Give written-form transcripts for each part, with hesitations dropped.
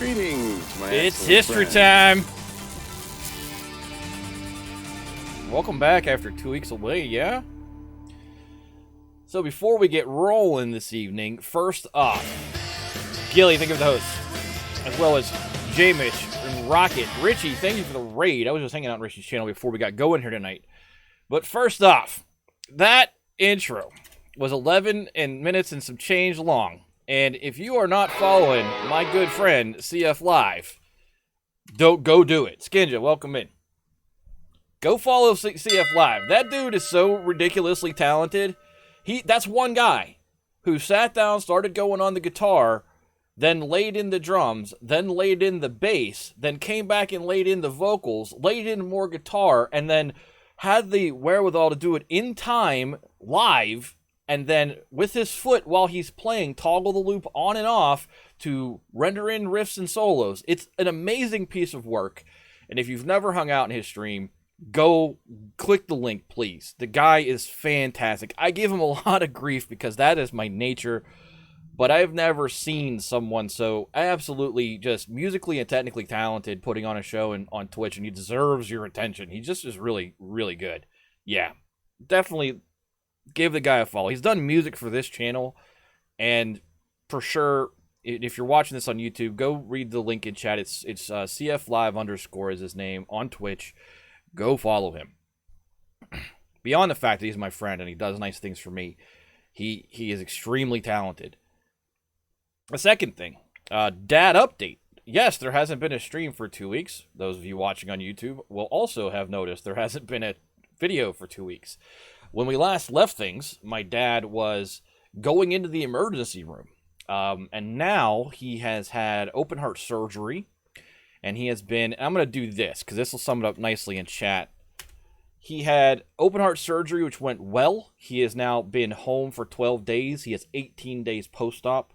Greetings, my It's excellent history friends. time. Welcome back after 2 weeks away, yeah? So before we get rolling this evening, first off, Gilly, thank you for the host, as well as J-Mitch and Rocket. Richie, thank you for the raid. I was just hanging out on Richie's channel before we got going here tonight. But first off, that intro was 11 minutes and some change long. And if you are not following my good friend CF Live, don't go do it. Skinja, welcome in. Go follow CF Live. That dude is so ridiculously talented. That's one guy who sat down, started going on the guitar, then laid in the drums, then laid in the bass, then came back and laid in the vocals, laid in more guitar, and then had the wherewithal to do it in time, live, and then with his foot while he's playing, toggle the loop on and off to render in riffs and solos. It's an amazing piece of work, and if you've never hung out in his stream, go click the link, please. The guy is fantastic. I give him a lot of grief because that is my nature, but I've never seen someone so absolutely just musically and technically talented putting on a show on Twitch, and he deserves your attention. He just is really, really good. Yeah, definitely give the guy a follow. He's done music for this channel, and for sure, if you're watching this on YouTube, go read the link in chat. It's CF Live _ is his name on Twitch. Go follow him. Beyond the fact that he's my friend and he does nice things for me, he is extremely talented. The second thing, dad update. Yes, there hasn't been a stream for 2 weeks. Those of you watching on YouTube will also have noticed there hasn't been a video for 2 weeks. When we last left things, my dad was going into the emergency room. And now he has had open heart surgery. And he has been, I'm going to do this because this will sum it up nicely in chat. He had open heart surgery, which went well. He has now been home for 12 days. He has 18 days post-op.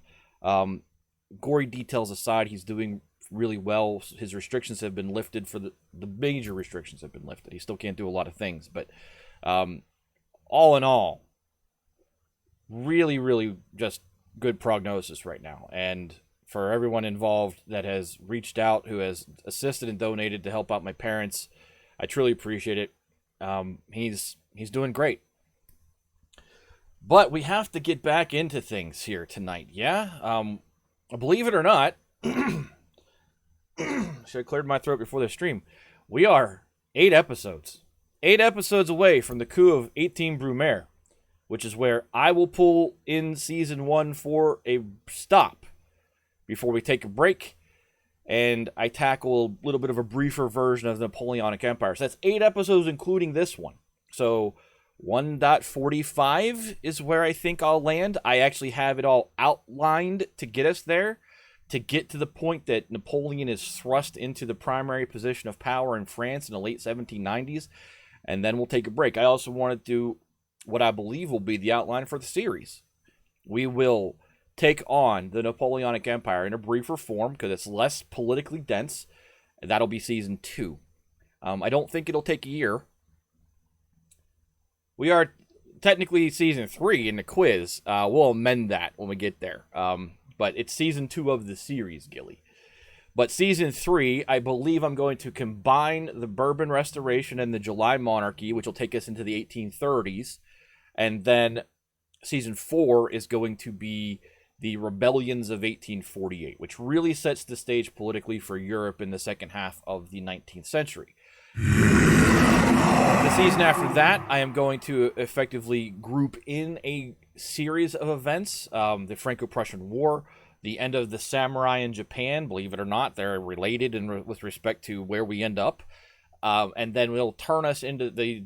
Gory details aside, he's doing really well. His restrictions have been lifted for the major restrictions have been lifted. He still can't do a lot of things, but all in all, really, really just good prognosis right now. And for everyone involved that has reached out, who has assisted and donated to help out my parents, I truly appreciate it. He's doing great. But we have to get back into things here tonight, yeah? Believe it or not, should have cleared my throat before the stream. We are 8 episodes away from the coup of 18 Brumaire, which is where I will pull in season 1 for a stop before we take a break, and I tackle a little bit of a briefer version of the Napoleonic Empire. So that's 8 episodes, including this one. So 1.45 is where I think I'll land. I actually have it all outlined to get us there, to get to the point that Napoleon is thrust into the primary position of power in France in the late 1790s, and then we'll take a break. I also want to do what I believe will be the outline for the series. We will take on the Napoleonic Empire in a briefer form because it's less politically dense. That'll be season 2. I don't think it'll take a year. We are technically season 3 in the quiz. We'll amend that when we get there. But it's season 2 of the series, Gilly. But season 3, I believe I'm going to combine the Bourbon Restoration and the July Monarchy, which will take us into the 1830s. And then season 4 is going to be the rebellions of 1848, which really sets the stage politically for Europe in the second half of the 19th century. The season after that, I am going to effectively group in a series of events. The Franco-Prussian War, the end of the samurai in Japan. Believe it or not, they're related with respect to where we end up. And then we'll turn us into the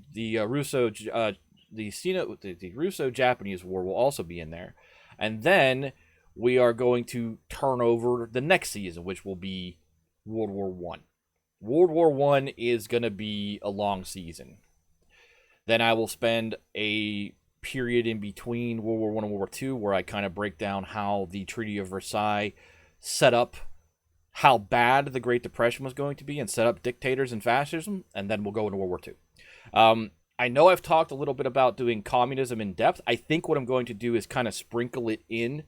Russo-Japanese War will also be in there. And then we are going to turn over the next season, which will be World War I. World War I is going to be a long season. Then I will spend a period in between World War I and World War II where I kind of break down how the Treaty of Versailles set up how bad the Great Depression was going to be and set up dictators and fascism, and then we'll go into World War II. I know I've talked a little bit about doing communism in depth. I think what I'm going to do is kind of sprinkle it in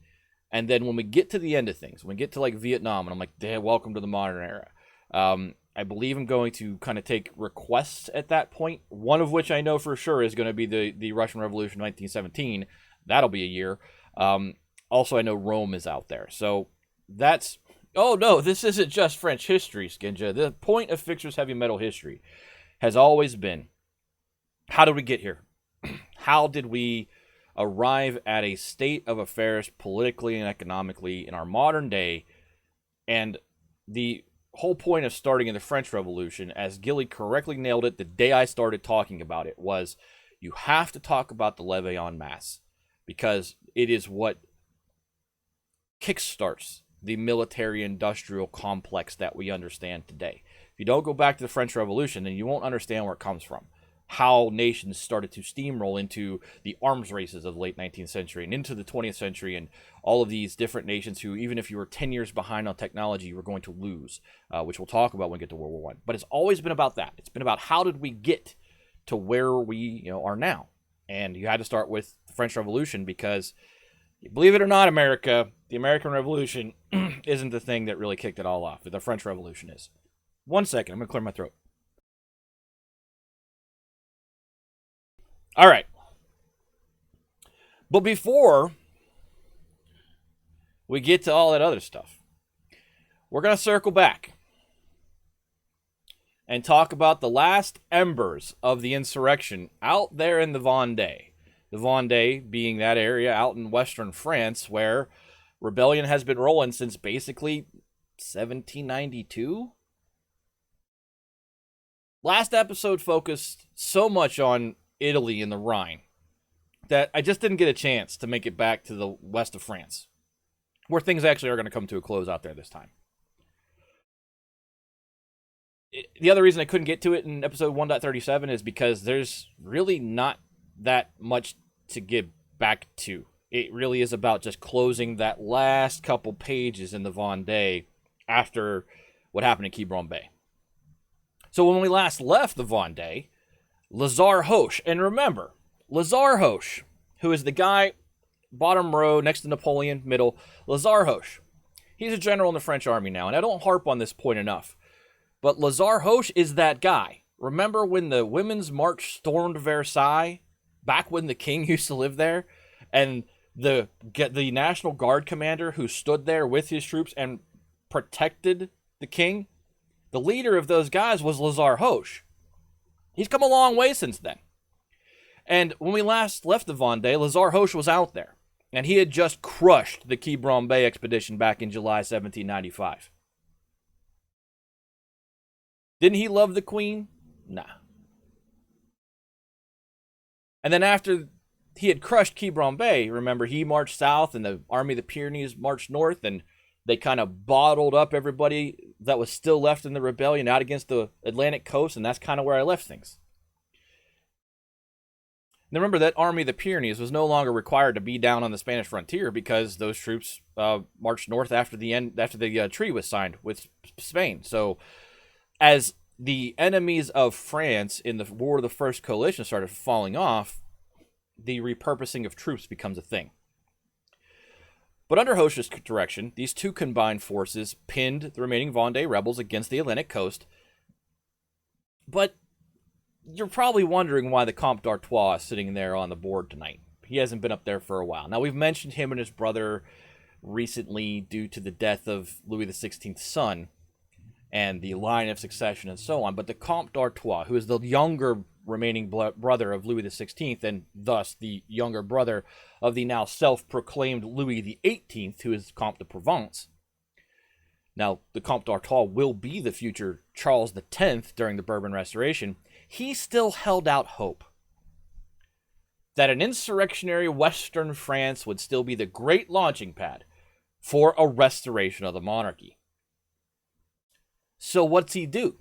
And then when we get to the end of things, when we get to like Vietnam, and I'm like, damn, welcome to the modern era. I believe I'm going to kind of take requests at that point, one of which I know for sure is going to be the Russian Revolution 1917. That'll be a year. Also, I know Rome is out there. So that's... Oh, no, this isn't just French history, Skinja. The point of Fixer's Heavy Metal History has always been, how did we get here? How did we arrive at a state of affairs politically and economically in our modern day? And the whole point of starting in the French Revolution, as Gilly correctly nailed it the day I started talking about it, was you have to talk about the levee en masse, because it is what kickstarts the military-industrial complex that we understand today. If you don't go back to the French Revolution, then you won't understand where it comes from. How nations started to steamroll into the arms races of the late 19th century and into the 20th century, and all of these different nations who, even if you were 10 years behind on technology, you were going to lose, which we'll talk about when we get to World War I. But it's always been about that. It's been about how did we get to where we are now. And you had to start with the French Revolution because, believe it or not, America, the American Revolution isn't the thing that really kicked it all off. The French Revolution is. 1 second, I'm going to clear my throat. All right. But before we get to all that other stuff, we're going to circle back and talk about the last embers of the insurrection out there in the Vendee. The Vendee being that area out in western France where rebellion has been rolling since basically 1792. Last episode focused so much on Italy and the Rhine that I just didn't get a chance to make it back to the west of France, where things actually are going to come to a close out there this time. The other reason I couldn't get to it in episode 1.37 is because there's really not that much to get back to. It really is about just closing that last couple pages in the Vendee after what happened in Quiberon Bay. So when we last left the Vendee, Lazare Hoche, and remember, Lazare Hoche, who is the guy, bottom row, next to Napoleon, middle, Lazare Hoche. He's a general in the French army now, and I don't harp on this point enough. But Lazare Hoche is that guy. Remember when the Women's March stormed Versailles, back when the king used to live there, and the National Guard commander who stood there with his troops and protected the king? The leader of those guys was Lazare Hoche. He's come a long way since then. And when we last left the Vendee, Lazare Hoche was out there, and he had just crushed the Quiberon Bay expedition back in July 1795. Didn't he love the Queen? Nah. And then after he had crushed Quiberon Bay, remember, he marched south, and the Army of the Pyrenees marched north, and they kind of bottled up everybody that was still left in the rebellion out against the Atlantic coast, and that's kind of where I left things. Now remember that Army of the Pyrenees was no longer required to be down on the Spanish frontier because those troops marched north after the treaty was signed with Spain. So as the enemies of France in the War of the First Coalition started falling off, the repurposing of troops becomes a thing. But under Hoche's direction, these two combined forces pinned the remaining Vendee rebels against the Atlantic coast. But you're probably wondering why the Comte d'Artois is sitting there on the board tonight. He hasn't been up there for a while. Now, we've mentioned him and his brother recently due to the death of Louis XVI's son and the line of succession and so on. But the Comte d'Artois, who is the younger remaining brother of Louis XVI, and thus the younger brother of the now self-proclaimed Louis XVIII, who is Comte de Provence. Now, the Comte d'Artois will be the future Charles X during the Bourbon Restoration. He still held out hope that an insurrectionary Western France would still be the great launching pad for a restoration of the monarchy. So what's he do?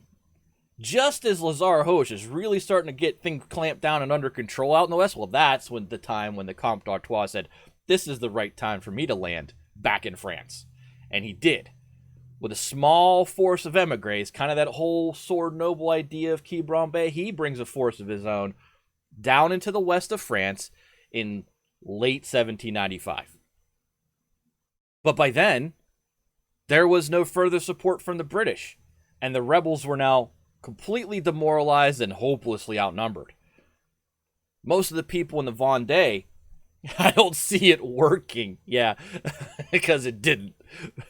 Just as Lazare Hoche is really starting to get things clamped down and under control out in the West, well, that's when the time when the Comte d'Artois said, this is the right time for me to land back in France. And he did. With a small force of emigres, kind of that whole sword noble idea of Quiberon Bay, he brings a force of his own down into the west of France in late 1795. But by then, there was no further support from the British, and the rebels were now completely demoralized and hopelessly outnumbered. Most of the people in the Vendee, I don't see it working. Yeah, because it didn't.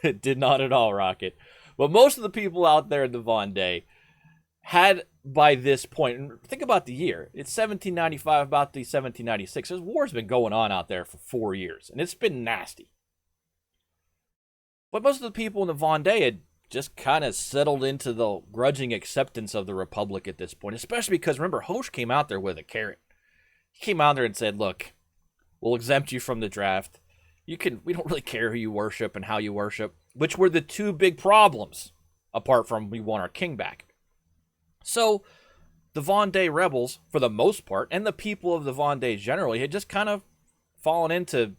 It did not at all, Rocket. But most of the people out there in the Vendee had, by this point, and think about the year. It's 1795, about the 1796. This war's been going on out there for 4 years, and it's been nasty. But most of the people in the Vendee had just kind of settled into the grudging acceptance of the Republic at this point, especially because, remember, Hoche came out there with a carrot. He came out there and said, look, we'll exempt you from the draft. We don't really care who you worship and how you worship, which were the two big problems, apart from we want our king back. So the Vendee rebels, for the most part, and the people of the Vendee generally, had just kind of fallen into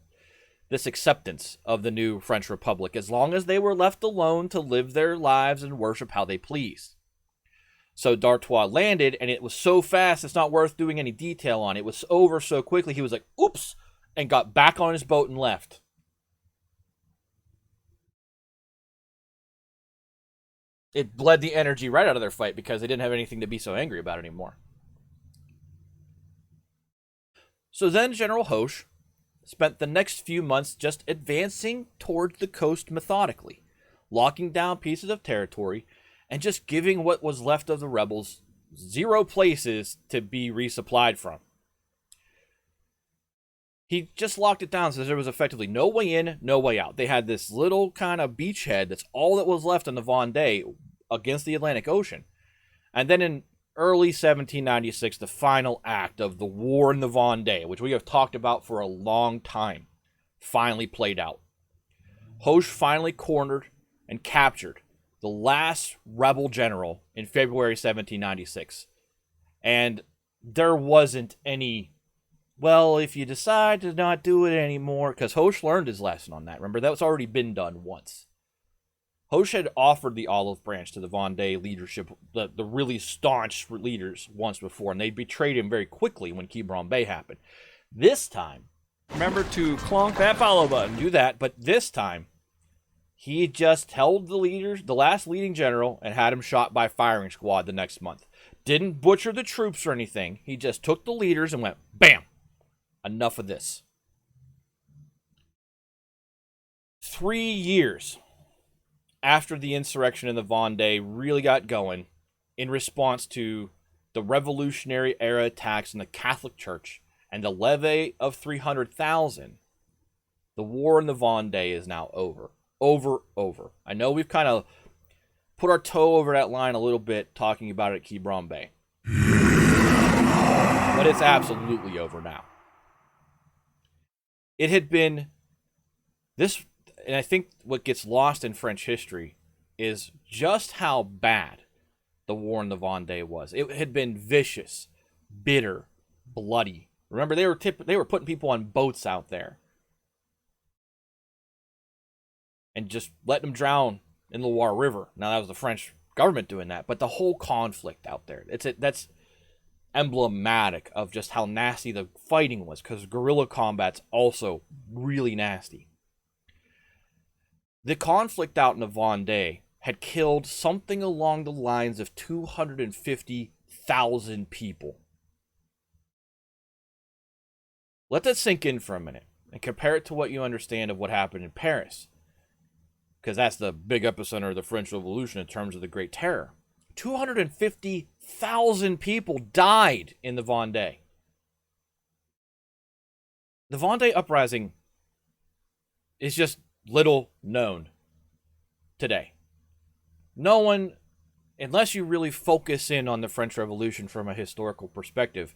this acceptance of the new French Republic, as long as they were left alone to live their lives and worship how they pleased. So D'Artois landed, and it was so fast, it's not worth doing any detail on. It was over so quickly, he was like, oops, and got back on his boat and left. It bled the energy right out of their fight because they didn't have anything to be so angry about anymore. So then General Hoche spent the next few months just advancing towards the coast methodically, locking down pieces of territory, and just giving what was left of the rebels 0 places to be resupplied from. He just locked it down so there was effectively no way in, no way out. They had this little kind of beachhead that's all that was left in the Vendee against the Atlantic Ocean. And then in early 1796, the final act of the war in the Vendee, which we have talked about for a long time, finally played out. Hoche finally cornered and captured the last rebel general in February 1796. And there wasn't any, well, if you decide to not do it anymore, because Hoche learned his lesson on that. Remember, that's already been done once. Hoche had offered the olive branch to the Vendee leadership, the really staunch leaders, once before, and they betrayed him very quickly when Quiberon Bay happened. This time, remember to clonk that follow button, do that, but this time, he just held the leaders, the last leading general, and had him shot by firing squad the next month. Didn't butcher the troops or anything. He just took the leaders and went, bam, enough of this. 3 years after the insurrection in the Vendee really got going, in response to the Revolutionary era attacks on the Catholic Church and the levy of 300,000, the war in the Vendee is now over. Over. I know we've kind of put our toe over that line a little bit talking about it at Quiberon Bay, but it's absolutely over now. It had been this, and I think what gets lost in French history is just how bad the war in the Vendee was. It had been vicious, bitter, bloody. Remember, they were putting people on boats out there and just letting them drown in the Loire River. Now, that was the French government doing that, but the whole conflict out there, that's emblematic of just how nasty the fighting was, because guerrilla combat's also really nasty. The conflict out in the Vendee had killed something along the lines of 250,000 people. Let that sink in for a minute and compare it to what you understand of what happened in Paris, because that's the big epicenter of the French Revolution in terms of the Great Terror. 250,000 people died in the Vendee. The Vendee uprising is just little known today. No one, unless you really focus in on the French Revolution from a historical perspective,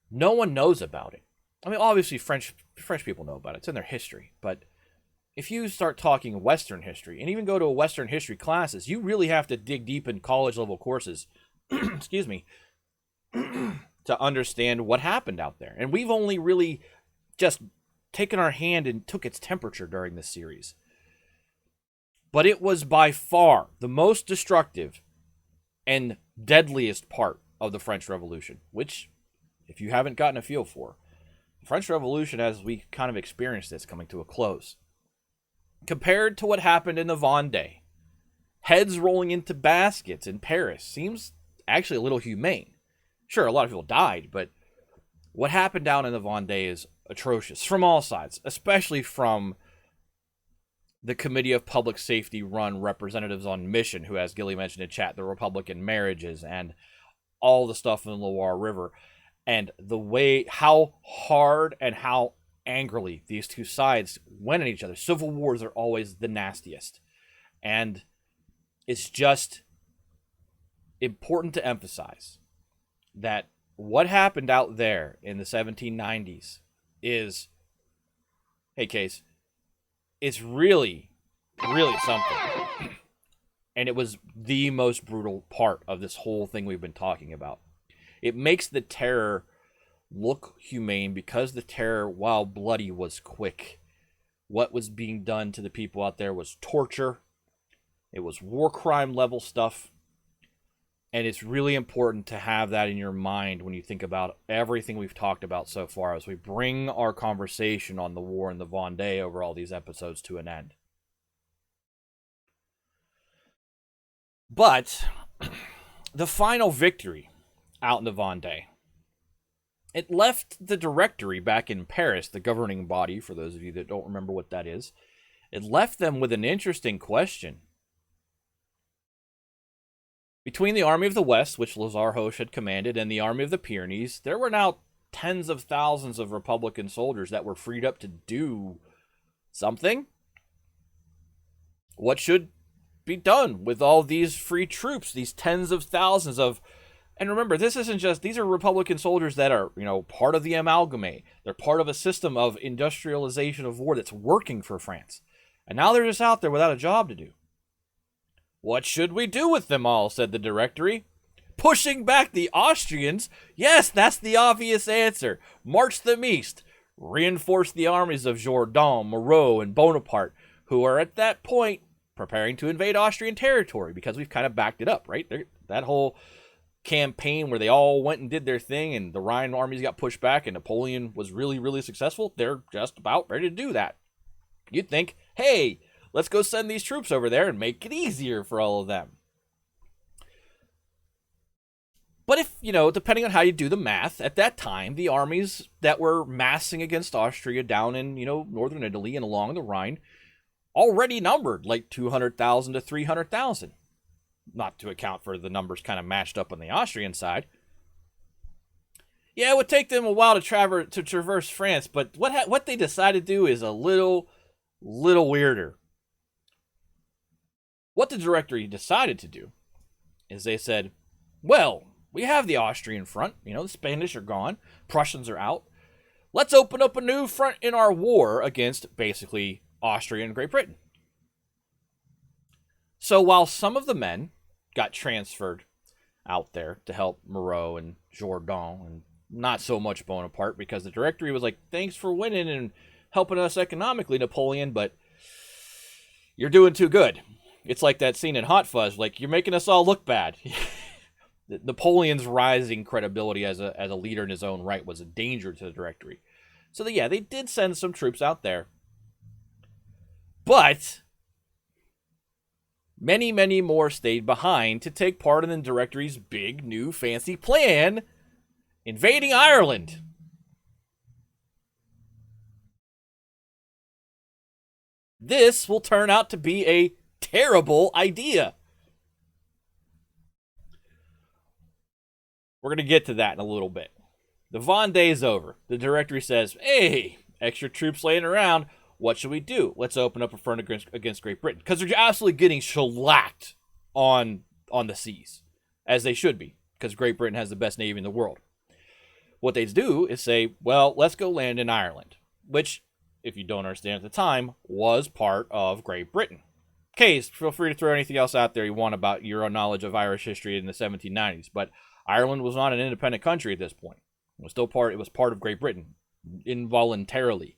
no one knows about it. I mean, obviously French people know about it. It's in their history. But if you start talking Western history, and even go to a Western history classes, you really have to dig deep in college-level courses, excuse me, to understand what happened out there. And we've only really just taken our hand and took its temperature during this series. But it was by far the most destructive and deadliest part of the French Revolution, which, if you haven't gotten a feel for, the French Revolution, as we kind of experienced this, coming to a close. compared to what happened in the Vendee. Heads rolling into baskets in Paris seems actually a little humane. Sure, a lot of people died, but what happened down in the Vendee is atrocious from all sides, especially from the Committee of Public Safety run representatives on mission, who, as Gilly mentioned in chat, the Republican marriages and all the stuff in the Loire River, and the way, how hard and how angrily these two sides went at each other. Civil wars are always the nastiest. And it's just important to emphasize that what happened out there in the 1790s is, hey, Case, it's really, really something. And it was the most brutal part of this whole thing we've been talking about. It makes the terror look humane because the terror, while bloody, was quick. What was being done to the people out there was torture. It was war crime level stuff. And it's really important to have that in your mind when you think about everything we've talked about so far as we bring our conversation on the war in the Vendee over all these episodes to an end. But the final victory out in the Vendee, it left the Directory back in Paris, the governing body, for those of you that don't remember what that is. It left them with an interesting question. Between the Army of the West, which Lazare Hoche had commanded, and the Army of the Pyrenees, there were now tens of thousands of Republican soldiers that were freed up to do something. What should be done with all these free troops, these tens of thousands of... And remember, this isn't just... These are Republican soldiers that are, part of the amalgame. They're part of a system of industrialization of war that's working for France. And now they're just out there without a job to do. What should we do with them all, said the Directory. Pushing back the Austrians? Yes, that's the obvious answer. March them east. Reinforce the armies of Jourdan, Moreau, and Bonaparte, who are at that point preparing to invade Austrian territory, because we've kind of backed it up, right? That whole campaign where they all went and did their thing and the Rhine armies got pushed back and Napoleon was really, really successful, they're just about ready to do that. You'd think, hey, let's go send these troops over there and make it easier for all of them. But if, depending on how you do the math, at that time, the armies that were massing against Austria down in, northern Italy and along the Rhine already numbered like 200,000 to 300,000. Not to account for the numbers kind of matched up on the Austrian side. Yeah, it would take them a while to traverse France, but what they decided to do is a little weirder. What the Directory decided to do is they said, well, we have the Austrian front. The Spanish are gone. Prussians are out. Let's open up a new front in our war against basically Austria and Great Britain. So while some of the men got transferred out there to help Moreau and Jourdan, and not so much Bonaparte, because the Directory was like, thanks for winning and helping us economically, Napoleon, but you're doing too good. It's like that scene in Hot Fuzz, like, you're making us all look bad. Napoleon's rising credibility as a leader in his own right was a danger to the Directory. So, they did send some troops out there. But many, many more stayed behind to take part in the Directory's big, new, fancy plan, invading Ireland. This will turn out to be a terrible idea. We're going to get to that in a little bit. The Vendee is over. The Directory says, hey, extra troops laying around. What should we do? Let's open up a front against Great Britain. Because they're absolutely getting shellacked on the seas. As they should be. Because Great Britain has the best navy in the world. What they do is say, well, let's go land in Ireland. Which, if you don't understand at the time, was part of Great Britain. Case, feel free to throw anything else out there you want about your own knowledge of Irish history in the 1790s. But Ireland was not an independent country at this point. It was part of Great Britain. Involuntarily.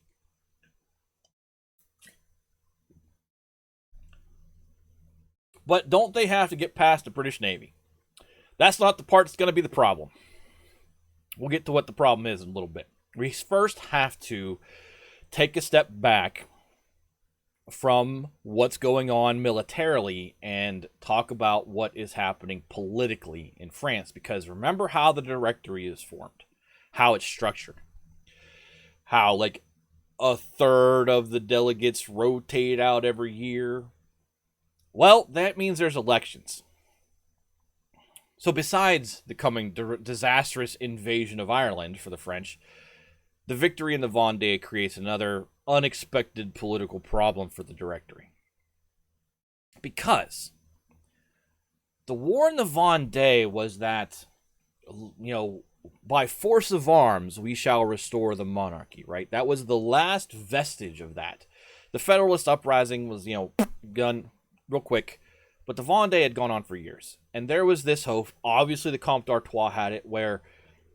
But don't they have to get past the British Navy? That's not the part that's going to be the problem. We'll get to what the problem is in a little bit. We first have to take a step back from what's going on militarily and talk about what is happening politically in France. Because remember how the Directory is formed, how it's structured, how, like, a third of the delegates rotate out every year. Well, that means there's elections. So besides the coming disastrous invasion of Ireland for the French, the victory in the Vendee creates another unexpected political problem for the Directory. Because the war in the Vendee was that, by force of arms, we shall restore the monarchy, right? That was the last vestige of that. The Federalist uprising was, done real quick, but the Vendee had gone on for years. And there was this hope, obviously the Comte d'Artois had it, where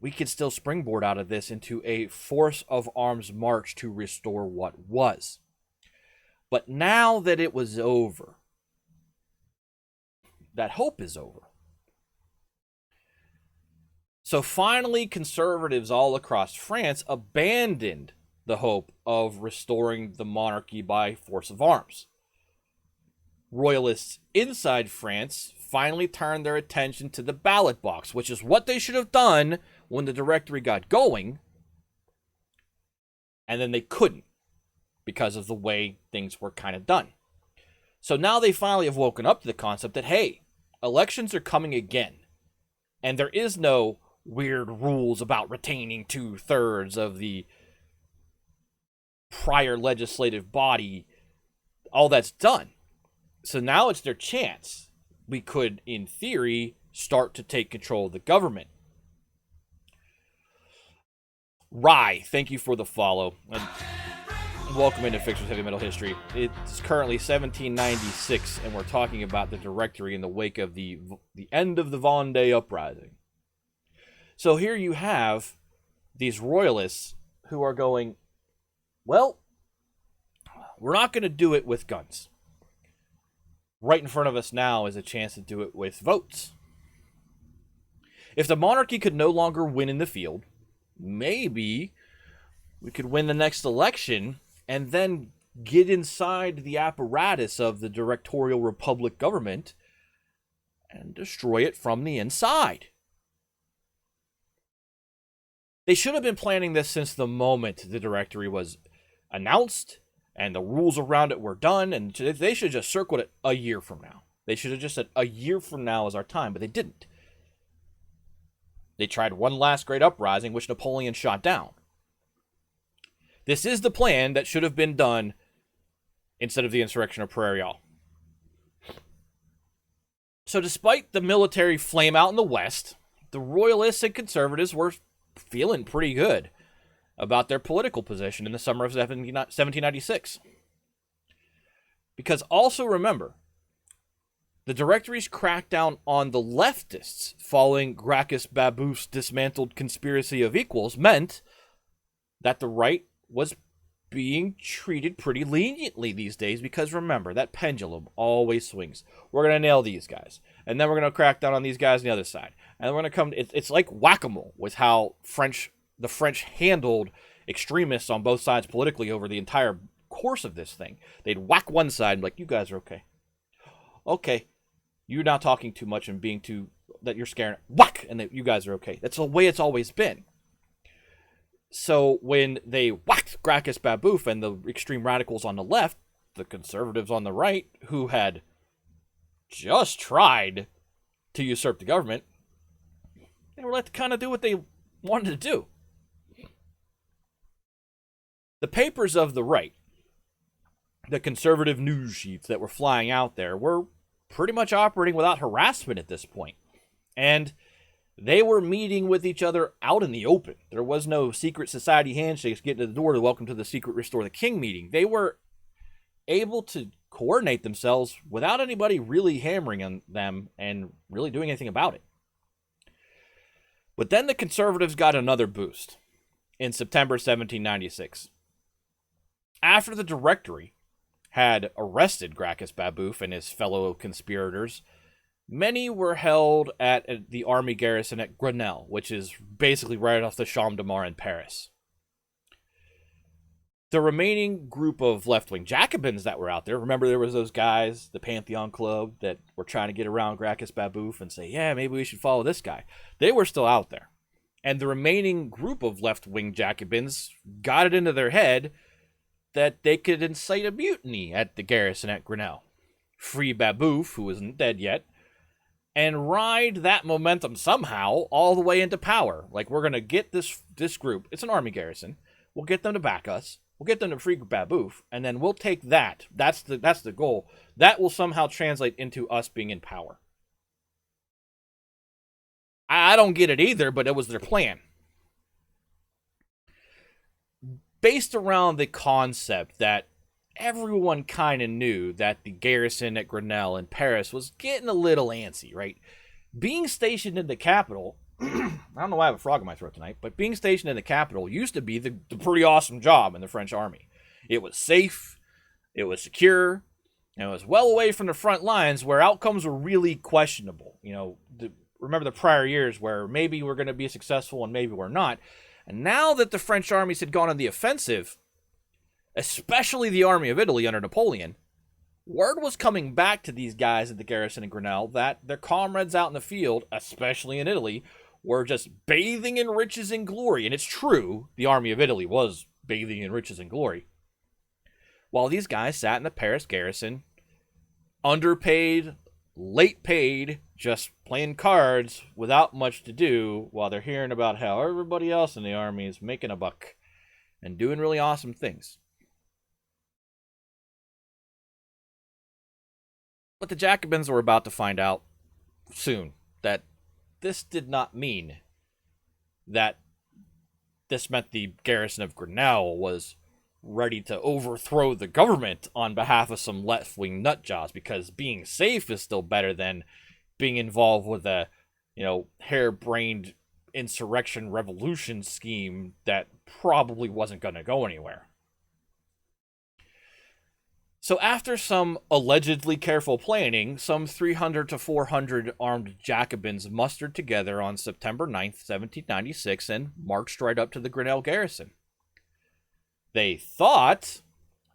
we could still springboard out of this into a force of arms march to restore what was. But now that it was over, that hope is over. So finally, conservatives all across France abandoned the hope of restoring the monarchy by force of arms. Royalists inside France finally turned their attention to the ballot box, which is what they should have done when the Directory got going, and then they couldn't because of the way things were kind of done. So now they finally have woken up to the concept that, hey, elections are coming again, and there is no weird rules about retaining 2/3 of the prior legislative body. All that's done. So now it's their chance. We could, in theory, start to take control of the government. Rye, thank you for the follow. And welcome into Fixer's Heavy Metal History. It's currently 1796, and we're talking about the Directory in the wake of the end of the Vendee uprising. So here you have these royalists who are going, well, we're not going to do it with guns. Right in front of us now is a chance to do it with votes. If the monarchy could no longer win in the field, maybe we could win the next election and then get inside the apparatus of the directorial republic government and destroy it from the inside. They should have been planning this since the moment the Directory was announced and the rules around it were done, and they should have just circled it a year from now. They should have just said a year from now is our time, but they didn't. They tried one last great uprising, which Napoleon shot down. This is the plan that should have been done instead of the insurrection of Prairial. So despite the military flame out in the West, the Royalists and Conservatives were feeling pretty good about their political position in the summer of 1796. Because also remember, the Directory's crackdown on the leftists following Gracchus Babeuf's dismantled conspiracy of equals meant that the right was being treated pretty leniently these days, because remember, that pendulum always swings. We're going to nail these guys, and then we're going to crack down on these guys on the other side. And we're going to come, it's like whack-a-mole with how the French handled extremists on both sides politically over the entire course of this thing. They'd whack one side and be like, you guys are okay. Okay, you're not talking too much and being too, that you're scaring, whack, and that you guys are okay. That's the way it's always been. So when they whacked Gracchus Babeuf and the extreme radicals on the left, the conservatives on the right, who had just tried to usurp the government, they were let to kind of do what they wanted to do. The papers of the right, the conservative news sheets that were flying out there, were pretty much operating without harassment at this point. And they were meeting with each other out in the open. There was no secret society handshakes getting to the door to welcome to the secret Restore the King meeting. They were able to coordinate themselves without anybody really hammering on them and really doing anything about it. But then the conservatives got another boost in September 1796. After the Directory had arrested Gracchus Babeuf and his fellow conspirators, many were held at the army garrison at Grenelle, which is basically right off the Champ de Mars in Paris. the remaining group of left-wing Jacobins that were out there, remember there was those guys, the Pantheon Club, that were trying to get around Gracchus Babeuf and say, yeah, maybe we should follow this guy. They were still out there. And the remaining group of left-wing Jacobins got it into their head that they could incite a mutiny at the garrison at Grenelle, free Babeuf, who isn't dead yet, and ride that momentum somehow all the way into power. Like, we're going to get this group, it's an army garrison, we'll get them to back us, we'll get them to free Babeuf, and then we'll take that. That's the goal. That will somehow translate into us being in power. I don't get it either, but it was their plan. Based around the concept that everyone kind of knew that the garrison at Grenelle in Paris was getting a little antsy, right? Being stationed in the capital, I don't know why I have a frog in my throat tonight, but being stationed in the capital used to be the pretty awesome job in the French army. It was safe, it was secure, and it was well away from the front lines where outcomes were really questionable. You know, remember the prior years where maybe we're going to be successful and maybe we're not. And now that the French armies had gone on the offensive, especially the army of Italy under Napoleon, word was coming back to these guys at the garrison in Grenelle that their comrades out in the field, especially in Italy, were just bathing in riches and glory. And it's true, the army of Italy was bathing in riches and glory. While these guys sat in the Paris garrison, underpaid, late paid, just playing cards without much to do, while they're hearing about how everybody else in the army is making a buck and doing really awesome things. But the Jacobins were about to find out soon that this did not mean that this meant the garrison of Grenelle was ready to overthrow the government on behalf of some left-wing nutjobs, because being safe is still better than being involved with a, harebrained insurrection revolution scheme that probably wasn't going to go anywhere. So after some allegedly careful planning, some 300 to 400 armed Jacobins mustered together on September 9th, 1796, and marched right up to the Grenelle garrison. They thought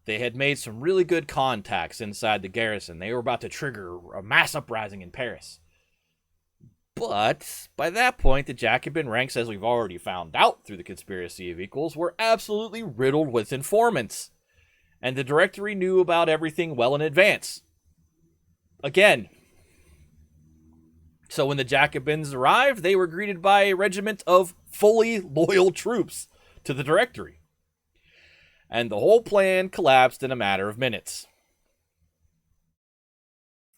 they had made some really good contacts inside the garrison. They were about to trigger a mass uprising in Paris. But by that point, the Jacobin ranks, as we've already found out through the conspiracy of equals, were absolutely riddled with informants. And the Directory knew about everything well in advance. Again. So when the Jacobins arrived, they were greeted by a regiment of fully loyal troops to the Directory. And the whole plan collapsed in a matter of minutes.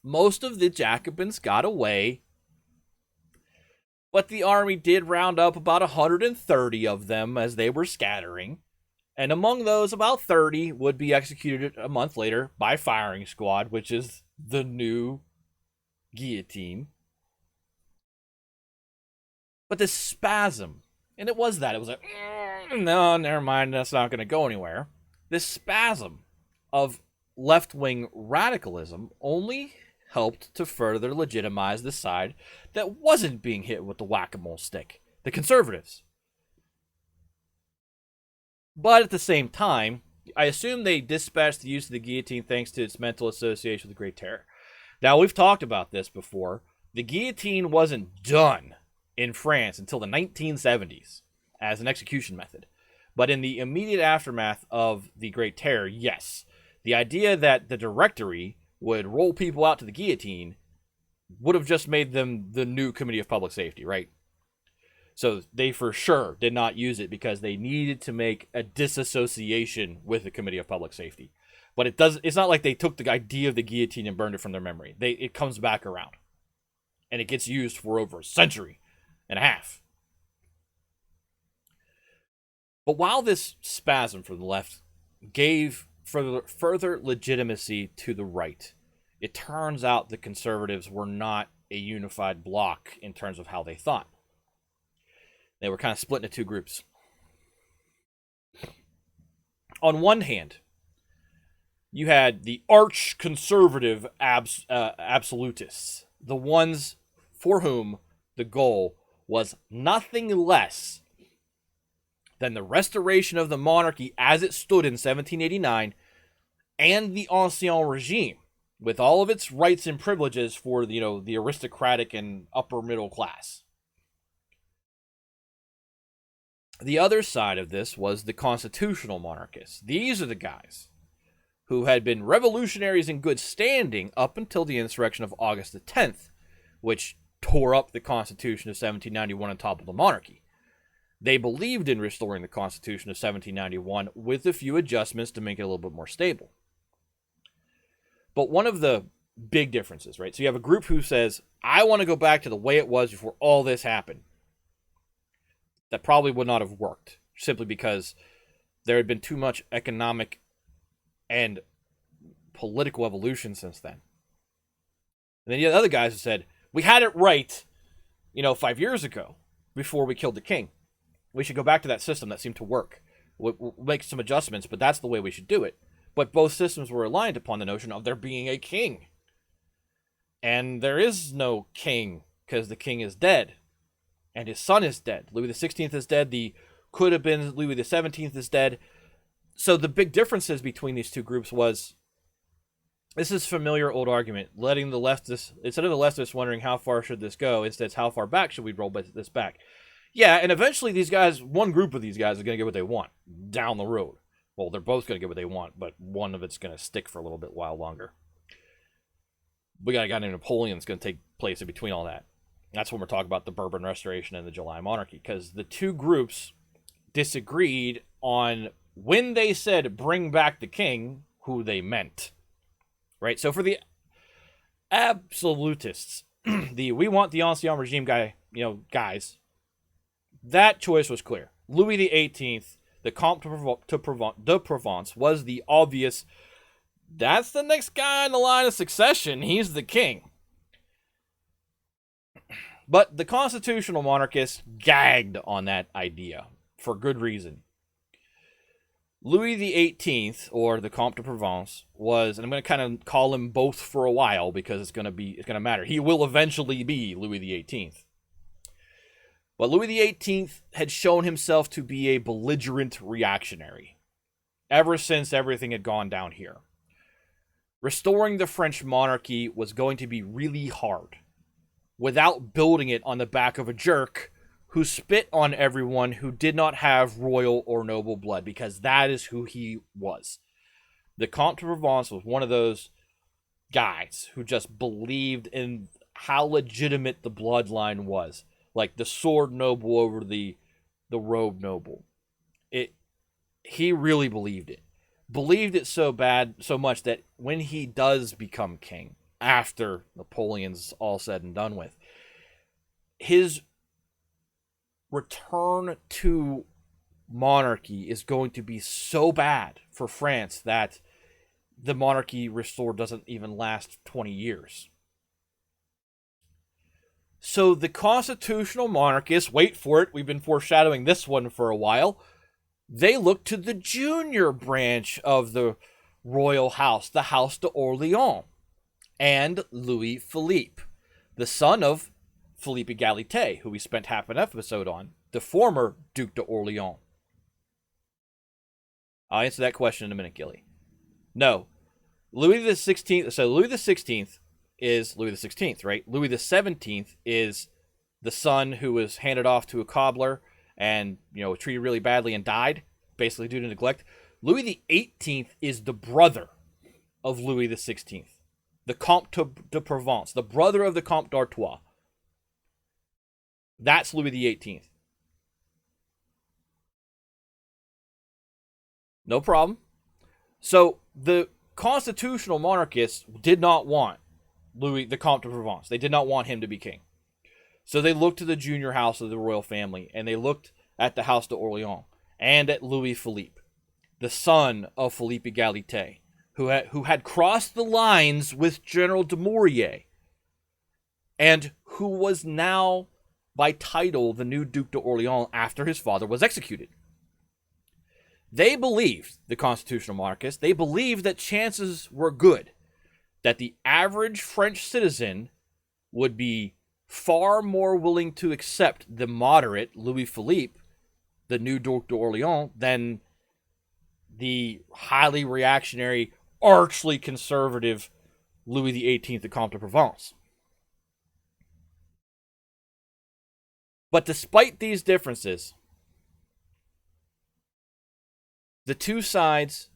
Most of the Jacobins got away, but the army did round up about 130 of them as they were scattering. And among those, about 30 would be executed a month later by firing squad, which is the new guillotine. But this spasm, and it was like, no, never mind, that's not going to go anywhere. This spasm of left-wing radicalism only helped to further legitimize the side that wasn't being hit with the whack-a-mole stick, the conservatives. But at the same time, I assume they dispatched the use of the guillotine thanks to its mental association with the Great Terror. Now, we've talked about this before. The guillotine wasn't done in France until the 1970s as an execution method. But in the immediate aftermath of the Great Terror, yes. The idea that the Directory would roll people out to the guillotine would have just made them the new Committee of Public Safety, right? So they for sure did not use it because they needed to make a disassociation with the Committee of Public Safety. But it's not like they took the idea of the guillotine and burned it from their memory. It comes back around. And it gets used for over a century and a half. But while this spasm from the left gave further legitimacy to the right, it turns out the conservatives were not a unified bloc in terms of how they thought. They were kind of split into two groups. On one hand, you had the arch-conservative absolutists, the ones for whom the goal was nothing less than the restoration of the monarchy as it stood in 1789 and the Ancien regime, with all of its rights and privileges for, the aristocratic and upper middle class. The other side of this was the constitutional monarchists. These are the guys who had been revolutionaries in good standing up until the insurrection of August the 10th, which tore up the Constitution of 1791 and toppled the monarchy. They believed in restoring the Constitution of 1791 with a few adjustments to make it a little bit more stable. But one of the big differences, right? So you have a group who says, I want to go back to the way it was before all this happened. That probably would not have worked, simply because there had been too much economic and political evolution since then. And then you have the other guys who said, we had it right, 5 years ago, before we killed the king. We should go back to that system that seemed to work. We'll make some adjustments, but that's the way we should do it. But both systems were aligned upon the notion of there being a king. And there is no king, because the king is dead. And his son is dead. Louis XVI is dead. The could have been Louis XVII is dead. So the big differences between these two groups was, this is familiar old argument, letting the leftists, instead of the leftists wondering how far should this go, instead it's how far back should we roll this back. Yeah, and eventually these guys, one group of these guys is going to get what they want down the road. Well, they're both going to get what they want, but one of it's going to stick for a little bit while longer. We got a guy named Napoleon that's going to take place in between all that. That's when we're talking about the Bourbon Restoration and the July Monarchy, because the two groups disagreed on when they said bring back the king, who they meant. Right? So for the absolutists, we want the Ancien regime guys, that choice was clear. Louis XVIII, the Comte de Provence, was the obvious, that's the next guy in the line of succession. He's the king. But the constitutional monarchists gagged on that idea for good reason. Louis XVIII, or the Comte de Provence, was, and I'm going to kind of call him both for a while because it's going to matter. He will eventually be Louis XVIII. But Louis XVIII had shown himself to be a belligerent reactionary ever since everything had gone down here. Restoring the French monarchy was going to be really hard without building it on the back of a jerk who spit on everyone who did not have royal or noble blood, because that is who he was. The Comte de Provence was one of those guys who just believed in how legitimate the bloodline was. Like the sword noble over the robe noble. He really believed it. Believed it so much that when he does become king, after Napoleon's all said and done with, his return to monarchy is going to be so bad for France that the monarchy restored doesn't even last 20 years. So the constitutional monarchists, wait for it, we've been foreshadowing this one for a while, they look to the junior branch of the royal house, the House d'Orléans, and Louis Philippe, the son of Philippe Égalité, who we spent half an episode on, the former Duc d'Orléans. I'll answer that question in a minute, Gilly. No. Louis the 16th, so Louis the 16th is Louis the 16th, right? Louis the 17th is the son who was handed off to a cobbler and, treated really badly and died, basically due to neglect. Louis the 18th is the brother of Louis the 16th, the Comte de Provence, the brother of the Comte d'Artois. That's Louis the 18th. No problem. So the constitutional monarchists did not want Louis, the Comte de Provence. They did not want him to be king. So they looked to the junior house of the royal family, and they looked at the House d'Orléans and at Louis Philippe, the son of Philippe Égalité, who had crossed the lines with General de Maurier, and who was now, by title, the new Duc d'Orléans after his father was executed. They believed, the constitutional monarchists, they believed that chances were good that the average French citizen would be far more willing to accept the moderate Louis Philippe the new Duc d'Orléans than the highly reactionary, archly conservative Louis XVIII of Comte de Provence. But despite these differences, the two sides,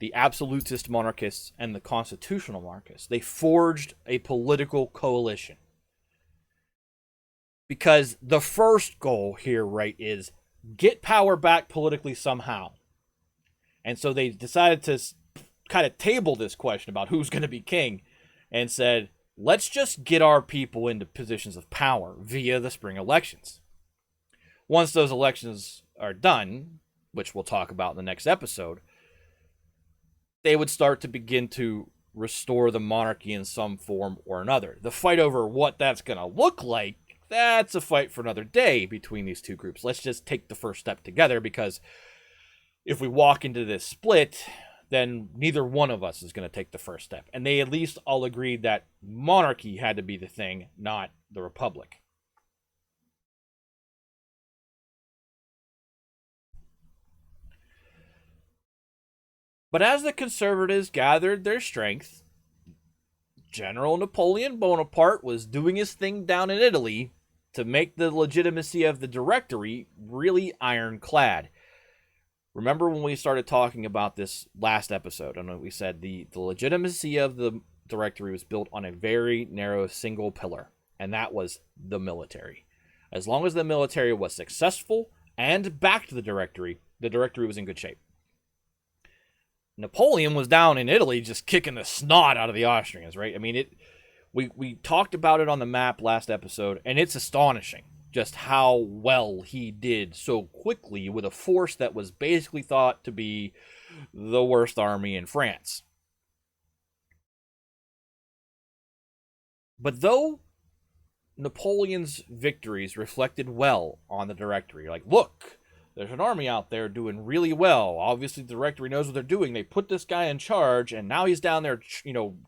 the absolutist monarchists and the constitutional monarchists, they forged a political coalition. Because the first goal here, right, is get power back politically somehow. And so they decided to kind of table this question about who's going to be king and said, let's just get our people into positions of power via the spring elections. Once those elections are done, which we'll talk about in the next episode, they would start to begin to restore the monarchy in some form or another. The fight over what that's going to look like, that's a fight for another day between these two groups. Let's just take the first step together, because if we walk into this split, then neither one of us is going to take the first step. And they at least all agreed that monarchy had to be the thing, not the republic. But as the conservatives gathered their strength, General Napoleon Bonaparte was doing his thing down in Italy to make the legitimacy of the Directory really ironclad. Remember when we started talking about this last episode, and we said the legitimacy of the Directory was built on a very narrow single pillar, and that was the military. As long as the military was successful and backed the Directory was in good shape. Napoleon was down in Italy just kicking the snot out of the Austrians, right? I mean, we talked about it on the map last episode, and it's astonishing just how well he did so quickly with a force that was basically thought to be the worst army in France. But though Napoleon's victories reflected well on the Directory, like, look, there's an army out there doing really well. Obviously, the Directory knows what they're doing. They put this guy in charge, and now he's down there,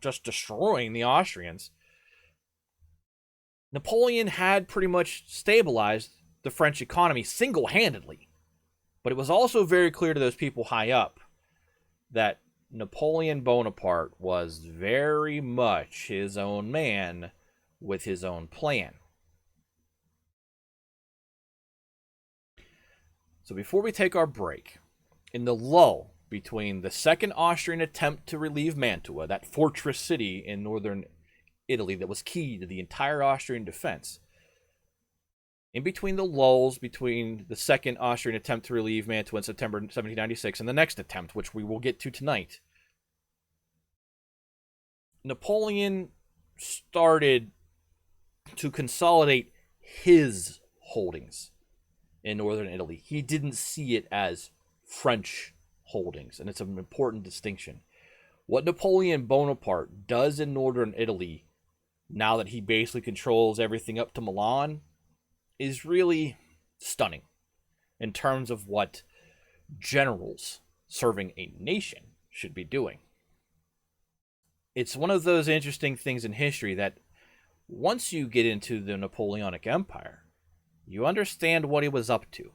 just destroying the Austrians. Napoleon had pretty much stabilized the French economy single-handedly. But it was also very clear to those people high up that Napoleon Bonaparte was very much his own man with his own plan. So before we take our break, in the lull between the second Austrian attempt to relieve Mantua, that fortress city in northern Italy that was key to the entire Austrian defense, in between the lulls between the second Austrian attempt to relieve Mantua in September 1796 and the next attempt, which we will get to tonight, Napoleon started to consolidate his holdings in northern Italy. He didn't see it as French holdings, and it's an important distinction. What Napoleon Bonaparte does in northern Italy, now that he basically controls everything up to Milan, is really stunning in terms of what generals serving a nation should be doing. It's one of those interesting things in history that once you get into the Napoleonic Empire, you understand what he was up to.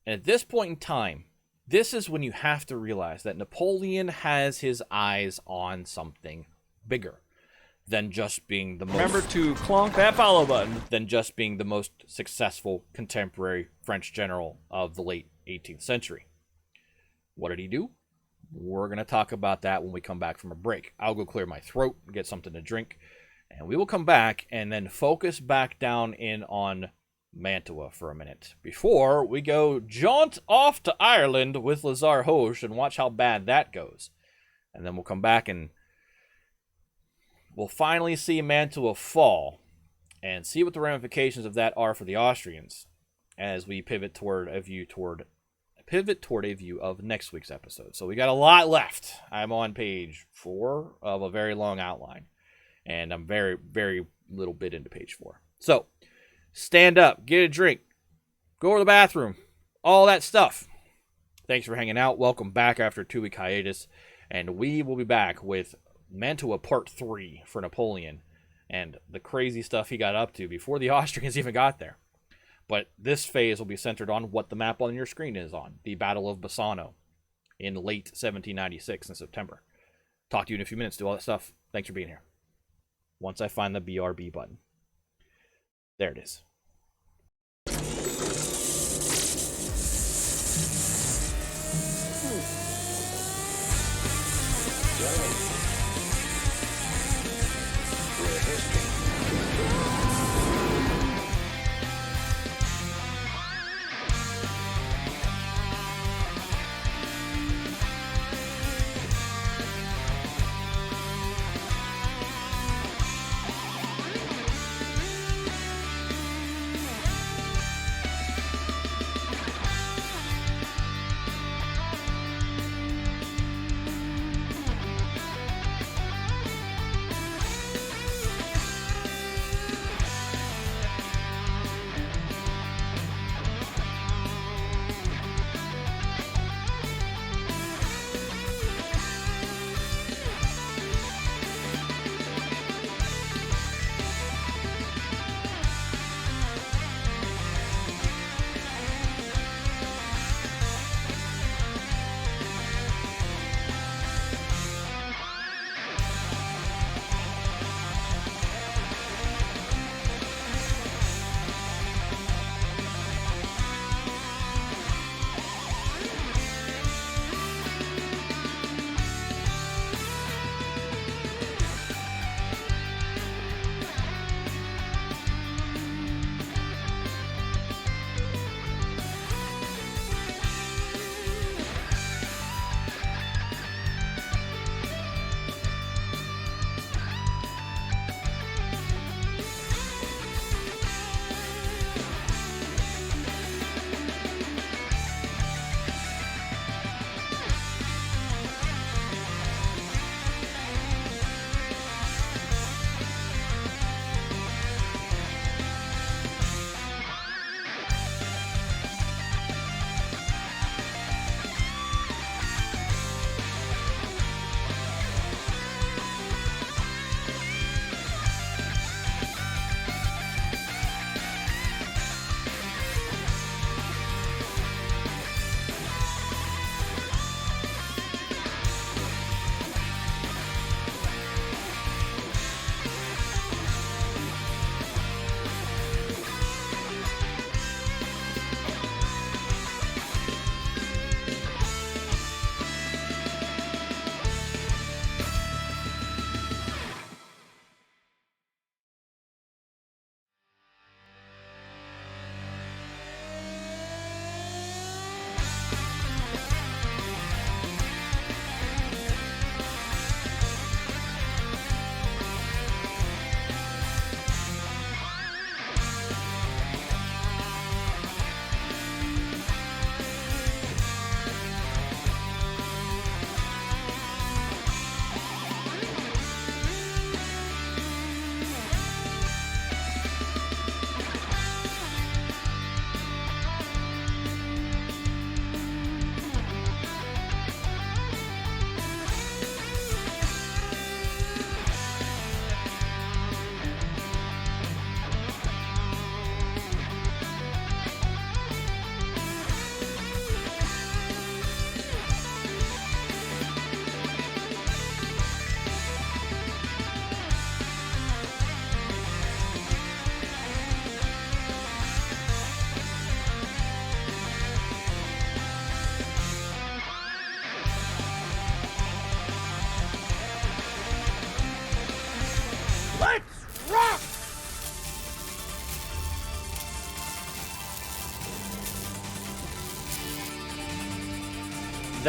And at this point in time, this is when you have to realize that Napoleon has his eyes on something bigger than just being the most... Remember to clonk that follow button. ...than just being the most successful contemporary French general of the late 18th century. What did he do? We're going to talk about that when we come back from a break. I'll go clear my throat, get something to drink, and we will come back and then focus back down in on Mantua for a minute before we go jaunt off to Ireland with Lazar Hoche and watch how bad that goes. And then we'll come back and we'll finally see Mantua fall and see what the ramifications of that are for the Austrians as we pivot toward a view of next week's episode. So we got a lot left. I'm on page 4 of a very long outline, and I'm very, very little bit into page 4. So stand up, get a drink, go to the bathroom, all that stuff. Thanks for hanging out. Welcome back after a 2-week hiatus, and we will be back with Mantua Part 3 for Napoleon and the crazy stuff he got up to before the Austrians even got there. But this phase will be centered on what the map on your screen is on, the Battle of Bassano in late 1796 in September. Talk to you in a few minutes, do all that stuff. Thanks for being here. Once I find the BRB button. There it is.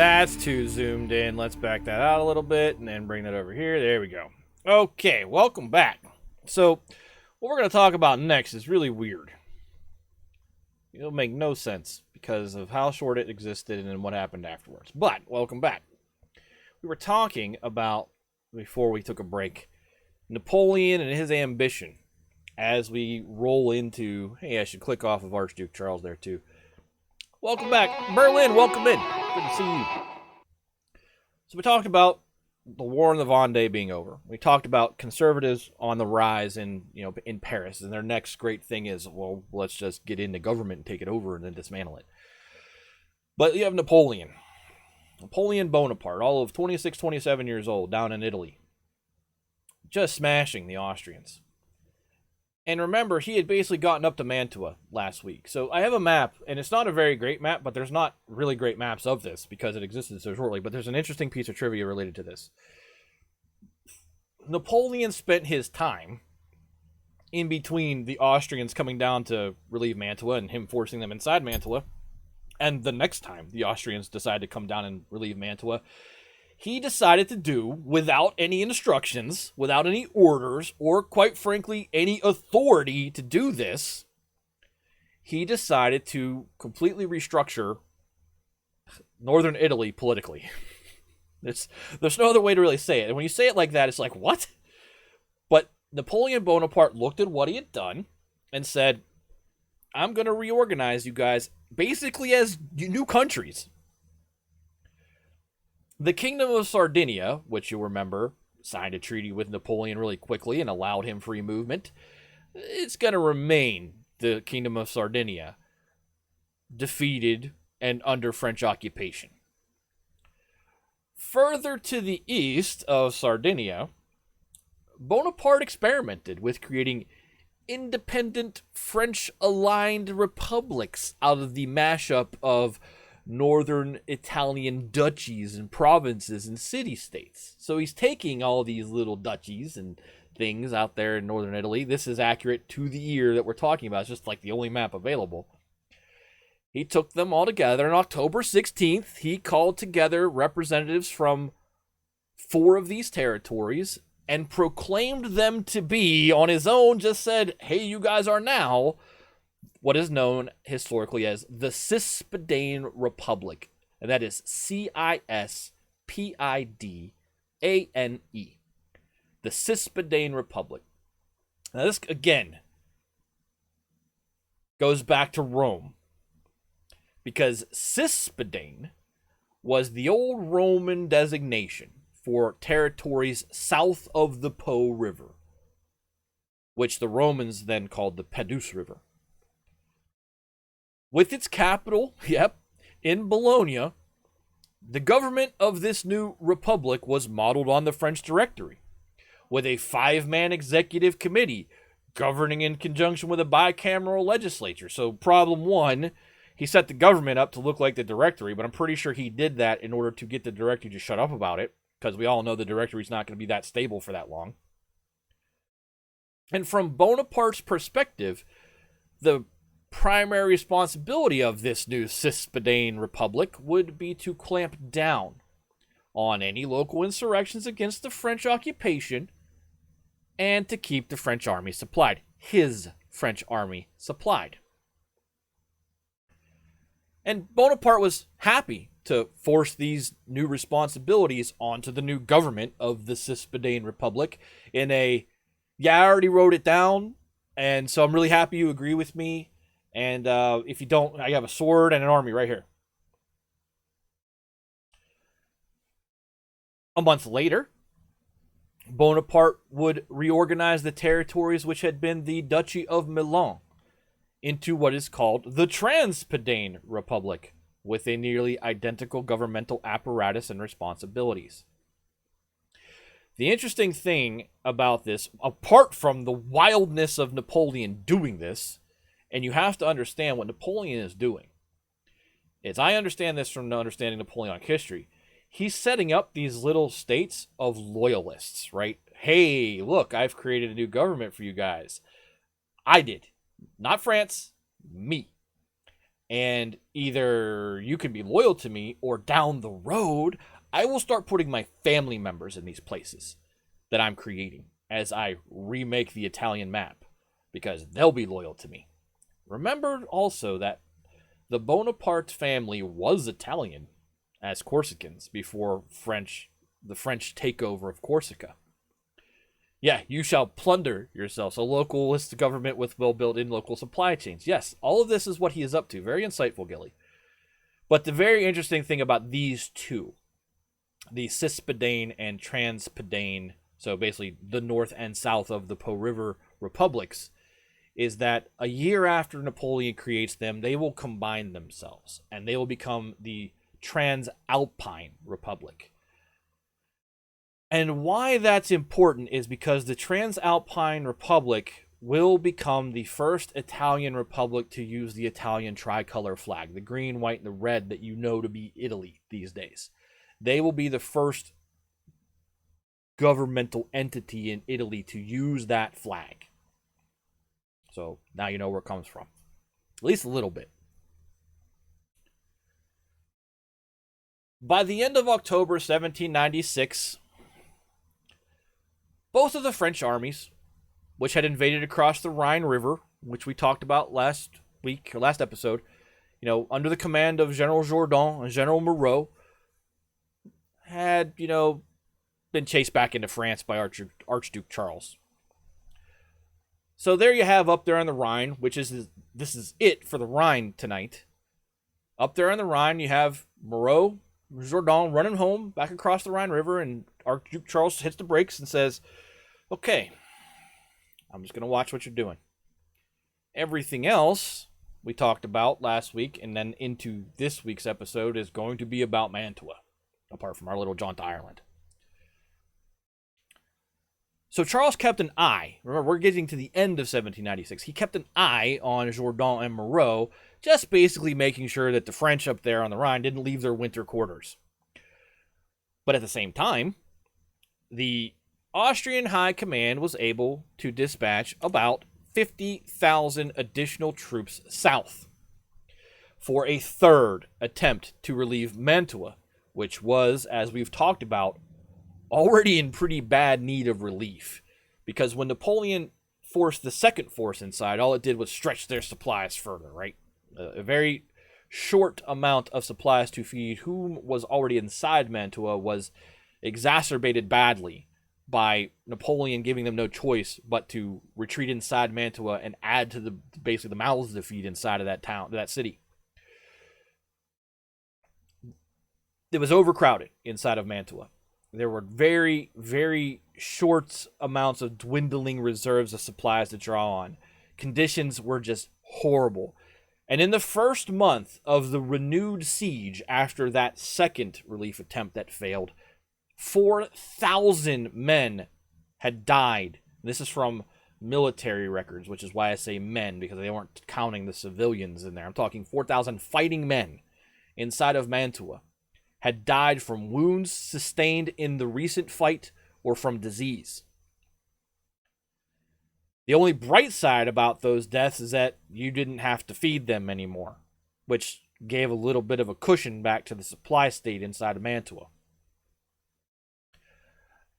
That's too zoomed in. Let's back that out a little bit and then bring that over here. There we go. Okay, welcome back. So, what we're going to talk about next is really weird. It'll make no sense because of how short it existed and then what happened afterwards. But, welcome back. We were talking about, before we took a break, Napoleon and his ambition as we roll into... Hey, I should click off of Archduke Charles there, too. Welcome back. Berlin, welcome in. Good to see you. So we talked about the war in the Vendee being over. We talked about conservatives on the rise in Paris, and their next great thing is, well, let's just get into government and take it over and then dismantle it. But you have Napoleon Bonaparte, all of 26, 27 years old, down in Italy, just smashing the Austrians. And remember, he had basically gotten up to Mantua last week. So I have a map, and it's not a very great map, but there's not really great maps of this because it existed so shortly. But there's an interesting piece of trivia related to this. Napoleon spent his time in between the Austrians coming down to relieve Mantua and him forcing them inside Mantua. And the next time the Austrians decided to come down and relieve Mantua, he decided to do, without any instructions, without any orders, or quite frankly, any authority to do this, he decided to completely restructure northern Italy politically. There's no other way to really say it. And when you say it like that, it's like, what? But Napoleon Bonaparte looked at what he had done and said, I'm going to reorganize you guys basically as new countries. The Kingdom of Sardinia, which you'll remember, signed a treaty with Napoleon really quickly and allowed him free movement. It's going to remain the Kingdom of Sardinia, defeated and under French occupation. Further to the east of Sardinia, Bonaparte experimented with creating independent French-aligned republics out of the mashup of northern Italian duchies and provinces and city-states. So he's taking all these little duchies and things out there in northern Italy. This is accurate to the year that we're talking about. It's just like the only map available. He took them all together. On October 16th, he called together representatives from 4 of these territories and proclaimed them to be, on his own, just said, hey, you guys are now what is known historically as the Cispidane Republic. And that is Cispidane. The Cispidane Republic. Now this, again, goes back to Rome. Because Cispidane was the old Roman designation for territories south of the Po River, which the Romans then called the Padus River. With its capital, in Bologna, the government of this new republic was modeled on the French Directory, with a 5-man executive committee governing in conjunction with a bicameral legislature. So problem 1, he set the government up to look like the Directory, but I'm pretty sure he did that in order to get the Directory to shut up about it, because we all know the Directory is not going to be that stable for that long. And from Bonaparte's perspective, the primary responsibility of this new Cispidane Republic would be to clamp down on any local insurrections against the French occupation and to keep the French army supplied. His French army supplied. And Bonaparte was happy to force these new responsibilities onto the new government of the Cispidane Republic in a, I already wrote it down, and so I'm really happy you agree with me. And if you don't, I have a sword and an army right here. A month later, Bonaparte would reorganize the territories which had been the Duchy of Milan into what is called the Transpodane Republic, with a nearly identical governmental apparatus and responsibilities. The interesting thing about this, apart from the wildness of Napoleon doing this, and you have to understand what Napoleon is doing, is I understand this from understanding Napoleonic history. He's setting up these little states of loyalists, right? Hey, look, I've created a new government for you guys. I did. Not France, me. And either you can be loyal to me, or down the road, I will start putting my family members in these places that I'm creating as I remake the Italian map, because they'll be loyal to me. Remember also that the Bonaparte family was Italian as Corsicans before the French takeover of Corsica. Yeah, you shall plunder yourselves. A localist government with well-built-in local supply chains. Yes, all of this is what he is up to. Very insightful, Gilly. But the very interesting thing about these two the Cispadane and Transpadane, so basically the north and south of the Po River republics, is that a year after Napoleon creates them, they will combine themselves, and they will become the Transalpine Republic. And why that's important is because the Transalpine Republic will become the first Italian republic to use the Italian tricolor flag, the green, white, and the red that you know to be Italy these days. They will be the first governmental entity in Italy to use that flag. So now you know where it comes from. At least a little bit. By the end of October 1796, both of the French armies, which had invaded across the Rhine River, which we talked about last week, or last episode, under the command of General Jourdan and General Moreau, had, been chased back into France by Archduke Charles. So there you have up there on the Rhine, this is it for the Rhine tonight. Up there on the Rhine, you have Moreau, Jourdan running home back across the Rhine River, and Archduke Charles hits the brakes and says, okay, I'm just going to watch what you're doing. Everything else we talked about last week and then into this week's episode is going to be about Mantua, apart from our little jaunt to Ireland. So Charles kept an eye. Remember, we're getting to the end of 1796. He kept an eye on Jourdan and Moreau, just basically making sure that the French up there on the Rhine didn't leave their winter quarters. But at the same time, the Austrian High Command was able to dispatch about 50,000 additional troops south for a third attempt to relieve Mantua, which was, as we've talked about, already in pretty bad need of relief. Because when Napoleon forced the second force inside, all it did was stretch their supplies further, right? A very short amount of supplies to feed whom was already inside Mantua was exacerbated badly by Napoleon giving them no choice but to retreat inside Mantua and add to basically the mouths to feed inside of that town, that city. It was overcrowded inside of Mantua. There were very, very short amounts of dwindling reserves of supplies to draw on. Conditions were just horrible. And in the first month of the renewed siege after that second relief attempt that failed, 4,000 men had died. This is from military records, which is why I say men, because they weren't counting the civilians in there. I'm talking 4,000 fighting men inside of Mantua had died from wounds sustained in the recent fight or from disease. The only bright side about those deaths is that you didn't have to feed them anymore, which gave a little bit of a cushion back to the supply state inside of Mantua.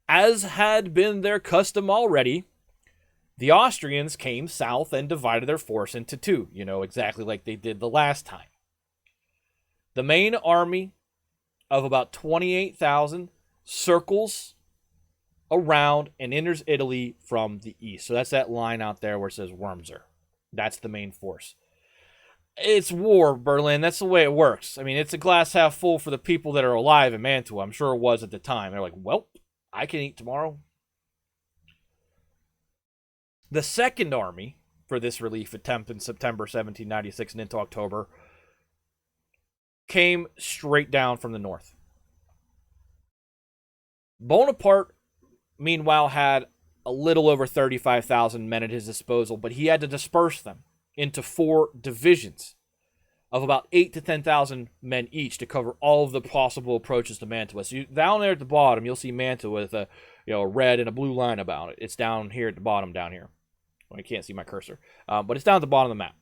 As had been their custom already, the Austrians came south and divided their force into two, exactly like they did the last time. The main army of about 28,000 circles around and enters Italy from the east. So that's that line out there where it says Wurmser. That's the main force. It's war, Berlin. That's the way it works. I mean, it's a glass half full for the people that are alive in Mantua. I'm sure it was at the time. They're like, well, I can eat tomorrow. The second army for this relief attempt in September 1796 and into October came straight down from the north. Bonaparte, meanwhile, had a little over 35,000 men at his disposal, but he had to disperse them into 4 divisions of about 8 to 10,000 men each to cover all of the possible approaches to Mantua. So down there at the bottom, you'll see Mantua with a red and a blue line about it. It's down here at the bottom down here. Well, you can't see my cursor, but it's down at the bottom of the map.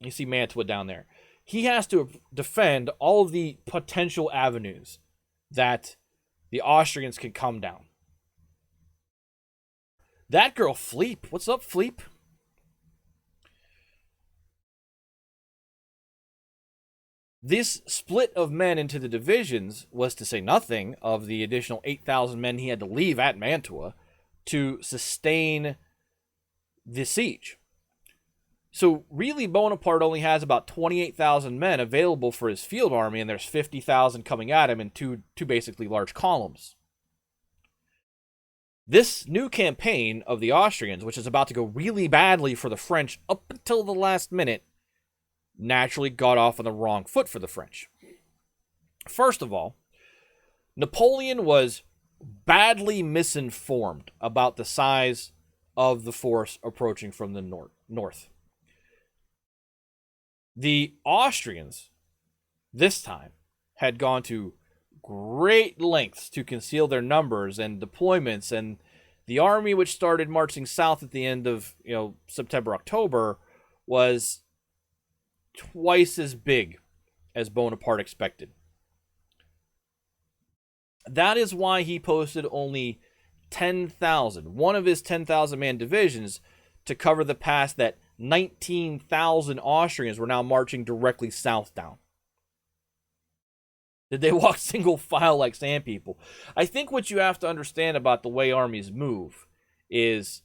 You see Mantua down there. He has to defend all of the potential avenues that the Austrians can come down. That girl, Fleep. What's up, Fleep? This split of men into the divisions was to say nothing of the additional 8,000 men he had to leave at Mantua to sustain the siege. So really, Bonaparte only has about 28,000 men available for his field army, and there's 50,000 coming at him in two basically large columns. This new campaign of the Austrians, which is about to go really badly for the French up until the last minute, naturally got off on the wrong foot for the French. First of all, Napoleon was badly misinformed about the size of the force approaching from the north. The Austrians, this time, had gone to great lengths to conceal their numbers and deployments, and the army, which started marching south at the end of September, October, was twice as big as Bonaparte expected. That is why he posted only 10,000, one of his 10,000 man divisions, to cover the pass that 19,000 Austrians were now marching directly south down. Did they walk single file like sand people? I think what you have to understand about the way armies move is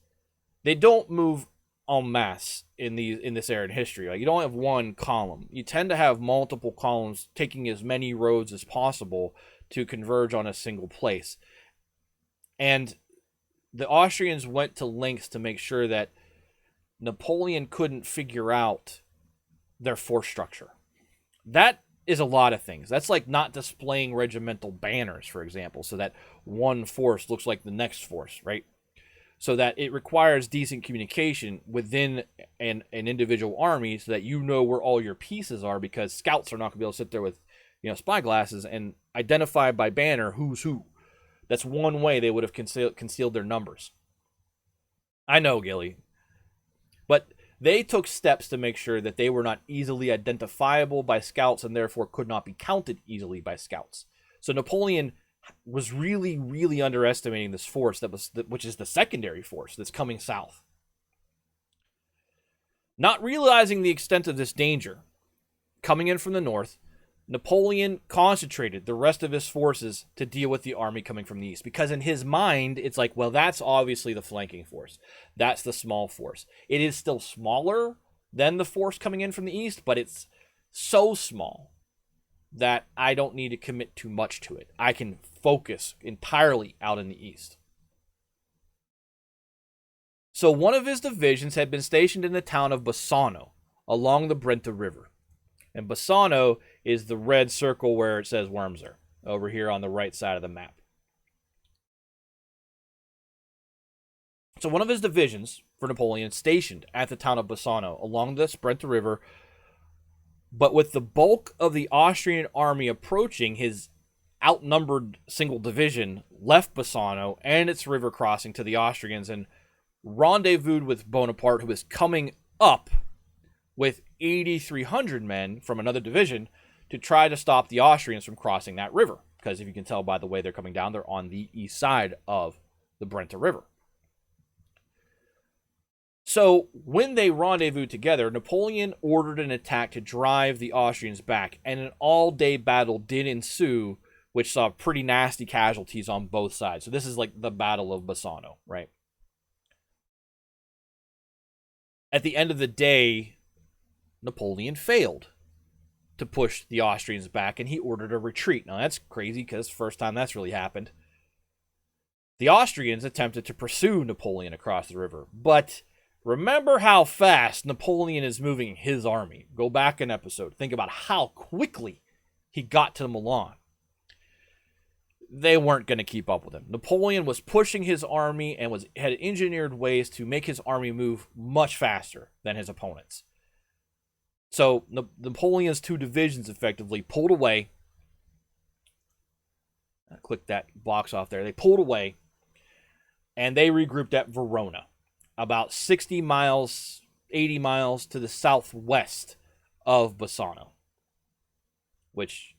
they don't move en masse in this era in history. Like, you don't have one column. You tend to have multiple columns taking as many roads as possible to converge on a single place. And the Austrians went to lengths to make sure that Napoleon couldn't figure out their force structure. That is a lot of things. That's like not displaying regimental banners, for example, so that one force looks like the next force, right? So that it requires decent communication within an individual army so that you know where all your pieces are, because scouts are not going to be able to sit there with spy glasses and identify by banner who's who. That's one way they would have concealed their numbers. I know, Gilly. But they took steps to make sure that they were not easily identifiable by scouts and therefore could not be counted easily by scouts. So Napoleon was really, really underestimating this force which is the secondary force that's coming south. Not realizing the extent of this danger coming in from the north, Napoleon concentrated the rest of his forces to deal with the army coming from the east, because in his mind, it's like, well, that's obviously the flanking force. That's the small force. It is still smaller than the force coming in from the east, but it's so small that I don't need to commit too much to it. I can focus entirely out in the east. So one of his divisions had been stationed in the town of Bassano along the Brenta River. And Bassano is the red circle where it says Wormser, over here on the right side of the map. So one of his divisions for Napoleon stationed at the town of Bassano along the Brenta River, but with the bulk of the Austrian army approaching, his outnumbered single division left Bassano and its river crossing to the Austrians and rendezvoused with Bonaparte, who was coming up with 8,300 men from another division to try to stop the Austrians from crossing that river. Because if you can tell by the way they're coming down, they're on the east side of the Brenta River. So when they rendezvoused together, Napoleon ordered an attack to drive the Austrians back, and an all-day battle did ensue, which saw pretty nasty casualties on both sides. So this is like the Battle of Bassano, right? At the end of the day, Napoleon failed to push the Austrians back, and he ordered a retreat. Now, that's crazy, because it's the first time that's really happened. The Austrians attempted to pursue Napoleon across the river, but remember how fast Napoleon is moving his army. Go back an episode. Think about how quickly he got to Milan. They weren't going to keep up with him. Napoleon was pushing his army and had engineered ways to make his army move much faster than his opponents. So Napoleon's two divisions effectively pulled away. Click that box off there. They pulled away, and they regrouped at Verona, about 60 miles, 80 miles to the southwest of Bassano, which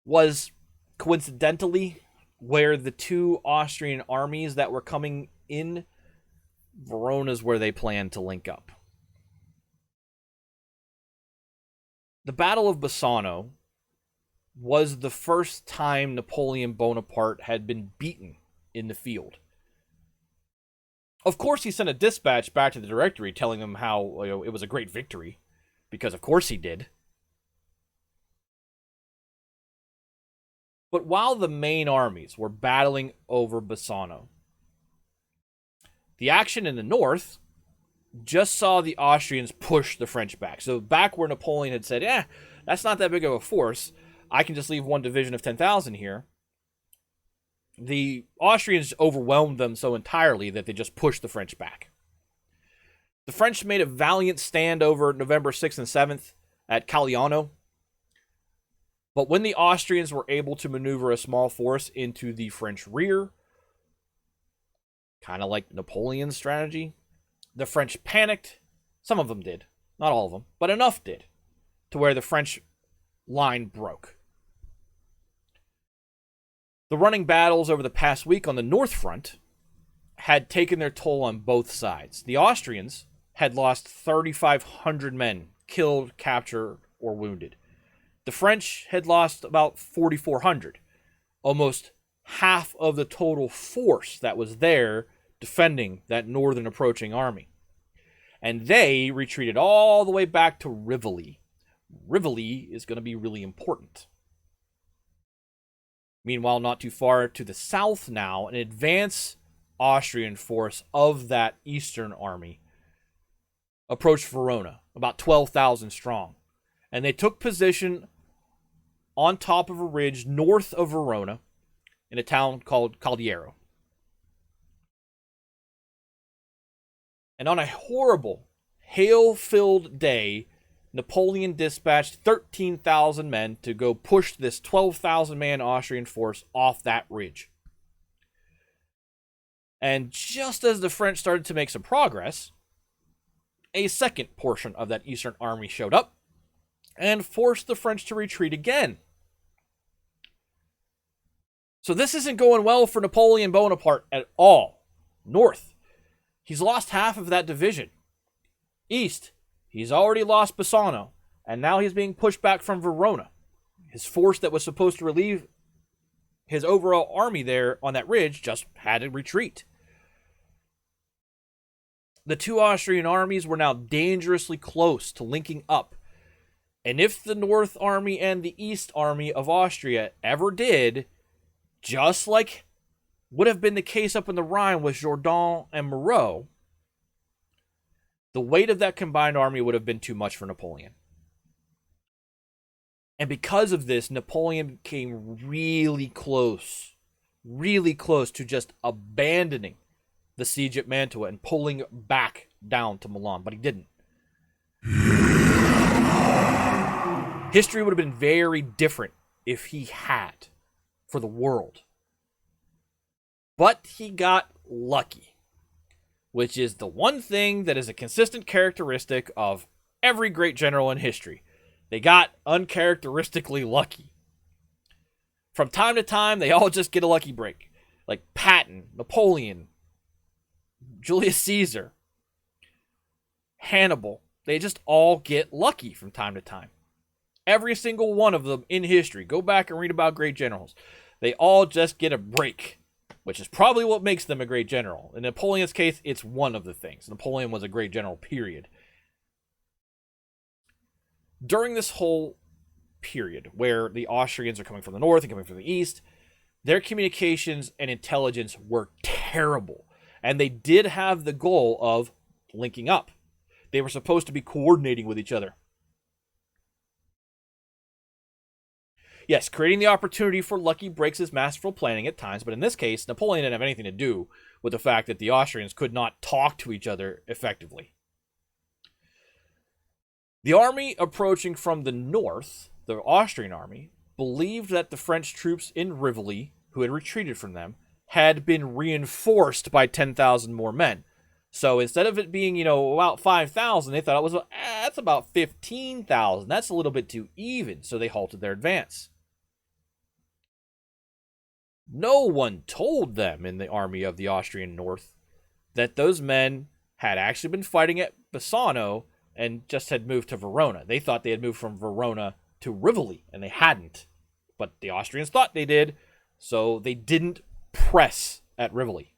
was coincidentally where the two Austrian armies that were coming in, Verona's where they planned to link up. The Battle of Bassano was the first time Napoleon Bonaparte had been beaten in the field. Of course, he sent a dispatch back to the Directory telling them how it was a great victory, because of course he did. But while the main armies were battling over Bassano, the action in the north just saw the Austrians push the French back. So back where Napoleon had said, that's not that big of a force, I can just leave one division of 10,000 here, the Austrians overwhelmed them so entirely that they just pushed the French back. The French made a valiant stand over November 6th and 7th at Caliano. But when the Austrians were able to maneuver a small force into the French rear, kind of like Napoleon's strategy, the French panicked. Some of them did. Not all of them, but enough did, to where the French line broke. The running battles over the past week on the North Front had taken their toll on both sides. The Austrians had lost 3,500 men, killed, captured, or wounded. The French had lost about 4,400, almost half of the total force that was there defending that northern approaching army. And they retreated all the way back to Rivoli. Rivoli is going to be really important. Meanwhile, not too far to the south now, an advance Austrian force of that eastern army approached Verona, about 12,000 strong. And they took position on top of a ridge north of Verona in a town called Caldiero. And on a horrible, hail-filled day, Napoleon dispatched 13,000 men to go push this 12,000-man Austrian force off that ridge. And just as the French started to make some progress, a second portion of that eastern army showed up and forced the French to retreat again. So this isn't going well for Napoleon Bonaparte at all. North, he's lost half of that division. East, he's already lost Bassano, and now he's being pushed back from Verona. His force that was supposed to relieve his overall army there on that ridge just had to retreat. The two Austrian armies were now dangerously close to linking up. And if the North Army and the East Army of Austria ever did, just like would have been the case up in the Rhine with Jourdan and Moreau, the weight of that combined army would have been too much for Napoleon. And because of this, Napoleon came really close to just abandoning the siege at Mantua and pulling back down to Milan, but he didn't. History would have been very different if he had, for the world. But he got lucky, which is the one thing that is a consistent characteristic of every great general in history. They got uncharacteristically lucky. From time to time, they all just get a lucky break. Like Patton, Napoleon, Julius Caesar, Hannibal. They just all get lucky from time to time. Every single one of them in history. Go back and read about great generals. They all just get a break, which is probably what makes them a great general. In Napoleon's case, it's one of the things. Napoleon was a great general, period. During this whole period where the Austrians are coming from the north and coming from the east, their communications and intelligence were terrible. And they did have the goal of linking up. They were supposed to be coordinating with each other. Yes, creating the opportunity for lucky breaks is masterful planning at times, but in this case, Napoleon didn't have anything to do with the fact that the Austrians could not talk to each other effectively. The army approaching from the north, the Austrian army, believed that the French troops in Rivoli, who had retreated from them, had been reinforced by 10,000 more men. So instead of it being, about 5,000, they thought it was, that's about 15,000. That's a little bit too even, so they halted their advance. No one told them in the army of the Austrian North that those men had actually been fighting at Bassano and just had moved to Verona. They thought they had moved from Verona to Rivoli, and they hadn't. But the Austrians thought they did, so they didn't press at Rivoli.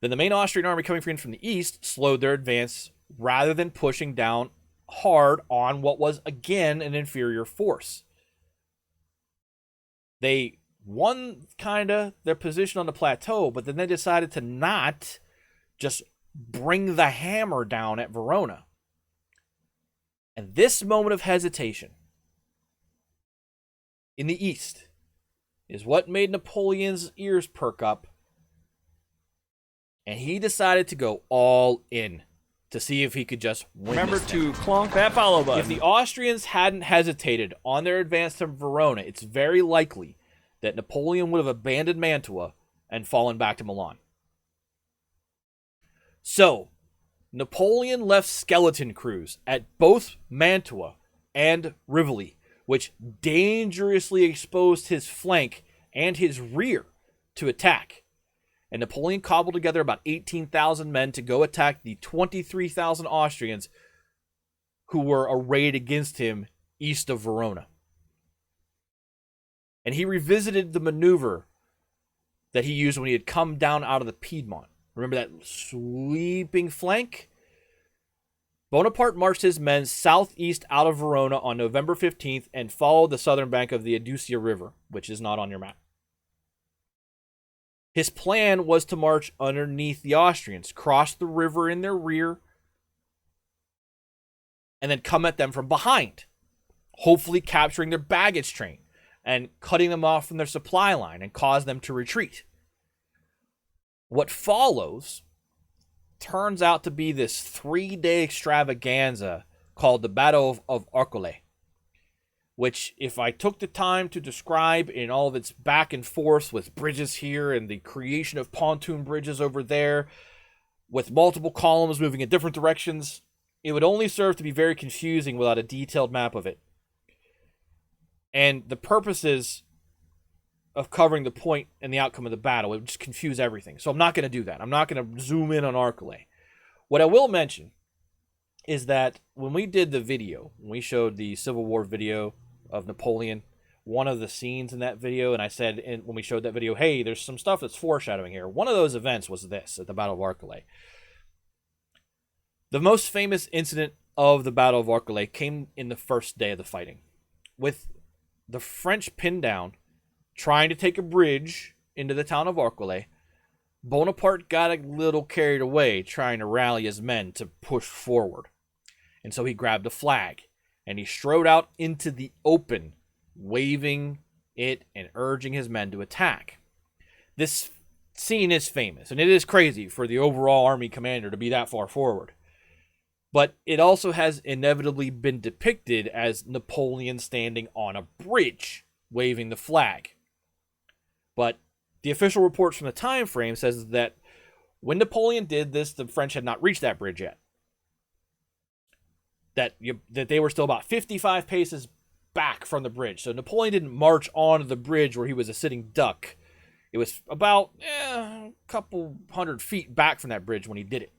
Then the main Austrian army coming in from the east slowed their advance rather than pushing down hard on what was, again, an inferior force. They won, kind of, their position on the plateau, but then they decided to not just bring the hammer down at Verona. And this moment of hesitation in the east is what made Napoleon's ears perk up, and he decided to go all in to see if he could just win. Remember to clonk that follow button. If the Austrians hadn't hesitated on their advance to Verona, it's very likely that Napoleon would have abandoned Mantua and fallen back to Milan. So, Napoleon left skeleton crews at both Mantua and Rivoli, which dangerously exposed his flank and his rear to attack. And Napoleon cobbled together about 18,000 men to go attack the 23,000 Austrians who were arrayed against him east of Verona. And he revisited the maneuver that he used when he had come down out of the Piedmont. Remember that sweeping flank? Bonaparte marched his men southeast out of Verona on November 15th and followed the southern bank of the Adusia River, which is not on your map. His plan was to march underneath the Austrians, cross the river in their rear, and then come at them from behind, hopefully capturing their baggage train and cutting them off from their supply line and cause them to retreat. What follows turns out to be this 3-day extravaganza called the Battle of Arcole, which, if I took the time to describe in all of its back and forth with bridges here and the creation of pontoon bridges over there, with multiple columns moving in different directions, it would only serve to be very confusing without a detailed map of it. And the purposes of covering the point and the outcome of the battle, it would just confuse everything. So I'm not going to do that. I'm not going to zoom in on Arcole. What I will mention is that when we did the video, when we showed the Civil War video of Napoleon, one of the scenes in that video, and I said when we showed that video, hey, there's some stuff that's foreshadowing here. One of those events was this, at the Battle of Arcole. The most famous incident of the Battle of Arcole came in the first day of the fighting, with the French pinned down, trying to take a bridge into the town of Arcole. Bonaparte got a little carried away trying to rally his men to push forward. And so he grabbed a flag and he strode out into the open, waving it and urging his men to attack. This scene is famous, and it is crazy for the overall army commander to be that far forward. But it also has inevitably been depicted as Napoleon standing on a bridge, waving the flag. But the official reports from the time frame says that when Napoleon did this, the French had not reached that bridge yet. That they were still about 55 paces back from the bridge. So Napoleon didn't march onto the bridge where he was a sitting duck. It was about a couple 100 feet back from that bridge when he did it.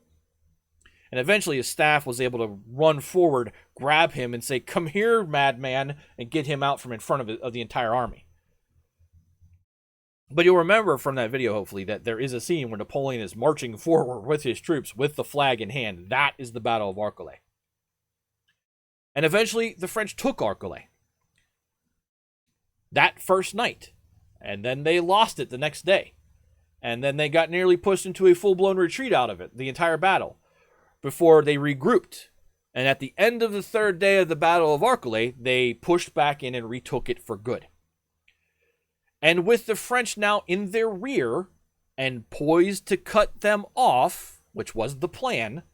And eventually his staff was able to run forward, grab him, and say, "Come here, madman," and get him out from in front of the entire army. But you'll remember from that video, hopefully, that there is a scene where Napoleon is marching forward with his troops with the flag in hand. That is the Battle of Arcole. And eventually, the French took Arcole that first night. And then they lost it the next day. And then they got nearly pushed into a full-blown retreat out of it, the entire battle, before they regrouped. And at the end of the third day of the Battle of Arcole, they pushed back in and retook it for good. And with the French now in their rear and poised to cut them off, which was the plan,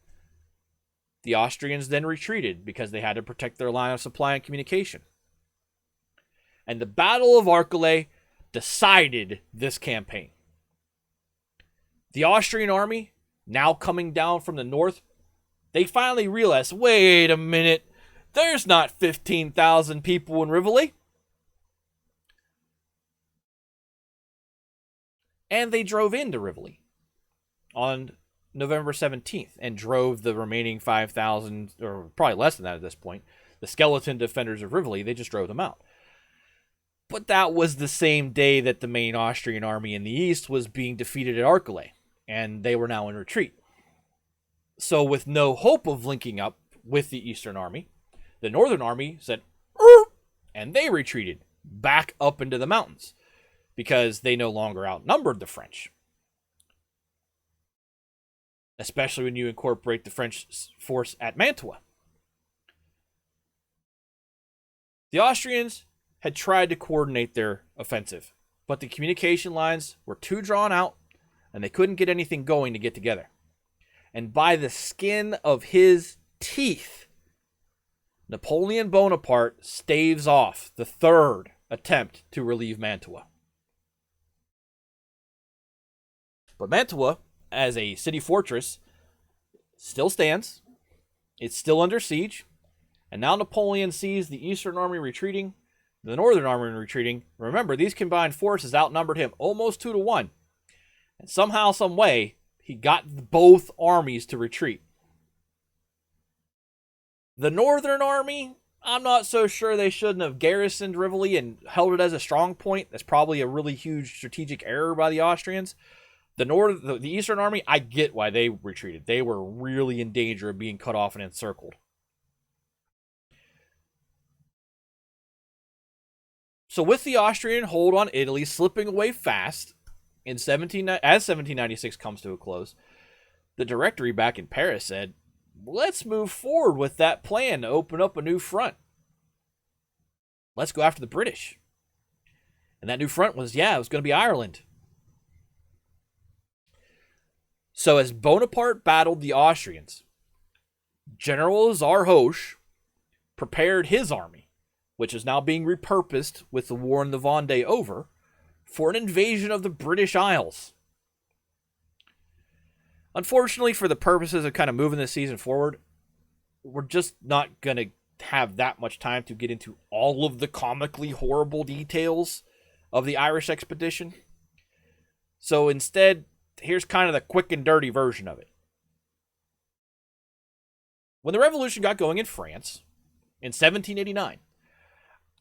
the Austrians then retreated because they had to protect their line of supply and communication. And the Battle of Arcole decided this campaign. The Austrian army, now coming down from the north, they finally realized, wait a minute, there's not 15,000 people in Rivoli. And they drove into Rivoli on November 17th and drove the remaining 5,000, or probably less than that at this point, the skeleton defenders of Rivoli, they just drove them out. But that was the same day that the main Austrian army in the east was being defeated at Arcole. and they were now in retreat. So with no hope of linking up with the Eastern Army, the Northern Army said, "Er," and they retreated back up into the mountains because they no longer outnumbered the French. Especially when you incorporate the French force at Mantua. The Austrians had tried to coordinate their offensive, but the communication lines were too drawn out, and they couldn't get anything going to get together. And by the skin of his teeth, Napoleon Bonaparte staves off the third attempt to relieve Mantua. But Mantua, as a city fortress, still stands. It's still under siege. And now Napoleon sees the Eastern Army retreating, the Northern Army retreating. Remember, these combined forces outnumbered him almost 2-1. And somehow, some way, he got both armies to retreat. The Northern Army, I'm not so sure they shouldn't have garrisoned Rivoli and held it as a strong point. That's probably a really huge strategic error by the Austrians. The Eastern Army, I get why they retreated. They were really in danger of being cut off and encircled. So with the Austrian hold on Italy slipping away fast, as 1796 comes to a close, the Directory back in Paris said, let's move forward with that plan to open up a new front. Let's go after the British. And that new front was, it was going to be Ireland. So as Bonaparte battled the Austrians, General Lazar Hoche prepared his army, which is now being repurposed with the war in the Vendee over, for an invasion of the British Isles. Unfortunately, for the purposes of kind of moving this season forward, we're just not going to have that much time to get into all of the comically horrible details of the Irish expedition. So instead, here's kind of the quick and dirty version of it. When the revolution got going in France in 1789,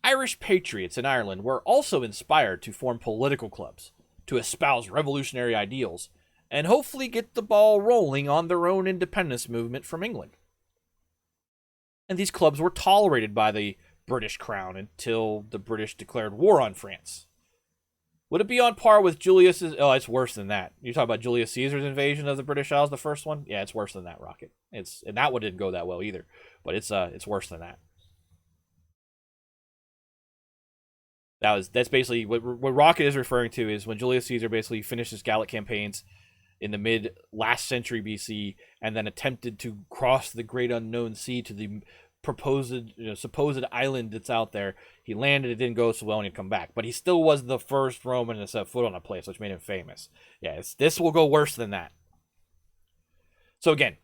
Irish patriots in Ireland were also inspired to form political clubs to espouse revolutionary ideals and hopefully get the ball rolling on their own independence movement from England. And these clubs were tolerated by the British Crown until the British declared war on France. Would it be on par with Julius's? Oh, it's worse than that. You're talking about Julius Caesar's invasion of the British Isles, the first one? Yeah, it's worse than that, Rocket. And that one didn't go that well either, but it's worse than that. That's basically what Rocket is referring to, is when Julius Caesar basically finished his Gallic campaigns in the mid last century BC and then attempted to cross the great unknown sea to the supposed island that's out there. He landed, it didn't go so well, and he'd come back. But he still was the first Roman to set foot on a place, which made him famous. Yeah, this will go worse than that. So again,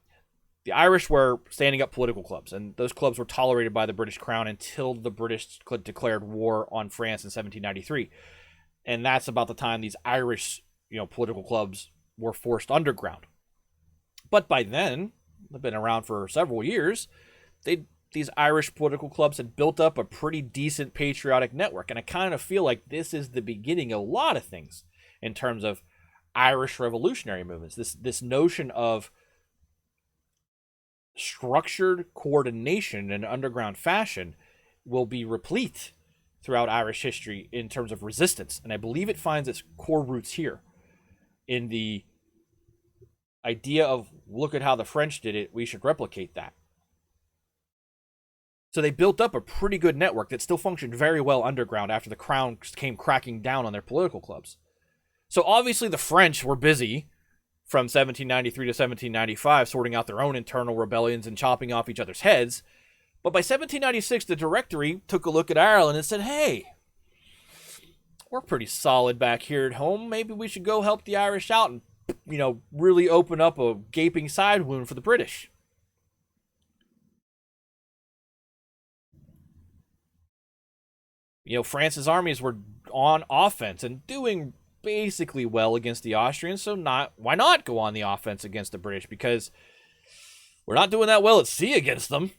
the Irish were standing up political clubs, and those clubs were tolerated by the British Crown until the British declared war on France in 1793. And that's about the time these Irish, political clubs were forced underground. But by then, they've been around for several years, these Irish political clubs had built up a pretty decent patriotic network. And I kind of feel like this is the beginning of a lot of things in terms of Irish revolutionary movements. This notion of structured coordination in underground fashion will be replete throughout Irish history in terms of resistance. And I believe it finds its core roots here in the idea of, look at how the French did it, we should replicate that. So they built up a pretty good network that still functioned very well underground after the Crown came cracking down on their political clubs. So obviously the French were busy from 1793 to 1795 sorting out their own internal rebellions and chopping off each other's heads. But by 1796, the Directory took a look at Ireland and said, hey, we're pretty solid back here at home. Maybe we should go help the Irish out and, really open up a gaping side wound for the British. France's armies were on offense and doing basically well against the Austrians, so why not go on the offense against the British? Because we're not doing that well at sea against them.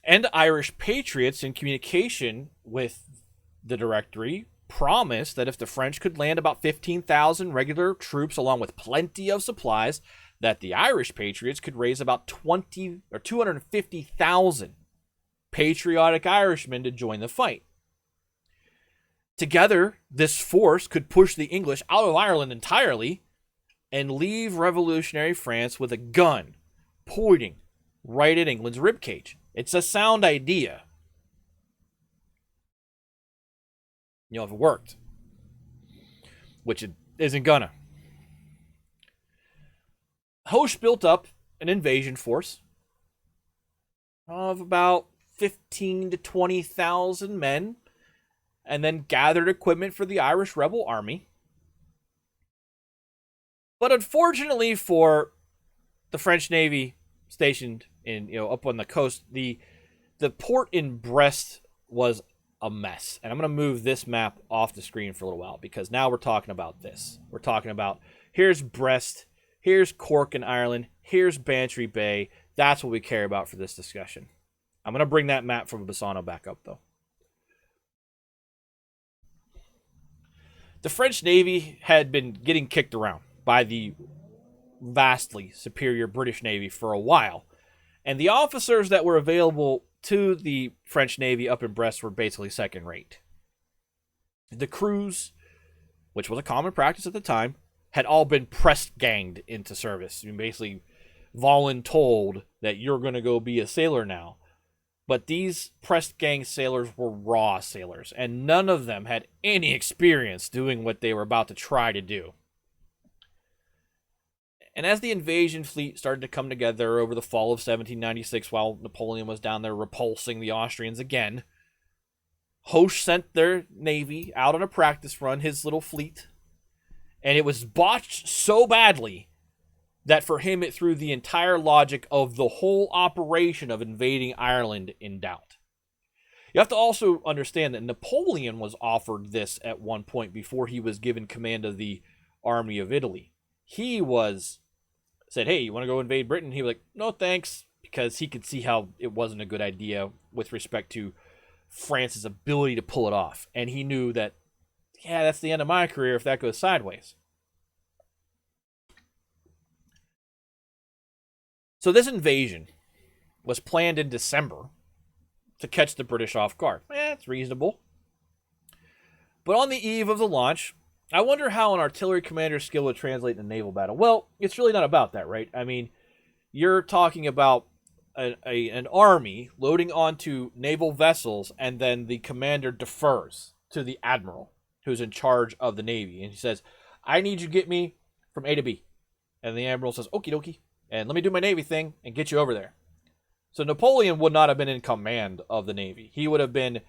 And Irish patriots in communication with the Directory promised that if the French could land about 15,000 regular troops along with plenty of supplies, that the Irish patriots could raise about 250,000 patriotic Irishmen to join the fight. Together, this force could push the English out of Ireland entirely and leave revolutionary France with a gun pointing right at England's ribcage. It's a sound idea. If it worked. Which it isn't gonna. Hoche built up an invasion force of about 15 to 20,000 men and then gathered equipment for the Irish rebel army. But unfortunately for the French Navy stationed in up on the coast, the port in Brest was a mess. And I'm going to move this map off the screen for a little while because now we're talking about this. We're talking about here's Brest, here's Cork in Ireland, here's Bantry Bay. That's what we care about for this discussion. I'm going to bring that map from Bassano back up though. The French Navy had been getting kicked around by the vastly superior British Navy for a while. And the officers that were available to the French Navy up in Brest were basically second rate. The crews, which was a common practice at the time, had all been press-ganged into service. You basically voluntold that you're going to go be a sailor now. But these press-gang sailors were raw sailors, and none of them had any experience doing what they were about to try to do. And as the invasion fleet started to come together over the fall of 1796, while Napoleon was down there repulsing the Austrians again, Hoche sent their navy out on a practice run, his little fleet, and it was botched so badly that for him it threw the entire logic of the whole operation of invading Ireland in doubt. You have to also understand that Napoleon was offered this at one point before he was given command of the Army of Italy. He said, hey, you want to go invade Britain? He was like, no thanks, because he could see how it wasn't a good idea with respect to France's ability to pull it off. And he knew that, yeah, that's the end of my career if that goes sideways. So this invasion was planned in December to catch the British off guard. It's reasonable. But on the eve of the launch, I wonder how an artillery commander's skill would translate in a naval battle. Well, it's really not about that, right? I mean, you're talking about an army loading onto naval vessels, and then the commander defers to the admiral who's in charge of the Navy. And he says, I need you to get me from A to B. And the admiral says, okie dokie. And let me do my Navy thing and get you over there. So Napoleon would not have been in command of the Navy. He would have been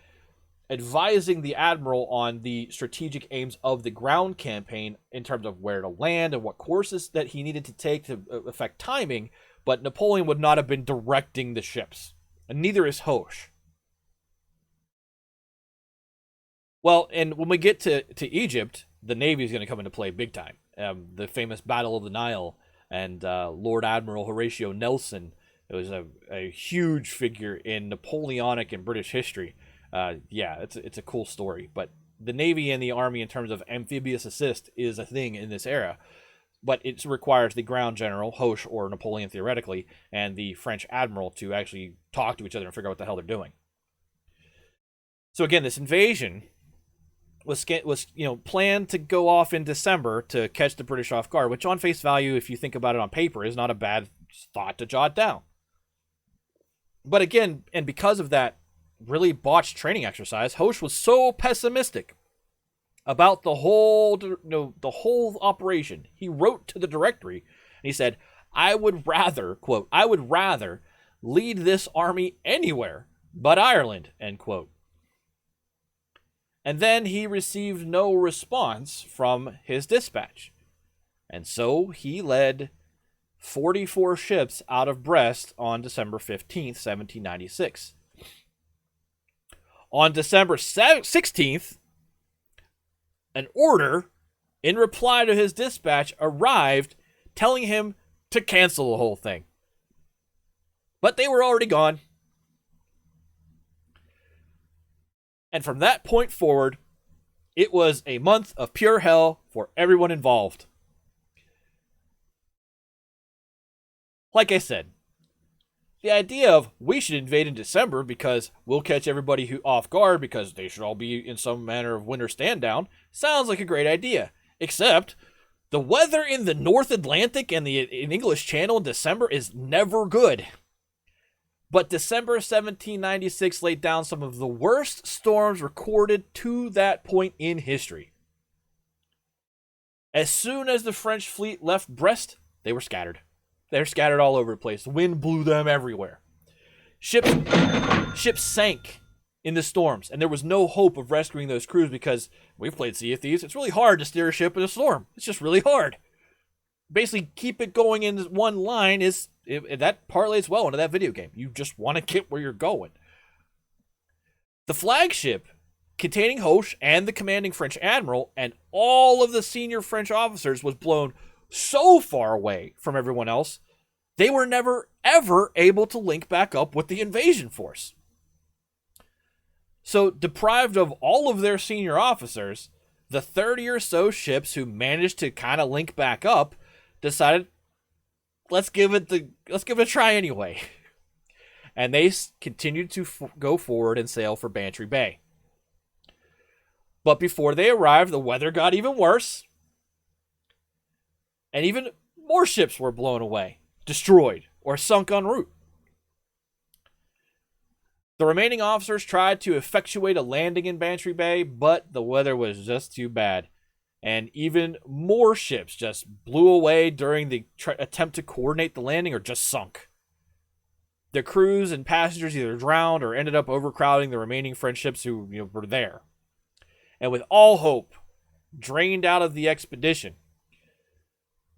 advising the admiral on the strategic aims of the ground campaign in terms of where to land and what courses that he needed to take to affect timing. But Napoleon would not have been directing the ships. And neither is Hoche. Well, and when we get to Egypt, the Navy is going to come into play big time. The famous Battle of the Nile and Lord Admiral Horatio Nelson, it was a huge figure in Napoleonic and British history. It's a cool story. But the Navy and the Army in terms of amphibious assist is a thing in this era. But it requires the ground general, Hoche or Napoleon theoretically, and the French admiral to actually talk to each other and figure out what the hell they're doing. So again, this invasion was planned to go off in December to catch the British off guard, which on face value, if you think about it on paper, is not a bad thought to jot down. But again, and because of that really botched training exercise, Hoche was so pessimistic about the whole operation. He wrote to the Directory and he said, I would rather, quote, I would rather lead this army anywhere but Ireland, end quote. And then he received no response from his dispatch. And so he led 44 ships out of Brest on December 15th, 1796. On December 16th, an order in reply to his dispatch arrived telling him to cancel the whole thing. But they were already gone. And from that point forward, It was a month of pure hell for everyone involved. Like I said, the idea of we should invade in December because we'll catch everybody who off guard because they should all be in some manner of winter stand down sounds like a great idea. Except the weather in the North Atlantic and the English Channel in December is never good. But December 1796 laid down some of the worst storms recorded to that point in history. As soon as the French fleet left Brest, they were scattered. They're scattered all over the place. The wind blew them everywhere. Ships sank in the storms, and there was no hope of rescuing those crews because we've played Sea of Thieves. It's really hard to steer a ship in a storm. It's just really hard. Basically, keep it going in one line that parlays well into that video game. You just want to get where you're going. The flagship, containing Hoche and the commanding French admiral and all of the senior French officers, was blown so far away from everyone else, they were never, ever able to link back up with the invasion force. So, deprived of all of their senior officers, the 30 or so ships who managed to kind of link back up decided, let's give it a try anyway. And they continued to go forward and sail for Bantry Bay. But before they arrived, the weather got even worse. And even more ships were blown away, destroyed, or sunk en route. The remaining officers tried to effectuate a landing in Bantry Bay, but the weather was just too bad. And even more ships just blew away during the attempt to coordinate the landing or just sunk. The crews and passengers either drowned or ended up overcrowding the remaining French ships who were there. And with all hope drained out of the expedition,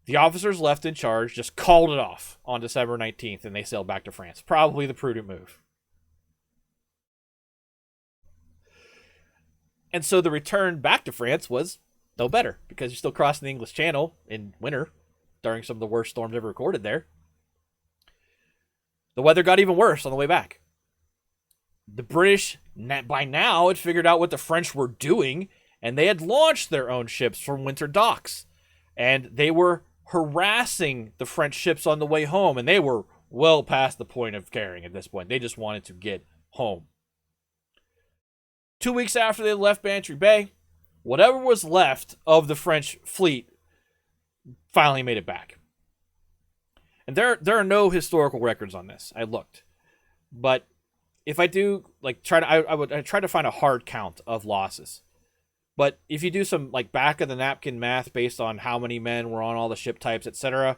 the officers left in charge just called it off on December 19th, and they sailed back to France. Probably the prudent move. And so the return back to France was no better, because you're still crossing the English Channel in winter during some of the worst storms ever recorded there. The weather got even worse on the way back. The British, by now, had figured out what the French were doing, and they had launched their own ships from winter docks. And they were harassing the French ships on the way home, and they were well past the point of caring at this point. They just wanted to get home. 2 weeks after they left Bantry Bay, whatever was left of the French fleet finally made it back. And there are no historical records on this. I looked. But if I do I try to find a hard count of losses. But if you do some back of the napkin math based on how many men were on all the ship types, etc.,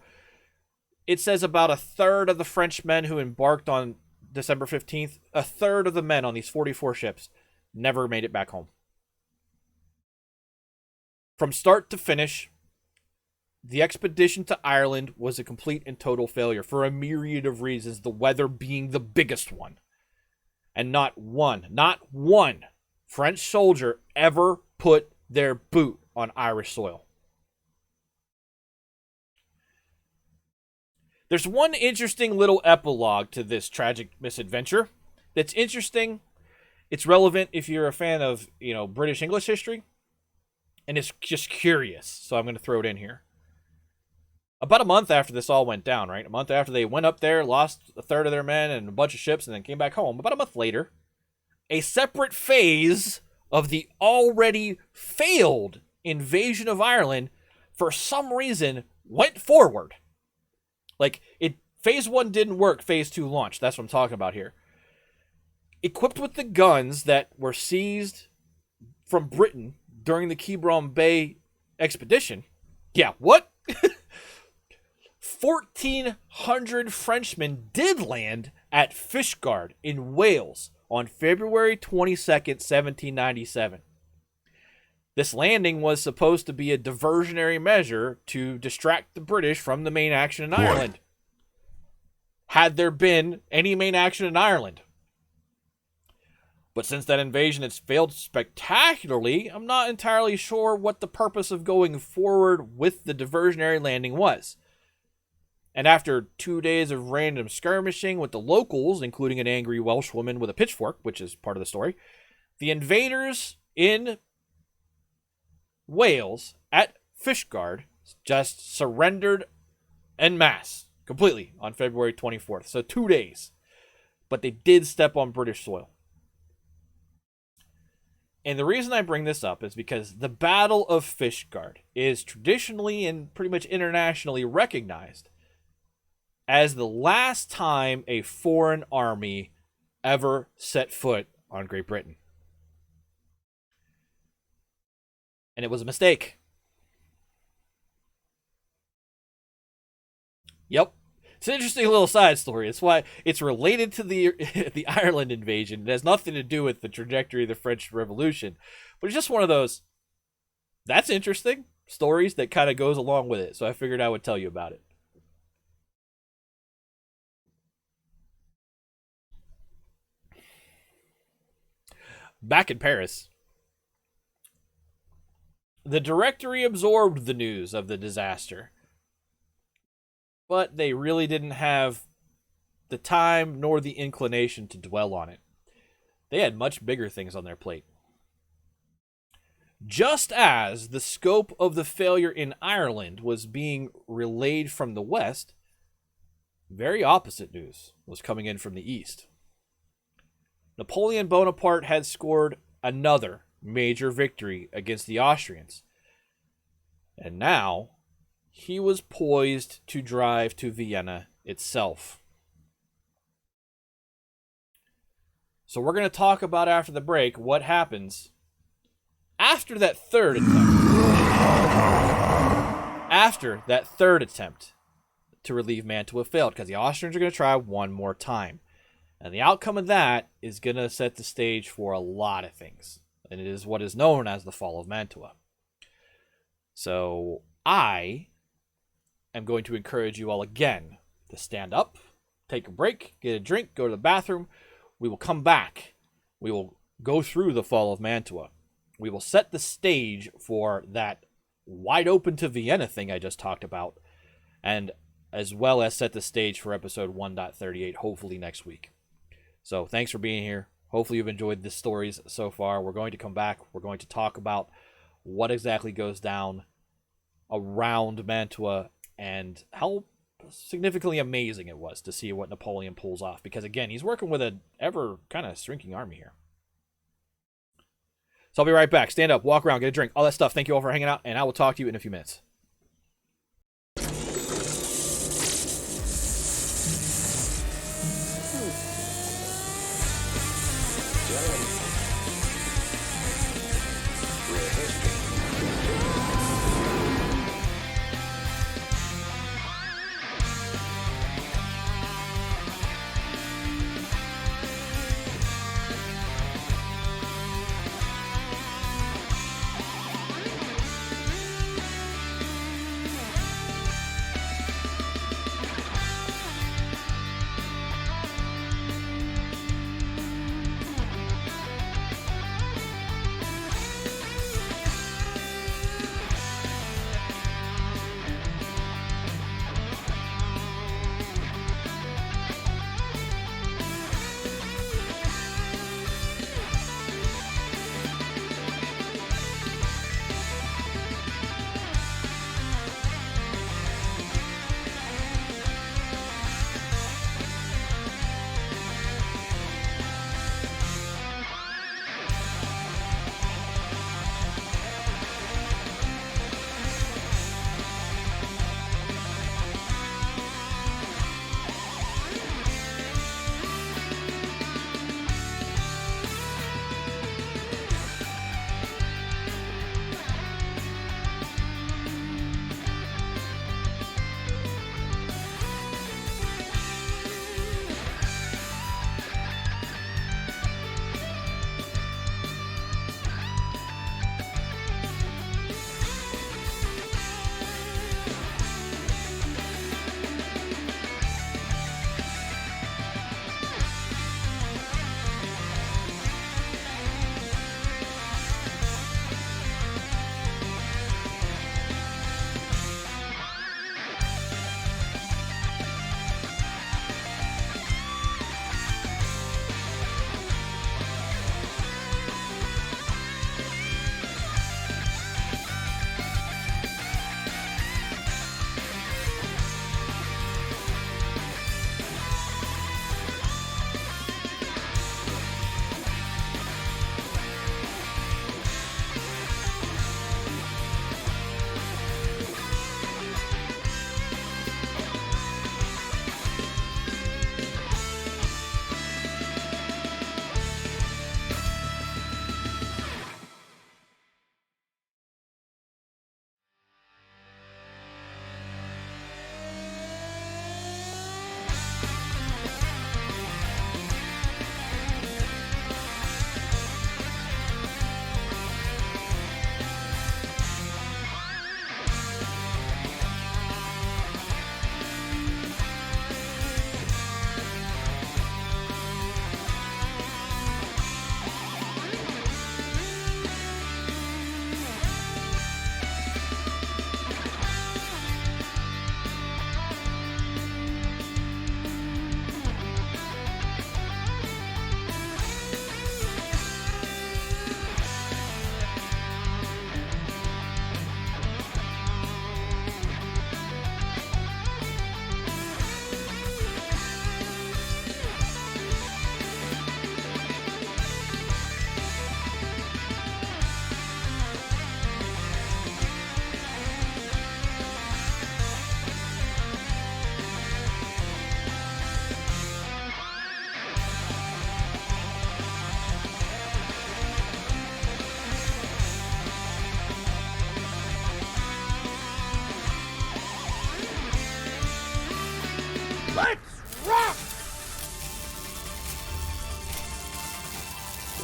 it says about a third of the French men who embarked on December 15th, a third of the men on these 44 ships never made it back home. From start to finish, the expedition to Ireland was a complete and total failure for a myriad of reasons, the weather being the biggest one. And not one French soldier ever put their boot on Irish soil. There's one interesting little epilogue to this tragic misadventure that's interesting. It's relevant if you're a fan of, British English history. And it's just curious, so I'm going to throw it in here. About a month after this all went down, right? A month after they went up there, lost a third of their men and a bunch of ships, and then came back home. About a month later, a separate phase of the already failed invasion of Ireland, for some reason, went forward. Phase 1 didn't work, phase 2 launched. That's what I'm talking about here. Equipped with the guns that were seized from Britain during the Quiberon Bay expedition. Yeah, what? 1,400 Frenchmen did land at Fishguard in Wales on February 22nd, 1797. This landing was supposed to be a diversionary measure to distract the British from the main action in Ireland. Had there been any main action in Ireland. But since that invasion has failed spectacularly, I'm not entirely sure what the purpose of going forward with the diversionary landing was. And after 2 days of random skirmishing with the locals, including an angry Welsh woman with a pitchfork, which is part of the story, the invaders in Wales at Fishguard just surrendered en masse, completely, on February 24th. So 2 days. But they did step on British soil. And the reason I bring this up is because the Battle of Fishguard is traditionally and pretty much internationally recognized as the last time a foreign army ever set foot on Great Britain. And it was a mistake. Yep. It's an interesting little side story. It's why it's related to the the Ireland invasion. It has nothing to do with the trajectory of the French Revolution. But it's just one of those, that's interesting stories that kind of goes along with it. So I figured I would tell you about it. Back in Paris, the Directory absorbed the news of the disaster, but they really didn't have the time nor the inclination to dwell on it. They had much bigger things on their plate. Just as the scope of the failure in Ireland was being relayed from the West, very opposite news was coming in from the East. Napoleon Bonaparte had scored another major victory against the Austrians. And now, he was poised to drive to Vienna itself. So we're going to talk about after the break what happens after that third attempt. After that third attempt to relieve Mantua failed, because the Austrians are going to try one more time. And the outcome of that is going to set the stage for a lot of things. And it is what is known as the fall of Mantua. So I am going to encourage you all again to stand up, take a break, get a drink, go to the bathroom. We will come back. We will go through the fall of Mantua. We will set the stage for that wide open to Vienna thing I just talked about, and as well as set the stage for episode 1.38, hopefully next week. So thanks for being here. Hopefully you've enjoyed the stories so far. We're going to come back. We're going to talk about what exactly goes down around Mantua and how significantly amazing it was to see what Napoleon pulls off. Because again, he's working with an ever kind of shrinking army here. So I'll be right back. Stand up, walk around, get a drink, all that stuff. Thank you all for hanging out, and I will talk to you in a few minutes.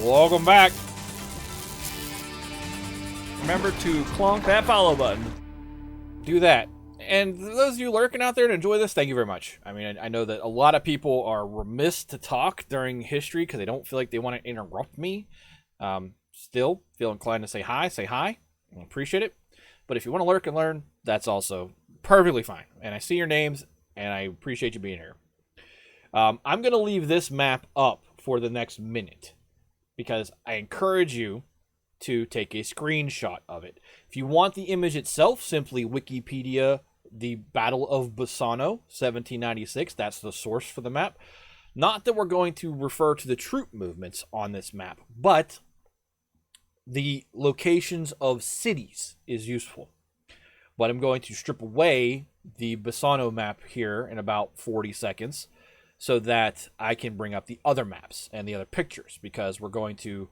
Welcome back. Remember to clonk that follow button. Do that. And those of you lurking out there to enjoy this, thank you very much. I mean, I know that a lot of people are remiss to talk during history because they don't feel like they want to interrupt me. Still feel inclined to say hi. I appreciate it. But if you want to lurk and learn, that's also perfectly fine. And I see your names, and I appreciate you being here. I'm going to leave this map up for the next minute because I encourage you to take a screenshot of it. If you want the image itself, simply Wikipedia the Battle of Bassano, 1796. That's the source for the map. Not that we're going to refer to the troop movements on this map, but the locations of cities is useful. But I'm going to strip away the Bassano map here in about 40 seconds so that I can bring up the other maps and the other pictures, because we're going to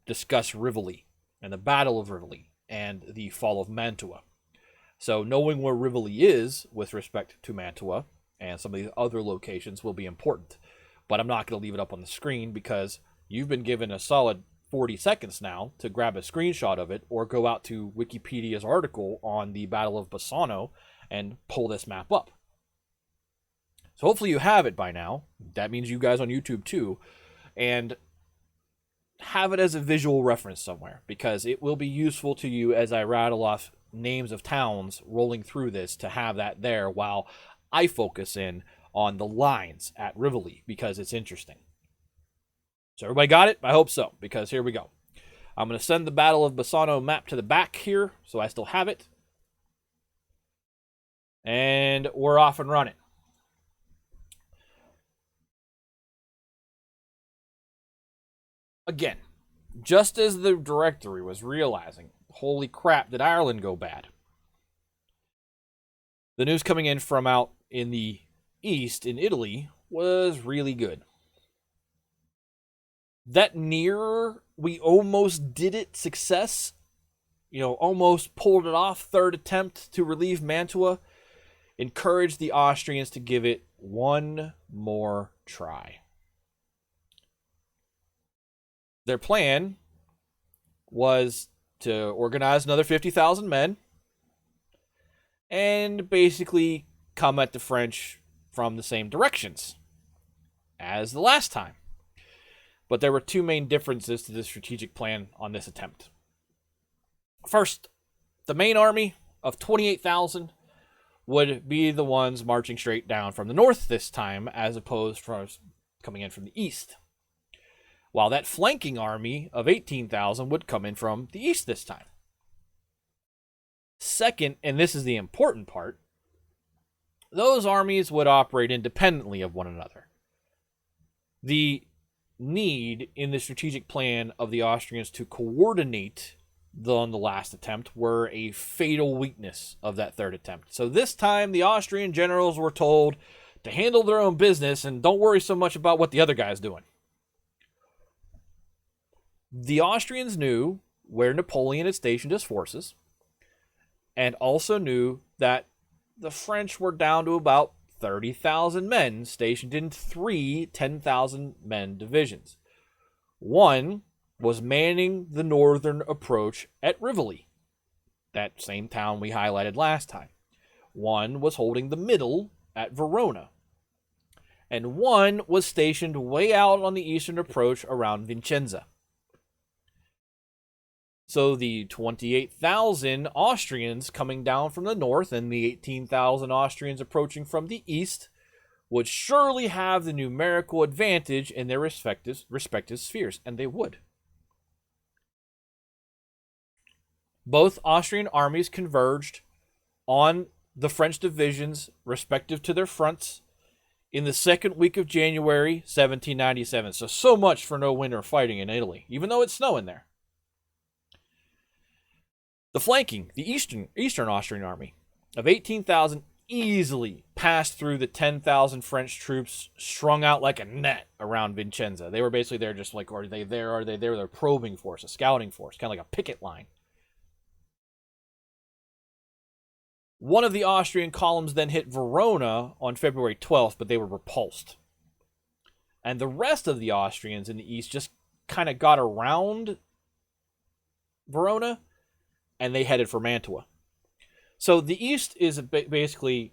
discuss Rivoli and the Battle of Rivoli and the fall of Mantua. So knowing where Rivoli is with respect to Mantua and some of these other locations will be important. But I'm not going to leave it up on the screen because you've been given a solid 40 seconds now to grab a screenshot of it or go out to Wikipedia's article on the Battle of Bassano and pull this map up. So hopefully you have it by now. That means you guys on YouTube too. And have it as a visual reference somewhere, because it will be useful to you as I rattle off names of towns rolling through this, to have that there while I focus in on the lines at Rivoli, because it's interesting. So everybody got it? I hope so, because here we go. I'm going to send the Battle of Bassano map to the back here, so I still have it. And we're off and running. Again, just as the Directory was realizing, holy crap, did Ireland go bad? The news coming in from out in the east, in Italy, was really good. That near, we almost did it success, almost pulled it off, third attempt to relieve Mantua, encouraged the Austrians to give it one more try. Their plan was to organize another 50,000 men and basically come at the French from the same directions as the last time. But there were two main differences to the strategic plan on this attempt. First, the main army of 28,000 would be the ones marching straight down from the north this time, as opposed to coming in from the east. While that flanking army of 18,000 would come in from the east this time. Second, and this is the important part, those armies would operate independently of one another. The need in the strategic plan of the Austrians to coordinate on the last attempt were a fatal weakness of that third attempt. So this time, the Austrian generals were told to handle their own business and don't worry so much about what the other guy's doing. The Austrians knew where Napoleon had stationed his forces, and also knew that the French were down to about 30,000 men stationed in 3 10,000-men divisions. One was manning the northern approach at Rivoli, that same town we highlighted last time. One was holding the middle at Verona. And one was stationed way out on the eastern approach around Vicenza. So the 28,000 Austrians coming down from the north and the 18,000 Austrians approaching from the east would surely have the numerical advantage in their respective spheres, and they would. Both Austrian armies converged on the French divisions respective to their fronts in the second week of January 1797. So much for no winter fighting in Italy, even though it's snowing there. The flanking, the Eastern Austrian army of 18,000 easily passed through the 10,000 French troops strung out like a net around Vicenza. They were basically there just like, are they there? Are they there? They're a probing force, a scouting force, kind of like a picket line. One of the Austrian columns then hit Verona on February 12th, but they were repulsed. And the rest of the Austrians in the east just kind of got around Verona, and they headed for Mantua. So the East is basically,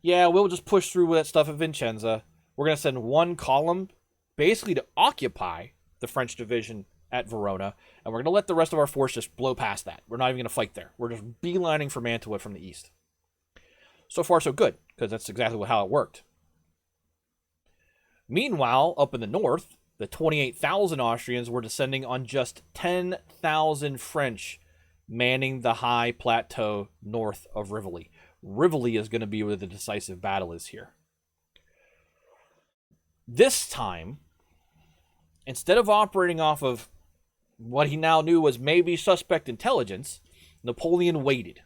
yeah, we'll just push through that stuff at Vicenza. We're going to send one column basically to occupy the French division at Verona, and we're going to let the rest of our force just blow past that. We're not even going to fight there. We're just beelining for Mantua from the east. So far, so good, because that's exactly how it worked. Meanwhile, up in the north, the 28,000 Austrians were descending on just 10,000 French manning the high plateau north of Rivoli. Rivoli is going to be where the decisive battle is here. This time, instead of operating off of what he now knew was maybe suspect intelligence, Napoleon waited.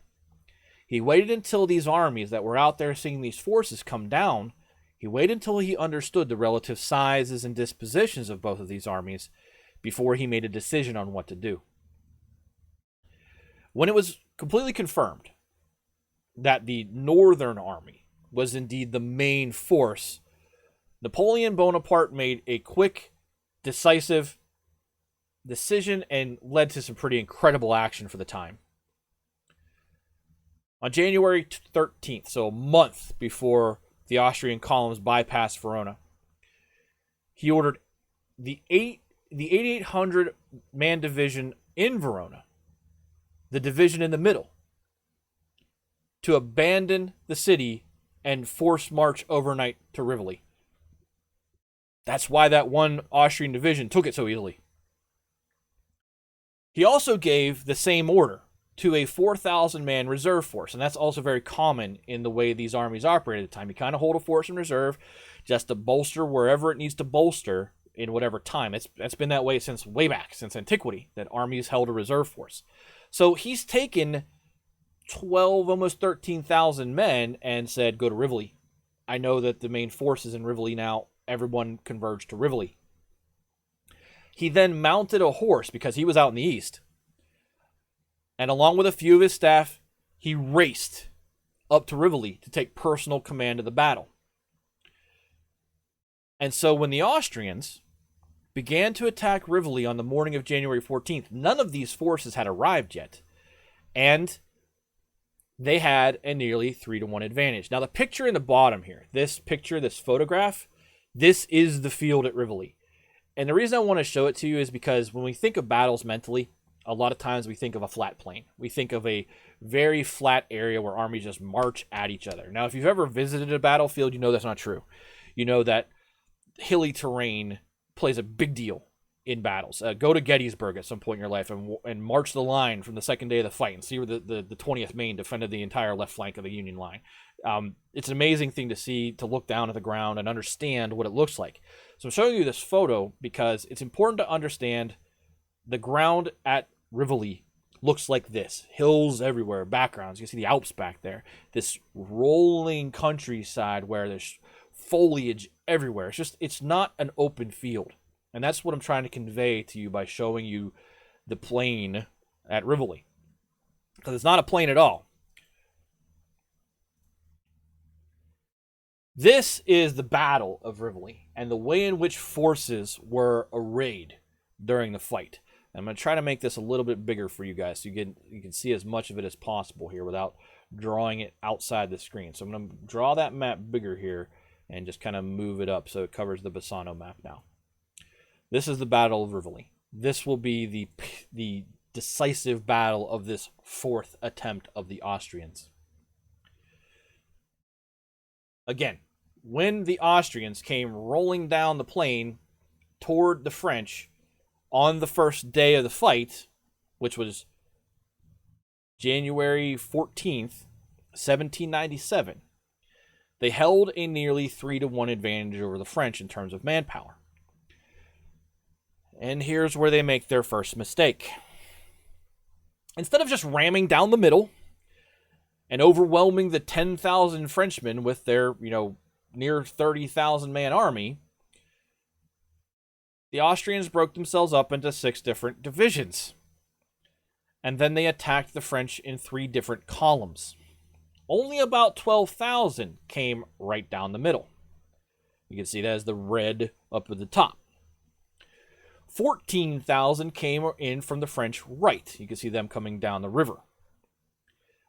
He waited until these armies that were out there seeing these forces come down, he waited until he understood the relative sizes and dispositions of both of these armies before he made a decision on what to do. When it was completely confirmed that the Northern Army was indeed the main force, Napoleon Bonaparte made a quick, decisive decision and led to some pretty incredible action for the time. On January 13th, so a month before the Austrian columns bypassed Verona, he ordered the 8,800 man division in Verona, the division in the middle, to abandon the city and force march overnight to Rivoli. That's why that one Austrian division took it so easily. He also gave the same order to a 4,000-man reserve force, and that's also very common in the way these armies operated at the time. You kind of hold a force in reserve just to bolster wherever it needs to bolster in whatever time. That's been that way since way back, since antiquity, that armies held a reserve force. So he's taken 12, almost 13,000 men and said, go to Rivoli. I know that the main force is in Rivoli now. Everyone converged to Rivoli. He then mounted a horse because he was out in the east. And along with a few of his staff, he raced up to Rivoli to take personal command of the battle. And so when the Austrians began to attack Rivoli on the morning of January 14th, none of these forces had arrived yet. And they had a nearly 3-to-1 advantage. Now the picture in the bottom here, this picture, this photograph, this is the field at Rivoli. And the reason I want to show it to you is because when we think of battles mentally, a lot of times we think of a flat plain. We think of a very flat area where armies just march at each other. Now, if you've ever visited a battlefield, you know that's not true. You know that hilly terrain plays a big deal in battles. Go to Gettysburg at some point in your life and march the line from the second day of the fight and see where the 20th Maine defended the entire left flank of the Union line. It's an amazing thing to see, to look down at the ground and understand what it looks like. So I'm showing you this photo because it's important to understand the ground at Rivoli looks like this. Hills everywhere, backgrounds. You can see the Alps back there. This rolling countryside where there's foliage everywhere. It's not an open field. And that's what I'm trying to convey to you by showing you the plain at Rivoli. Because it's not a plain at all. This is the Battle of Rivoli and the way in which forces were arrayed during the fight. I'm going to try to make this a little bit bigger for you guys so you can see as much of it as possible here without drawing it outside the screen. So I'm going to draw that map bigger here and just kind of move it up so it covers the Bassano map now. This is the Battle of Rivoli. This will be the decisive battle of this fourth attempt of the Austrians. Again, when the Austrians came rolling down the plain toward the French on the first day of the fight, which was January 14th, 1797, they held a nearly 3-to-1 advantage over the French in terms of manpower. And here's where they make their first mistake. Instead of just ramming down the middle and overwhelming the 10,000 Frenchmen with their, near 30,000 man army, the Austrians broke themselves up into 6 different divisions. And then they attacked the French in 3 different columns. Only about 12,000 came right down the middle. You can see that as the red up at the top. 14,000 came in from the French right. You can see them coming down the river.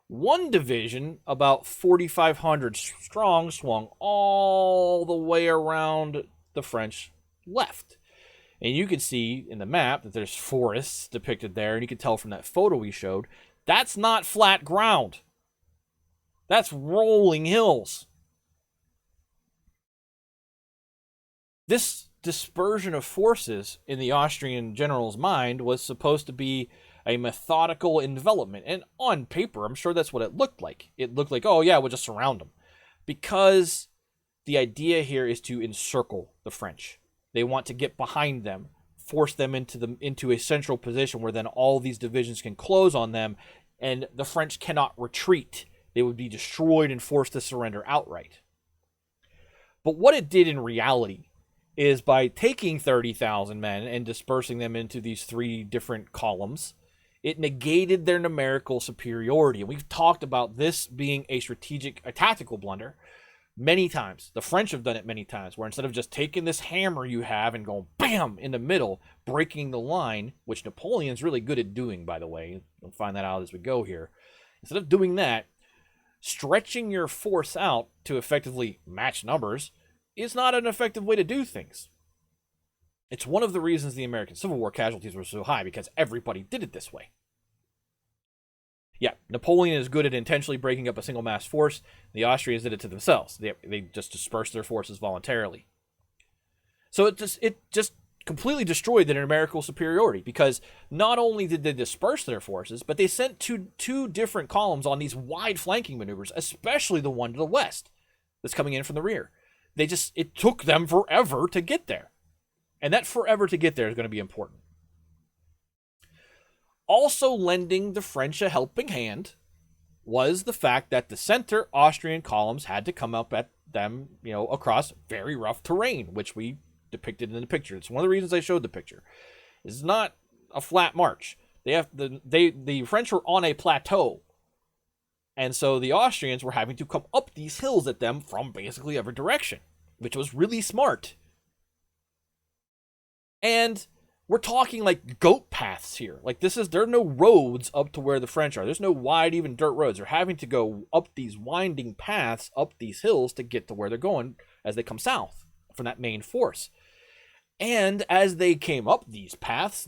One division, about 4,500 strong, swung all the way around the French left. And you can see in the map that there's forests depicted there, and you can tell from that photo we showed, that's not flat ground. That's rolling hills. This dispersion of forces in the Austrian general's mind was supposed to be a methodical envelopment. And on paper, I'm sure that's what it looked like. It looked like, oh yeah, we'll just surround them. Because the idea here is to encircle the French. They want to get behind them, force them into a central position where then all these divisions can close on them, and the French cannot retreat. They would be destroyed and forced to surrender outright. But what it did in reality is by taking 30,000 men and dispersing them into these 3 different columns, it negated their numerical superiority. And we've talked about this being a tactical blunder many times. The French have done it many times, where instead of just taking this hammer you have and going bam in the middle, breaking the line, which Napoleon's really good at doing, by the way. We'll find that out as we go here. Instead of doing that, stretching your force out to effectively match numbers is not an effective way to do things. It's one of the reasons the American Civil War casualties were so high, because everybody did it this way. Yeah, Napoleon is good at intentionally breaking up a single mass force. The Austrians did it to themselves. They just dispersed their forces voluntarily. So it just completely destroyed their numerical superiority, because not only did they disperse their forces, but they sent two different columns on these wide flanking maneuvers, especially the one to the west that's coming in from the rear. It took them forever to get there. And that forever to get there is going to be important. Also lending the French a helping hand was the fact that the center Austrian columns had to come up at them, across very rough terrain, which we depicted in the picture. It's one of the reasons I showed the picture. It's not a flat march. The French were on a plateau. And so the Austrians were having to come up these hills at them from basically every direction, which was really smart. And we're talking like goat paths here. Like there are no roads up to where the French are. There's no wide, even dirt roads. They're having to go up these winding paths, up these hills to get to where they're going as they come south from that main force. And as they came up these paths,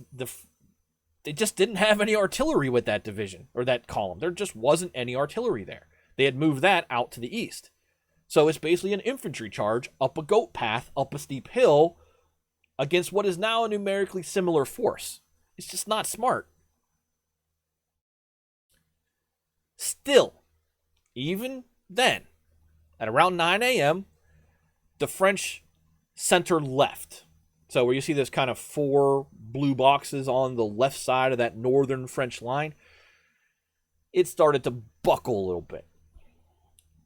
they just didn't have any artillery with that division or that column. There just wasn't any artillery there. They had moved that out to the east. So it's basically an infantry charge up a goat path, up a steep hill against what is now a numerically similar force. It's just not smart. Still, even then, at around 9 a.m., the French center left. So where you see this kind of 4 blue boxes on the left side of that northern French line, it started to buckle a little bit.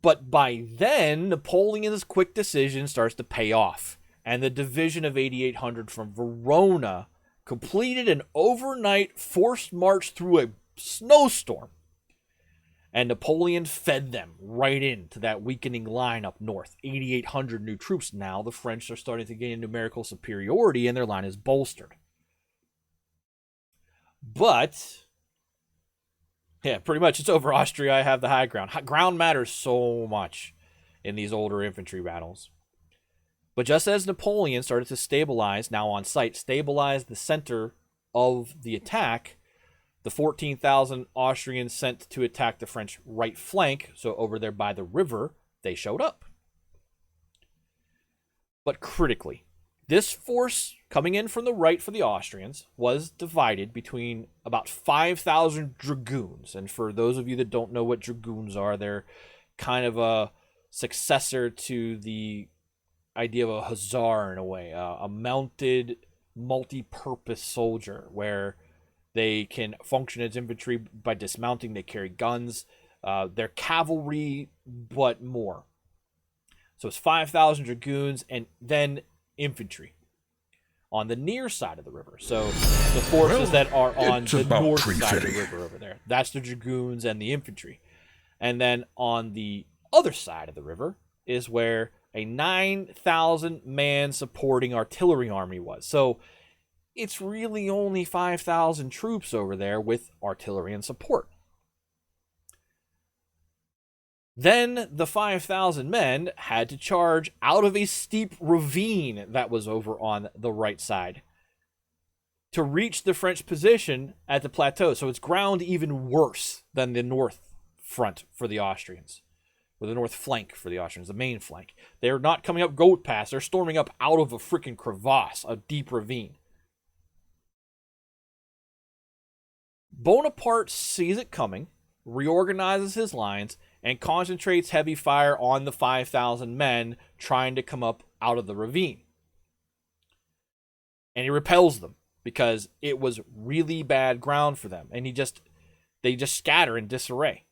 But by then, Napoleon's quick decision starts to pay off, and the division of 8,800 from Verona completed an overnight forced march through a snowstorm. And Napoleon fed them right into that weakening line up north. 8,800 new troops now. The French are starting to gain numerical superiority, and their line is bolstered. But, yeah, pretty much it's over Austria. I have the high ground. Ground matters so much in these older infantry battles. But just as Napoleon started to stabilize, now on site, stabilize the center of the attack, the 14,000 Austrians sent to attack the French right flank, so over there by the river, they showed up. But critically, this force coming in from the right for the Austrians was divided between about 5,000 dragoons. And for those of you that don't know what dragoons are, they're kind of a successor to the idea of a hussar in a way, a mounted, multi-purpose soldier where they can function as infantry by dismounting. They carry guns. They're cavalry, but more. So it's 5,000 dragoons and then infantry on the near side of the river. So the forces that are on the north side of the river over there, that's the dragoons and the infantry. And then on the other side of the river is where a 9,000 man supporting artillery army was. So it's really only 5,000 troops over there with artillery and support. Then the 5,000 men had to charge out of a steep ravine that was over on the right side to reach the French position at the plateau. So it's ground even worse than the north front for the Austrians, or the north flank for the Austrians, the main flank. They're not coming up Goat Pass. They're storming up out of a freaking crevasse, a deep ravine. Bonaparte sees it coming, reorganizes his lines, and concentrates heavy fire on the 5,000 men trying to come up out of the ravine. And he repels them because it was really bad ground for them, and they just scatter in disarray.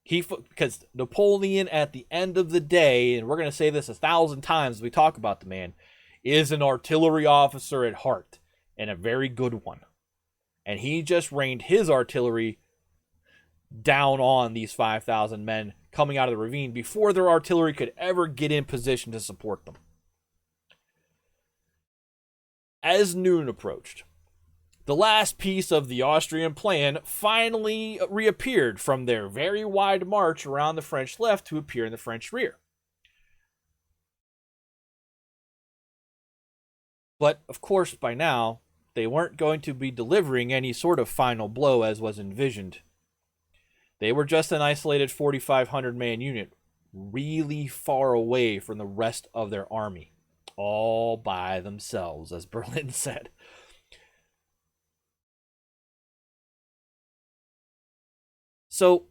Because Napoleon, at the end of the day, and we're going to say this 1,000 times as we talk about the man, is an artillery officer at heart, and a very good one. And he just rained his artillery down on these 5,000 men coming out of the ravine before their artillery could ever get in position to support them. As noon approached, the last piece of the Austrian plan finally reappeared from their very wide march around the French left to appear in the French rear. But, of course, by now, they weren't going to be delivering any sort of final blow as was envisioned. They were just an isolated 4,500 man unit, really far away from the rest of their army, all by themselves, as Berlin said. So,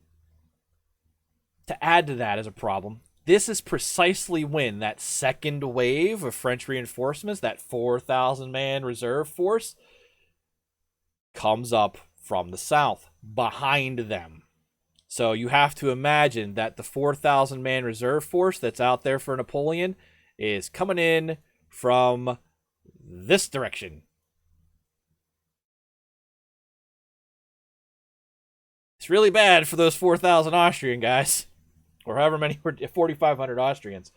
to add to that as a problem, this is precisely when that second wave of French reinforcements, that 4,000 man reserve force, comes up from the south, behind them. So you have to imagine that the 4,000 man reserve force that's out there for Napoleon is coming in from this direction. It's really bad for those 4,000 Austrian guys, or however many, 4,500 Austrians.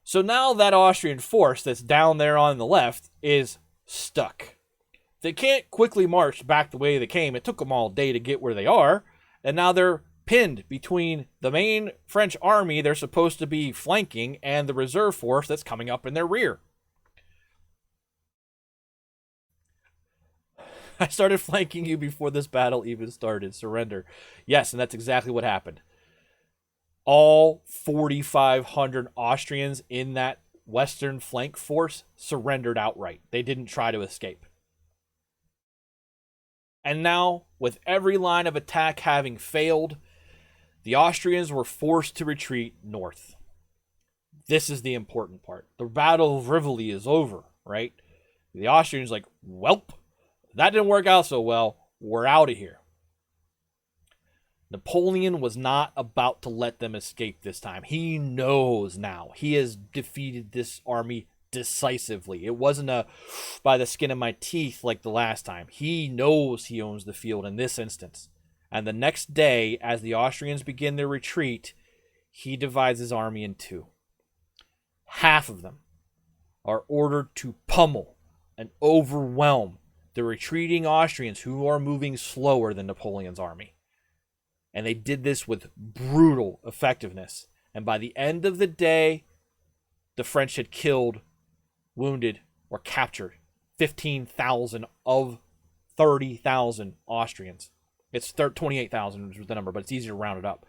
So now that Austrian force that's down there on the left is stuck. They can't quickly march back the way they came. It took them all day to get where they are. And now they're pinned between the main French army they're supposed to be flanking and the reserve force that's coming up in their rear. I started flanking you before this battle even started. Surrender. Yes, and that's exactly what happened. All 4,500 Austrians in that western flank force surrendered outright. They didn't try to escape. And now, with every line of attack having failed, the Austrians were forced to retreat north. This is the important part. The Battle of Rivoli is over, right? The Austrians are like, welp, that didn't work out so well. We're out of here. Napoleon was not about to let them escape this time. He knows now. He has defeated this army decisively. It wasn't a by the skin of my teeth like the last time. He knows he owns the field in this instance. And the next day, as the Austrians begin their retreat, he divides his army in two. Half of them are ordered to pummel and overwhelm the retreating Austrians who are moving slower than Napoleon's army. And they did this with brutal effectiveness. And by the end of the day, the French had killed, wounded, or captured 15,000 of 30,000 Austrians. It's 28,000 was the number, but it's easier to round it up.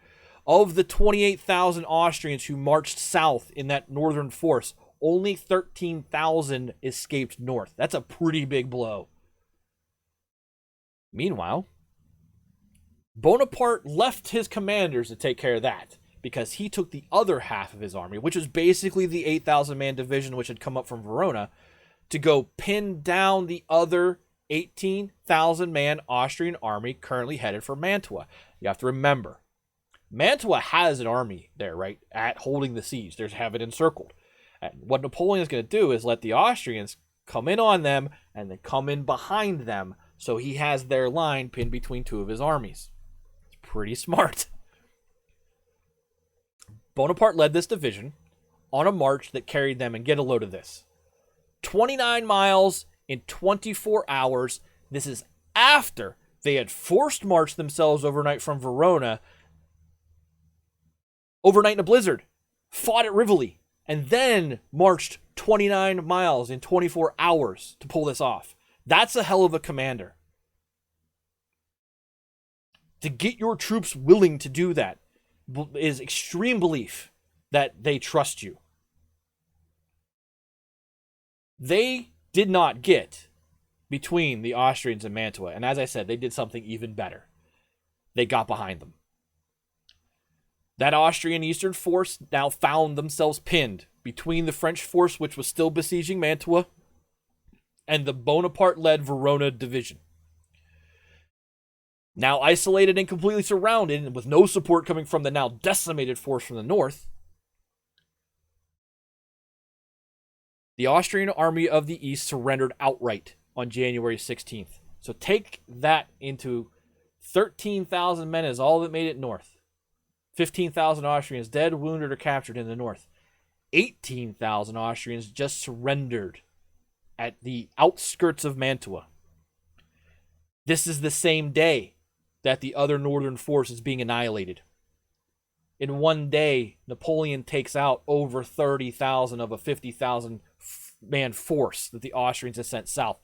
Of the 28,000 Austrians who marched south in that northern force, only 13,000 escaped north. That's a pretty big blow. Meanwhile, Bonaparte left his commanders to take care of that, because he took the other half of his army, which was basically the 8,000-man division which had come up from Verona, to go pin down the other 18,000-man Austrian army currently headed for Mantua. You have to remember, Mantua has an army there, right, at holding the siege. They have it encircled. And what Napoleon is going to do is let the Austrians come in on them and then come in behind them, so he has their line pinned between two of his armies. It's pretty smart. Bonaparte led this division on a march that carried them, and get a load of this, 29 miles in 24 hours. This is after they had forced marched themselves overnight from Verona, overnight in a blizzard, fought at Rivoli, and then marched 29 miles in 24 hours to pull this off. That's a hell of a commander. To get your troops willing to do that is extreme belief that they trust you. They did not get between the Austrians and Mantua, and as I said, they did something even better. They got behind them. That Austrian eastern force now found themselves pinned between the French force, which was still besieging Mantua, and the Bonaparte-led Verona division. Now isolated and completely surrounded, and with no support coming from the now decimated force from the north, the Austrian army of the east surrendered outright on January 16th. So take that into 13,000 men is all that made it north. 15,000 Austrians dead, wounded, or captured in the north. 18,000 Austrians just surrendered at the outskirts of Mantua. This is the same day that the other northern force is being annihilated. In one day, Napoleon takes out over 30,000 of a 50,000 man force that the Austrians had sent south.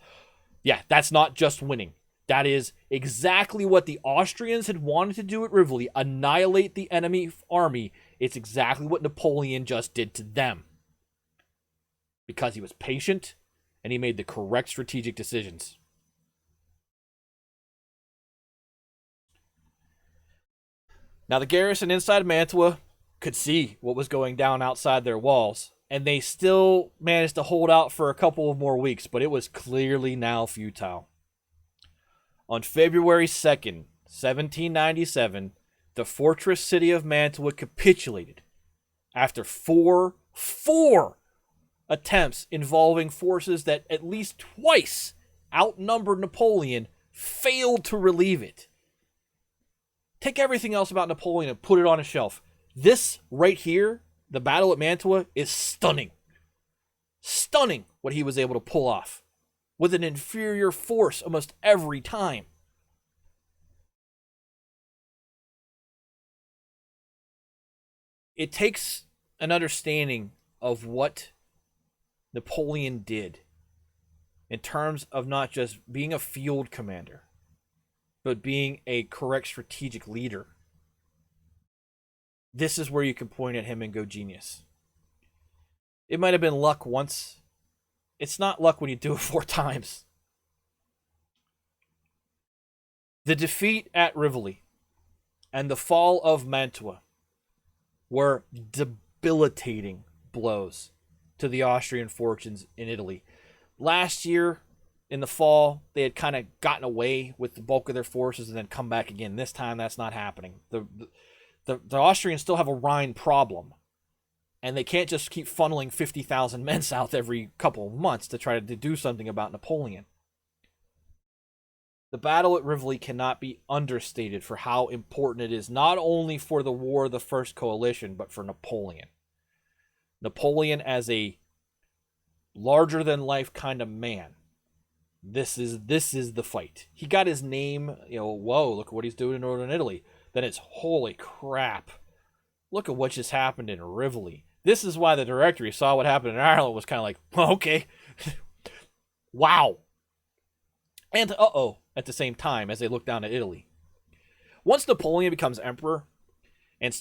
Yeah, that's not just winning. That is exactly what the Austrians had wanted to do at Rivoli, annihilate the enemy army. It's exactly what Napoleon just did to them. Because he was patient and he made the correct strategic decisions. Now, the garrison inside Mantua could see what was going down outside their walls, and they still managed to hold out for a couple of more weeks, but it was clearly now futile. On February 2nd, 1797, the fortress city of Mantua capitulated after four attempts involving forces that at least twice outnumbered Napoleon failed to relieve it. Take everything else about Napoleon and put it on a shelf. This right here, the battle at Mantua, is stunning. Stunning what he was able to pull off with an inferior force almost every time. It takes an understanding of what Napoleon did in terms of not just being a field commander, but being a correct strategic leader. This is where you can point at him and go genius. It might have been luck once. It's not luck when you do it 4 times. The defeat at Rivoli and the fall of Mantua were debilitating blows to the Austrian fortunes in Italy. Last year, in the fall, they had kind of gotten away with the bulk of their forces and then come back again. This time, that's not happening. The Austrians still have a Rhine problem, and they can't just keep funneling 50,000 men south every couple of months to try to do something about Napoleon. The battle at Rivoli cannot be understated for how important it is, not only for the War of the First Coalition, but for Napoleon. Napoleon as a larger-than-life kind of man. This is the fight. He got his name, whoa, look at what he's doing in Northern Italy. Then it's, holy crap, look at what just happened in Rivoli. This is why the Directory saw what happened in Ireland, was kind of like, well, okay, wow. And at the same time as they look down at Italy. Once Napoleon becomes emperor and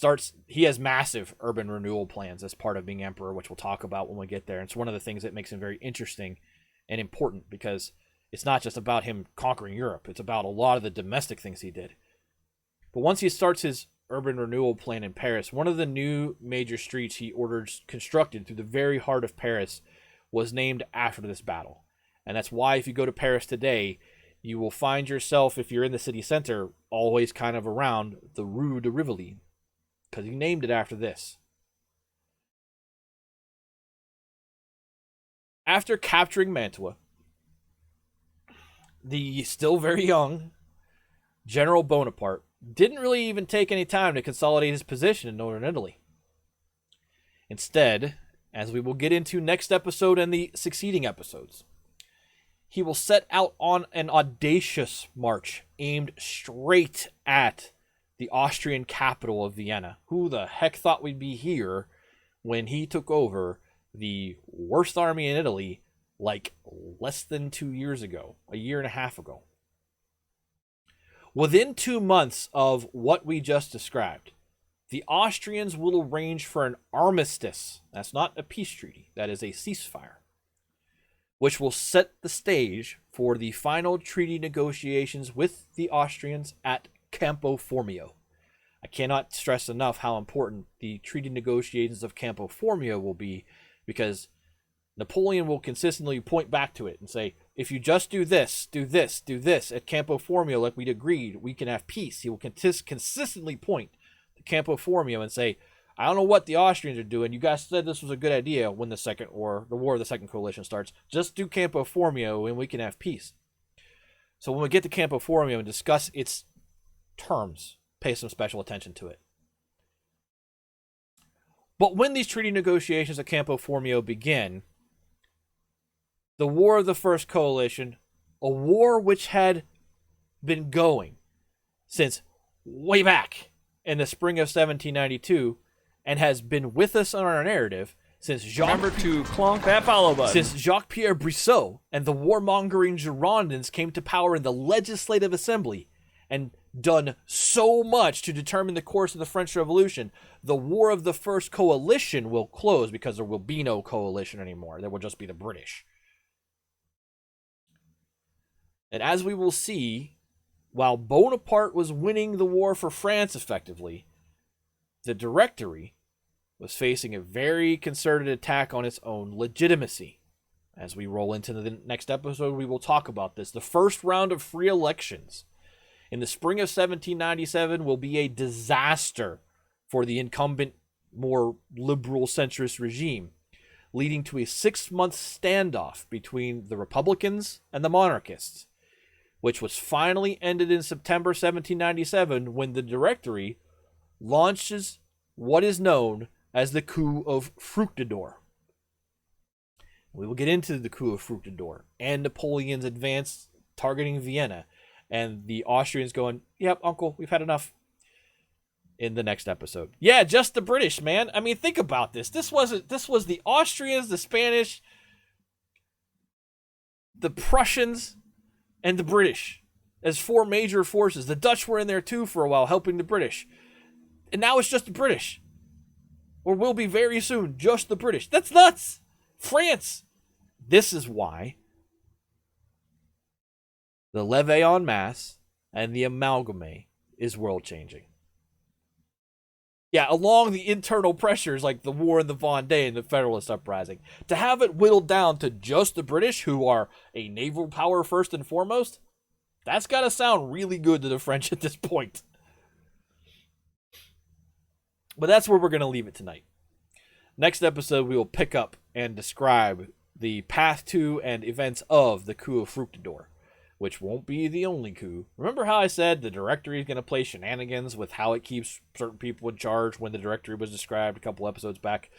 he has massive urban renewal plans as part of being emperor, which we'll talk about when we get there. It's one of the things that makes him very interesting and important, because it's not just about him conquering Europe. It's about a lot of the domestic things he did. But once he starts his urban renewal plan in Paris, one of the new major streets he ordered constructed through the very heart of Paris was named after this battle. And that's why if you go to Paris today, you will find yourself, if you're in the city center, always kind of around the Rue de Rivoli, because he named it after this. After capturing Mantua, the still very young General Bonaparte didn't really even take any time to consolidate his position in northern Italy. Instead, as we will get into next episode and the succeeding episodes, he will set out on an audacious march aimed straight at the Austrian capital of Vienna. Who the heck thought we'd be here when he took over the worst army in Italy like less than 2 years ago, a year and a half ago? Within 2 months of what we just described, the Austrians will arrange for an armistice. That's not a peace treaty. That is a ceasefire, which will set the stage for the final treaty negotiations with the Austrians at Campo Formio. I cannot stress enough how important the treaty negotiations of Campo Formio will be, because Napoleon will consistently point back to it and say, if you just do this, do this, do this at Campo Formio like we'd agreed, we can have peace. He will consistently point to Campo Formio and say, I don't know what the Austrians are doing. You guys said this was a good idea when the War of the Second Coalition starts. Just do Campo Formio and we can have peace. So when we get to Campo Formio and discuss its terms, pay some special attention to it. But when these treaty negotiations at Campo Formio begin, the War of the First Coalition, a war which had been going since way back in the spring of 1792, and has been with us on our narrative since Remember to clonk that follow button. Since Jacques-Pierre Brissot and the warmongering Girondins came to power in the Legislative Assembly and done so much to determine the course of the French Revolution, the War of the First Coalition will close because there will be no coalition anymore. There will just be the British. And as we will see, while Bonaparte was winning the war for France effectively, the Directory was facing a very concerted attack on its own legitimacy. As we roll into the next episode, we will talk about this. The first round of free elections in the spring of 1797 will be a disaster for the incumbent, more liberal centrist regime, leading to a 6-month standoff between the Republicans and the monarchists, which was finally ended in September 1797 when the Directory launches what is known as the coup of Fructidor. We will get into the coup of Fructidor and Napoleon's advance targeting Vienna, and the Austrians going, yep, uncle, we've had enough, in the next episode. Yeah, just the British, man. I mean, think about this. This was the Austrians, the Spanish, the Prussians, and the British as 4 major forces. The Dutch were in there too for a while, helping the British. And now it's just the British. Or will be very soon, just the British. That's nuts! France! This is why the levée en masse and the amalgame is world-changing. Yeah, along the internal pressures like the war in the Vendee and the Federalist Uprising, to have it whittled down to just the British, who are a naval power first and foremost, that's got to sound really good to the French at this point. But that's where we're going to leave it tonight. Next episode, we will pick up and describe the path to and events of the coup of Fructidor, which won't be the only coup. Remember how I said the Directory is going to play shenanigans with how it keeps certain people in charge when the Directory was described a couple episodes back?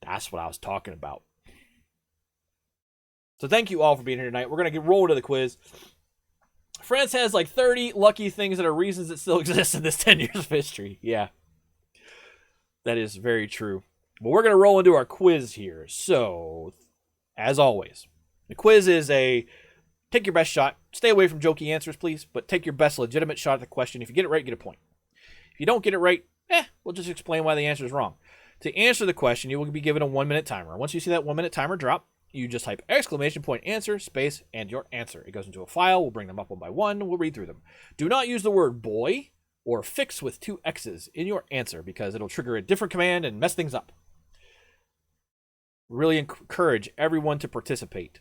That's what I was talking about. So thank you all for being here tonight. We're going to get rolling to the quiz. France has like 30 lucky things that are reasons that still exist in this 10 years of history. Yeah. That is very true. But we're going to roll into our quiz here. So, as always, the quiz is take your best shot. Stay away from jokey answers, please, but take your best legitimate shot at the question. If you get it right, get a point. If you don't get it right, we'll just explain why the answer is wrong. To answer the question, you will be given a 1-minute timer. Once you see that 1-minute timer drop, you just type exclamation point answer, space, and your answer. It goes into a file. We'll bring them up one by one. We'll read through them. Do not use the word boy or fix with 2 X's in your answer because it'll trigger a different command and mess things up. Really encourage everyone to participate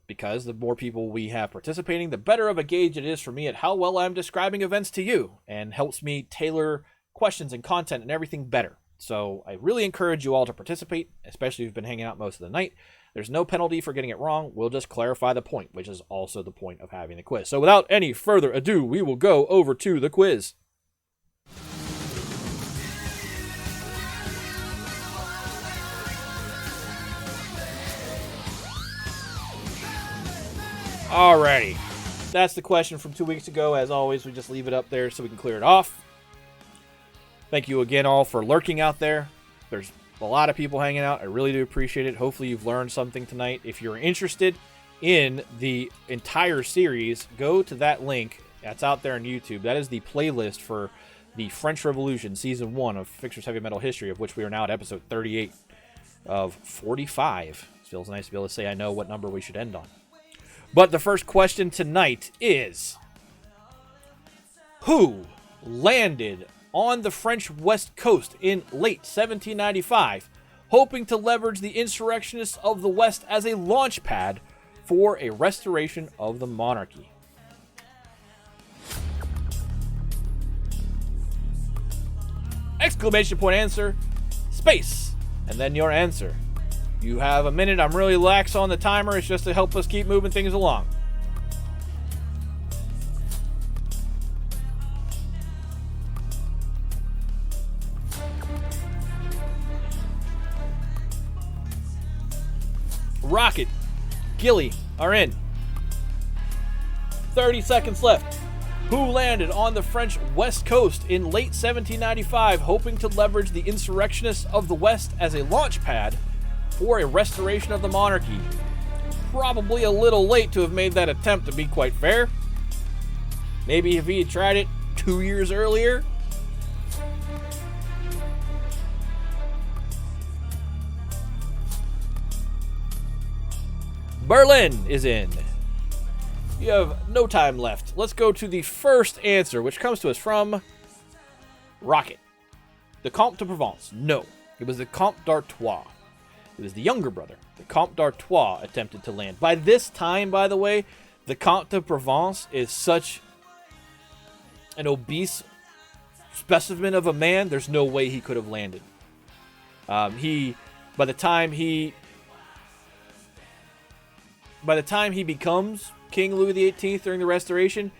because the more people we have participating, the better of a gauge it is for me at how well I'm describing events to you and helps me tailor questions and content and everything better. So I really encourage you all to participate, especially if you've been hanging out most of the night. There's no penalty for getting it wrong. We'll just clarify the point, which is also the point of having the quiz. So without any further ado, we will go over to the quiz. Alrighty. That's the question from 2 weeks ago. As always, we just leave it up there so we can clear it off. Thank you again all for lurking out there. There's a lot of people hanging out. I really do appreciate it. Hopefully you've learned something tonight. If you're interested in the entire series, go to that link. That's out there on YouTube. That is the playlist for the French Revolution, Season 1 of Fixer's Heavy Metal History, of which we are now at episode 38 of 45. It feels nice to be able to say I know what number we should end on. But the first question tonight is, who landed on the French West Coast in late 1795, hoping to leverage the insurrectionists of the West as a launch pad for a restoration of the monarchy? Exclamation point answer, space, and then your answer. You have a minute. I'm really lax on the timer. It's just to help us keep moving things along. Rocket, Gilly are in. 30 seconds left. Who landed on the French West Coast in late 1795, hoping to leverage the insurrectionists of the West as a launch pad for a restoration of the monarchy? Probably a little late to have made that attempt, to be quite fair. Maybe if he had tried it 2 years earlier. Berlin is in. You have no time left. Let's go to the first answer, which comes to us from Rocket. The Comte de Provence. No, it was the Comte d'Artois. It was the younger brother. The Comte d'Artois attempted to land. By this time, by the way, the Comte de Provence is such an obese specimen of a man, there's no way he could have landed. By the time he becomes King Louis XVIII during the Restoration,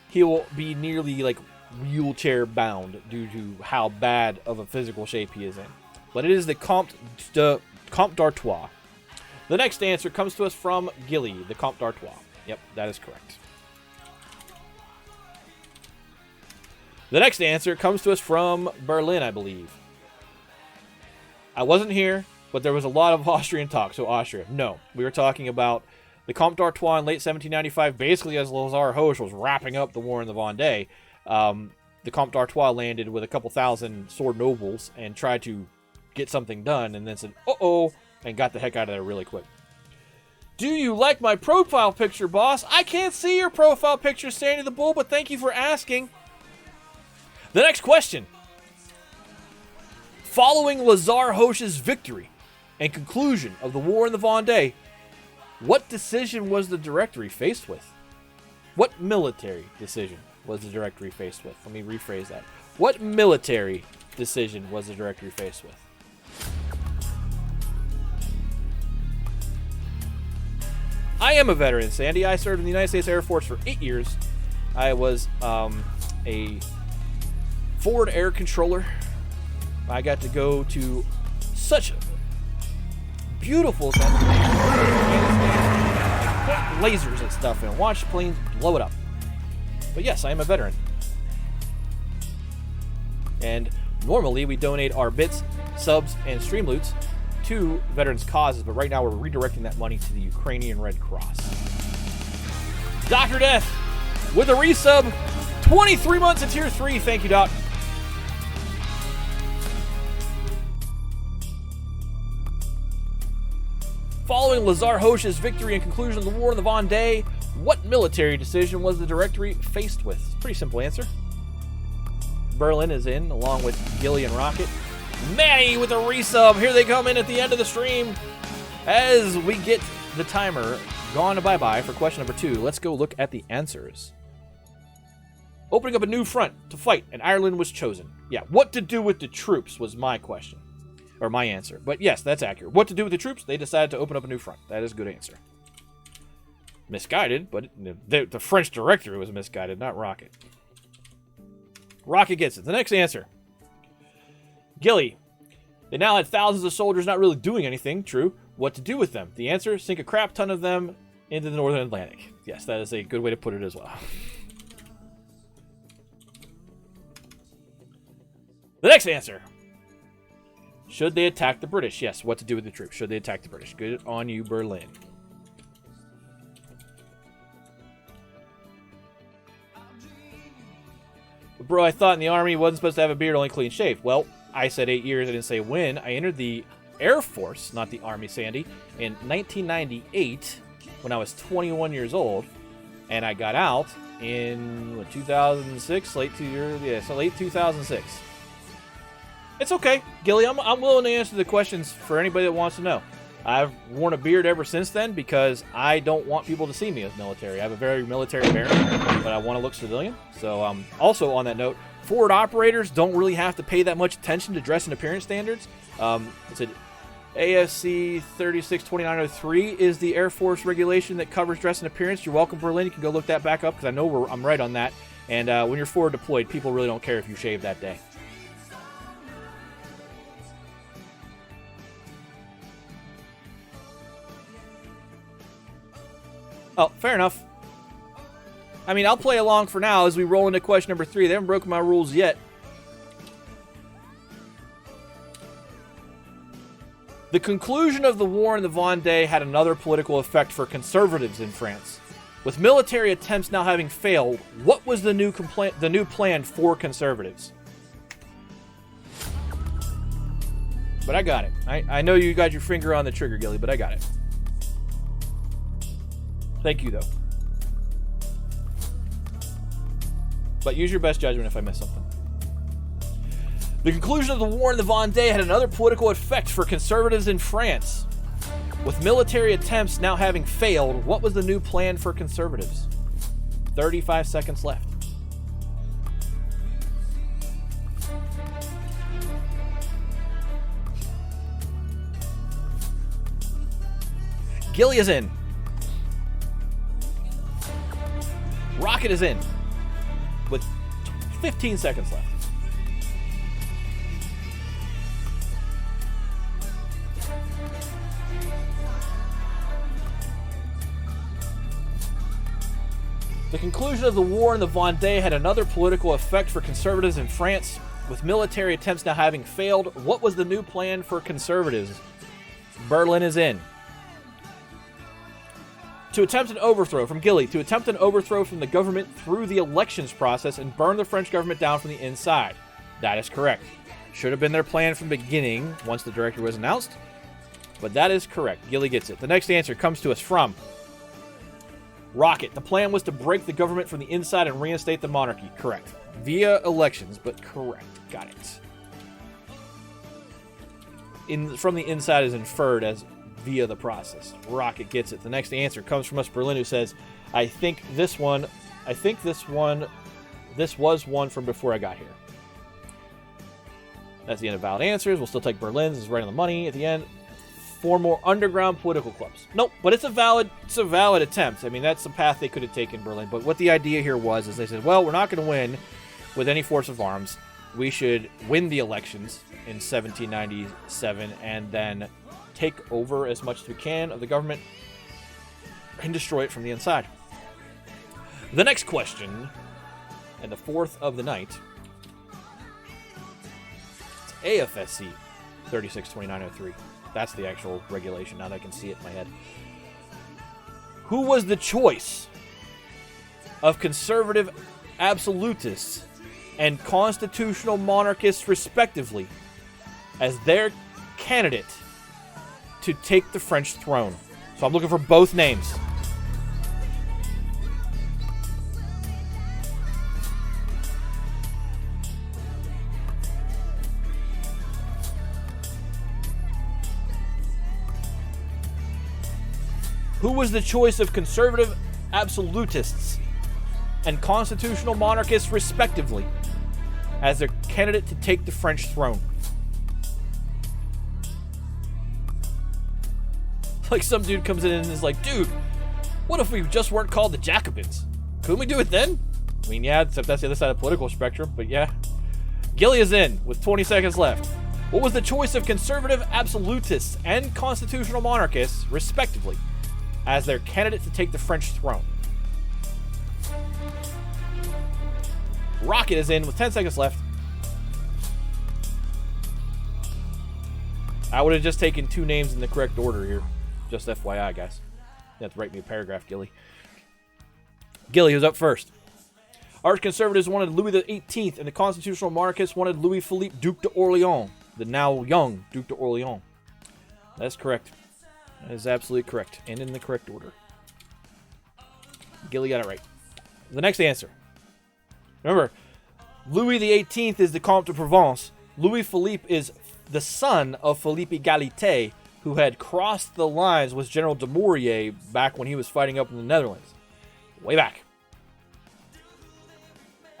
he will be nearly like wheelchair bound due to how bad of a physical shape he is in. But it is the Comte d'Artois. The next answer comes to us from Gilly, the Comte d'Artois. Yep, that is correct. The next answer comes to us from Berlin, I believe. I wasn't here, but there was a lot of Austrian talk, so Austria. No, we were talking about the Comte d'Artois in late 1795, basically as Lazare Hoche was wrapping up the war in the Vendee. The Comte d'Artois landed with a couple thousand sword nobles and tried to get something done, and then said, uh-oh, and got the heck out of there really quick. Do you like my profile picture, boss? I can't see your profile picture, Sandy the Bull, but thank you for asking. The next question. Following Lazare Hoche's victory and conclusion of the war in the Vendee, what decision was the Directory faced with? What military decision was the Directory faced with? Let me rephrase that. What military decision was the Directory faced with? I am a veteran, Sandy. I served in the United States Air Force for 8 years. I was a forward air controller. I got to go to such beautiful lasers and stuff and watch planes blow it up. But yes, I am a veteran. And normally we donate our bits, subs, and stream loots to veterans causes, but right now we're redirecting that money to the Ukrainian Red Cross. Dr. Death with a resub, 23 months in tier 3. Thank you, Doc. Following Lazare Hoche's victory and conclusion of the war in the Vendee, what military decision was the Directory faced with? Pretty simple answer. Berlin is in, along with Gilly and Rocket. Manny with a resub. Here they come in at the end of the stream. As we get the timer gone to bye-bye for question number 2, let's go look at the answers. Opening up a new front to fight, and Ireland was chosen. Yeah, what to do with the troops was my question. Or my answer. But yes, that's accurate. What to do with the troops? They decided to open up a new front. That is a good answer. Misguided, but the French Directory was misguided, not Rocket. Rocket gets it. The next answer. Gilly. They now had thousands of soldiers not really doing anything. True. What to do with them? The answer, sink a crap ton of them into the Northern Atlantic. Yes, that is a good way to put it as well. The next answer. Should they attack the British? Yes, what to do with the troops. Should they attack the British? Good on you, Berlin. But bro, I thought in the Army you wasn't supposed to have a beard, only clean shaved. Well, I said 8 years. I didn't say when. I entered the Air Force, not the Army, Sandy, in 1998 when I was 21 years old. And I got out in, what, 2006? Late 2006. It's okay, Gilly. I'm willing to answer the questions for anybody that wants to know. I've worn a beard ever since then because I don't want people to see me as military. I have a very military bearing, but I want to look civilian. So, also on that note, forward operators don't really have to pay that much attention to dress and appearance standards. It's an ASC 362903 is the Air Force regulation that covers dress and appearance. You're welcome, Berlin. You can go look that back up because I know I'm right on that. And when you're forward deployed, people really don't care if you shave that day. Oh, fair enough. I mean, I'll play along for now as we roll into question number 3. They haven't broken my rules yet. The conclusion of the war in the Vendee had another political effect for conservatives in France. With military attempts now having failed, what was the new plan for conservatives? But I got it. I know you got your finger on the trigger, Gilly, but I got it. Thank you, though. But use your best judgment if I miss something. The conclusion of the war in the Vendee had another political effect for conservatives in France. With military attempts now having failed, what was the new plan for conservatives? 35 seconds left. Gilly is in. Rocket is in with 15 seconds left. The conclusion of the war in the Vendee had another political effect for conservatives in France. With military attempts now having failed, what was the new plan for conservatives? Berlin is in. To attempt an overthrow from Gilly. To attempt an overthrow from the government through the elections process and burn the French government down from the inside. That is correct. Should have been their plan from the beginning once the director was announced. But that is correct. Gilly gets it. The next answer comes to us from Rocket. The plan was to break the government from the inside and reinstate the monarchy. Correct. Via elections, but correct. Got it. From the inside is inferred as via the process. Rocket gets it. The next answer comes from us, Berlin, who says, this was one from before I got here. That's the end of valid answers. We'll still take Berlin's. It's right on the money at the end. 4 more underground political clubs. Nope, but it's a valid attempt. I mean, that's the path they could have taken, Berlin. But what the idea here was is they said, well, we're not going to win with any force of arms. We should win the elections in 1797 and then take over as much as we can of the government and destroy it from the inside. The next question, and the 4th of the night, it's AFSC 362903. That's the actual regulation, now that I can see it in my head. Who was the choice of conservative absolutists and constitutional monarchists, respectively, as their candidate to take the French throne? So I'm looking for both names. Who was the choice of conservative absolutists and constitutional monarchists, respectively, as their candidate to take the French throne? Like some dude comes in and is like, dude, what if we just weren't called the Jacobins? Couldn't we do it then? I mean, yeah, except that's the other side of the political spectrum, but yeah. Gilly is in with 20 seconds left. What was the choice of conservative absolutists and constitutional monarchists, respectively, as their candidate to take the French throne. Rocket is in with 10 seconds left. I would have just taken 2 names in the correct order here. Just FYI, guys. You have to write me a paragraph, Gilly. Gilly, who's up first? Arch conservatives wanted Louis XVIII, and the constitutional monarchists wanted Louis Philippe, Duc d'Orléans, the now young Duc d'Orléans. That's correct. That is absolutely correct, and in the correct order. Gilly got it right. The next answer. Remember, Louis XVIII is the Comte de Provence. Louis Philippe is the son of Philippe Égalité, who had crossed the lines with General Dumouriez back when he was fighting up in the Netherlands. Way back.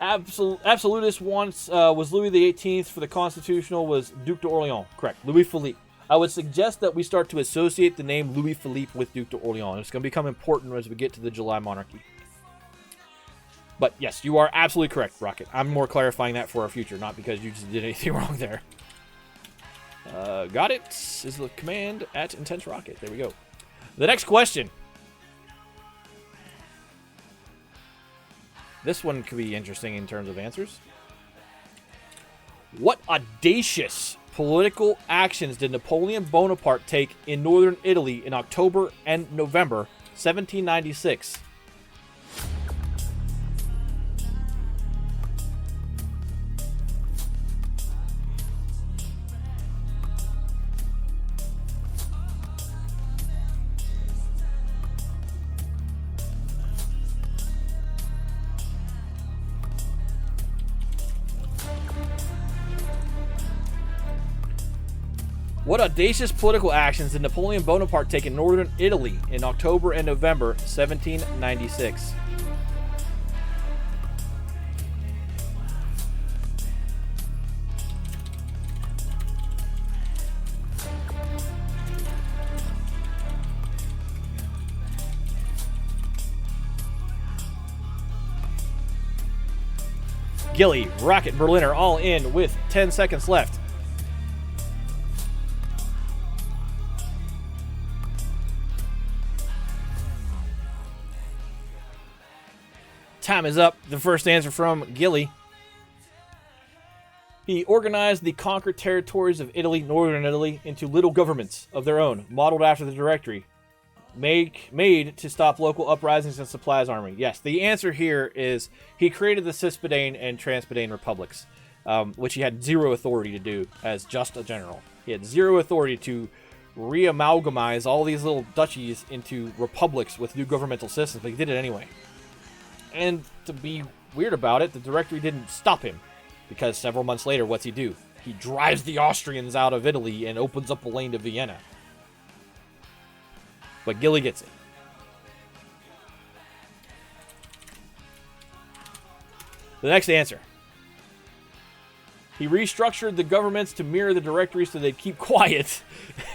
Absolutist once was Louis XVIII. For the constitutional was Duc d'Orléans. Correct. Louis Philippe. I would suggest that we start to associate the name Louis Philippe with Duc d'Orléans. It's going to become important as we get to the July monarchy. But yes, you are absolutely correct, Rocket. I'm more clarifying that for our future, not because you just did anything wrong there. Got it. Is the command at Intense Rocket. There we go. The next question. This one could be interesting in terms of answers. What audacious political actions did Napoleon Bonaparte take in northern Italy in October and November 1796? What audacious political actions did Napoleon Bonaparte take in northern Italy in October and November 1796? Gilly, Rocket, Berlin are all in with 10 seconds left. Time is up. The first answer from Gilly. He organized the conquered territories of Italy, northern Italy, into little governments of their own, modeled after the Directory, made to stop local uprisings and supply his army. Yes, the answer here is he created the Cispadane and Transpadane republics, which he had zero authority to do as just a general. He had zero authority to re-amalgamize all these little duchies into republics with new governmental systems, but he did it anyway. And to be weird about it, the Directory didn't stop him, because several months later, what's he do? He drives the Austrians out of Italy and opens up a lane to Vienna. But Gilly gets it. The next answer. He restructured the governments to mirror the Directory so they'd keep quiet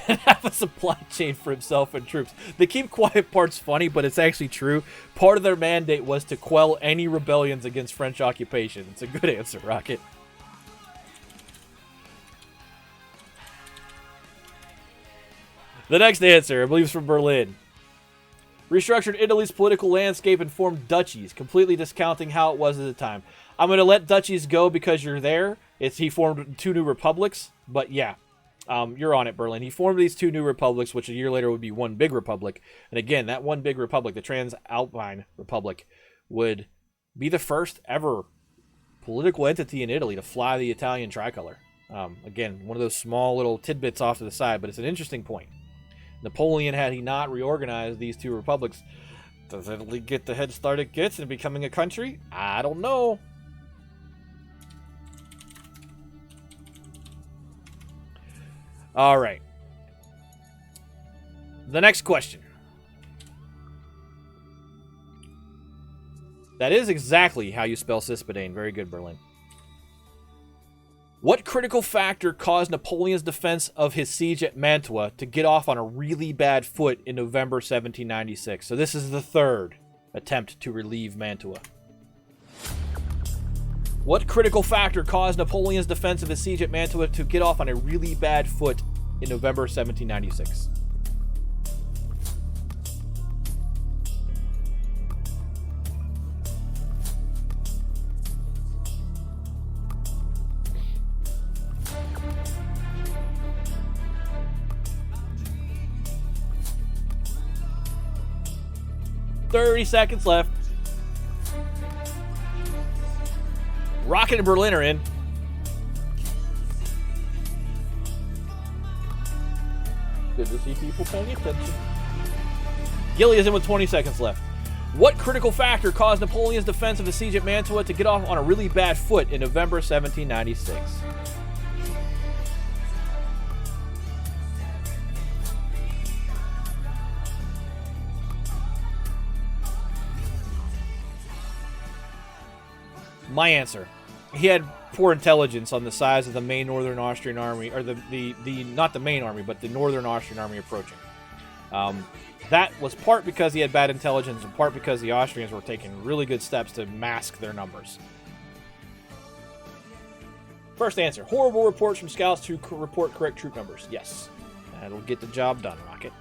and have a supply chain for himself and troops. The keep quiet part's funny, but it's actually true. Part of their mandate was to quell any rebellions against French occupation. It's a good answer, Rocket. The next answer, I believe, is from Berlin. Restructured Italy's political landscape and formed duchies, completely discounting how it was at the time. I'm going to let duchies go because you're there. He formed 2 new republics, but yeah, you're on it, Berlin. He formed these 2 new republics, which a year later would be one big republic. And again, that one big republic, the Transalpine Republic, would be the first ever political entity in Italy to fly the Italian tricolor. Again, one of those small little tidbits off to the side, but it's an interesting point. Napoleon, had he not reorganized these 2 republics, does Italy get the head start it gets in becoming a country? I don't know. All right. The next question. That is exactly how you spell Cispadane. Very good, Berlin. What critical factor caused Napoleon's defense of his siege at Mantua to get off on a really bad foot in November 1796? So this is the 3rd attempt to relieve Mantua. What critical factor caused Napoleon's defense of his siege at Mantua to get off on a really bad foot in November 1796? 30 seconds left. Rocket and Berlin are in. Good to see people paying attention. Gilly is in with 20 seconds left. What critical factor caused Napoleon's defense of the siege at Mantua to get off on a really bad foot in November 1796? My answer. He had poor intelligence on the size of the main northern Austrian army, or the not the main army, but the northern Austrian army approaching. That was part because he had bad intelligence, and part because the Austrians were taking really good steps to mask their numbers. First answer. Horrible reports from scouts to report correct troop numbers. Yes. That'll get the job done, Rocket.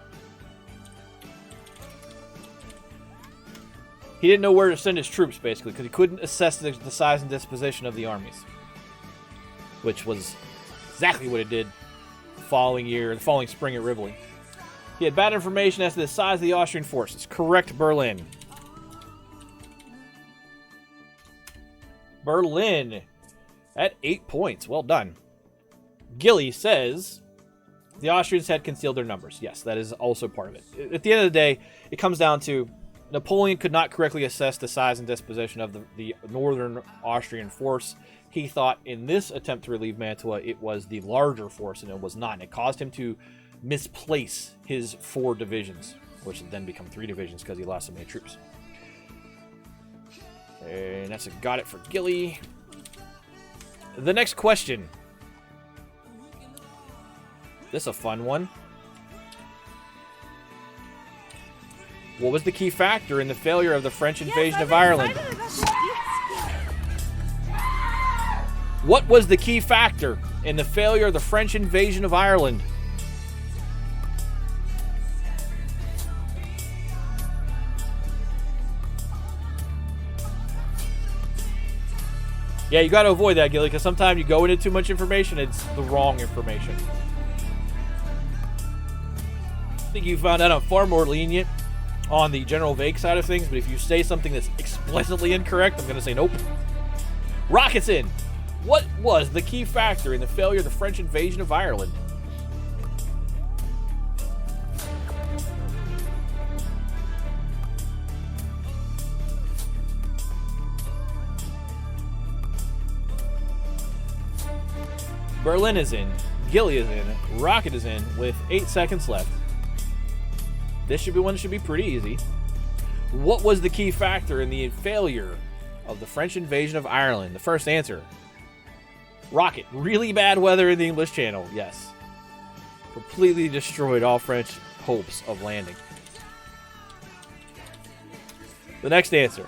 He didn't know where to send his troops, basically, because he couldn't assess the size and disposition of the armies. Which was exactly what it did the following spring at Rivoli. He had bad information as to the size of the Austrian forces. Correct, Berlin. Berlin at 8 points. Well done. Gilly says the Austrians had concealed their numbers. Yes, that is also part of it. At the end of the day, it comes down to Napoleon could not correctly assess the size and disposition of the northern Austrian force. He thought in this attempt to relieve Mantua, it was the larger force, and it was not. And it caused him to misplace his 4 divisions, which would then become 3 divisions because he lost so many troops. And that's a got it for Gilly. The next question. This is a fun one. What was the key factor in the failure of the French invasion of Ireland? What was the key factor in the failure of the French invasion of Ireland? Yeah, you got to avoid that, Gilly, because sometimes you go into too much information, it's the wrong information. I think you found out I'm far more lenient on the general vague side of things, but if you say something that's explicitly incorrect, I'm going to say nope. Rockets in. What was the key factor in the failure of the French invasion of Ireland? Berlin is in. Gilly is in. Rocket is in with 8 seconds left. This should be one that should be pretty easy. What was the key factor in the failure of the French invasion of Ireland? The first answer. Rocket. Really bad weather in the English Channel. Yes. Completely destroyed all French hopes of landing. The next answer.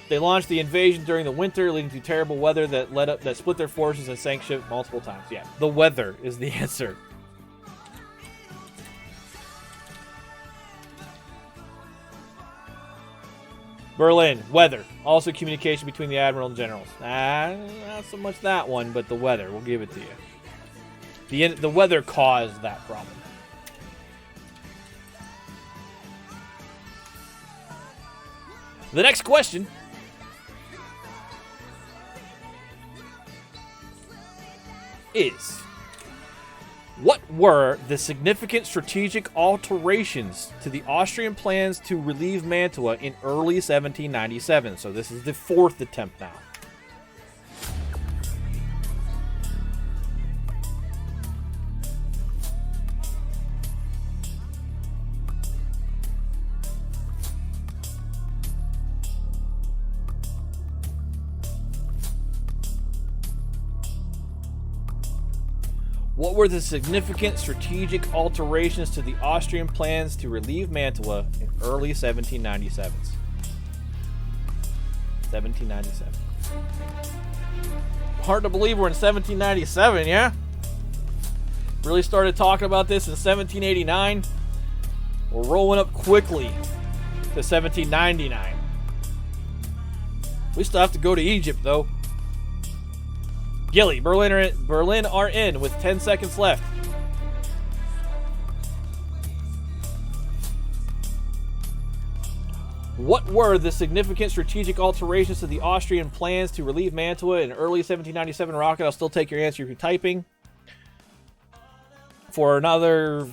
They launched the invasion during the winter, leading to terrible weather that split their forces and sank ships multiple times. Yeah, the weather is the answer. Berlin, weather. Also communication between the admiral and generals. Not so much that one, but the weather. We'll give it to you. The weather caused that problem. The next question is, what were the significant strategic alterations to the Austrian plans to relieve Mantua in early 1797? So this is the 4th attempt now. What were the significant strategic alterations to the Austrian plans to relieve Mantua in early 1797? 1797. Hard to believe we're in 1797, yeah? Really started talking about this in 1789. We're rolling up quickly to 1799. We still have to go to Egypt, though. Gilly, Berlin are in with 10 seconds left. What were the significant strategic alterations to the Austrian plans to relieve Mantua in early 1797 rocket? I'll still take your answer if you're typing. For another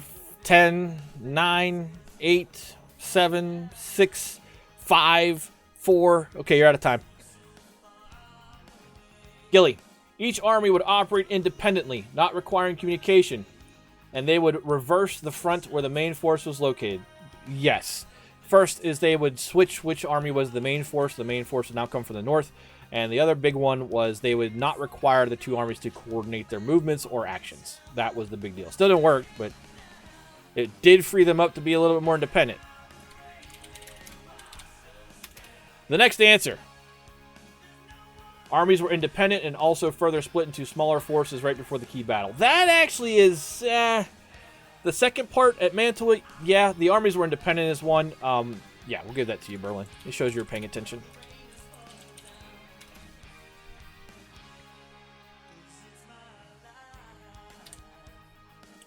10, 9, 8, 7, 6, 5, 4. Okay, you're out of time. Gilly. Each army would operate independently, not requiring communication, and they would reverse the front where the main force was located. Yes. First is they would switch which army was the main force. The main force would now come from the north. And the other big one was they would not require the two armies to coordinate their movements or actions. That was the big deal. Still didn't work, but it did free them up to be a little bit more independent. The next answer. Armies were independent and also further split into smaller forces right before the key battle. That actually is the second part at Mantua. Yeah, the armies were independent as one. Yeah, we'll give that to you, Berlin. It shows you're paying attention.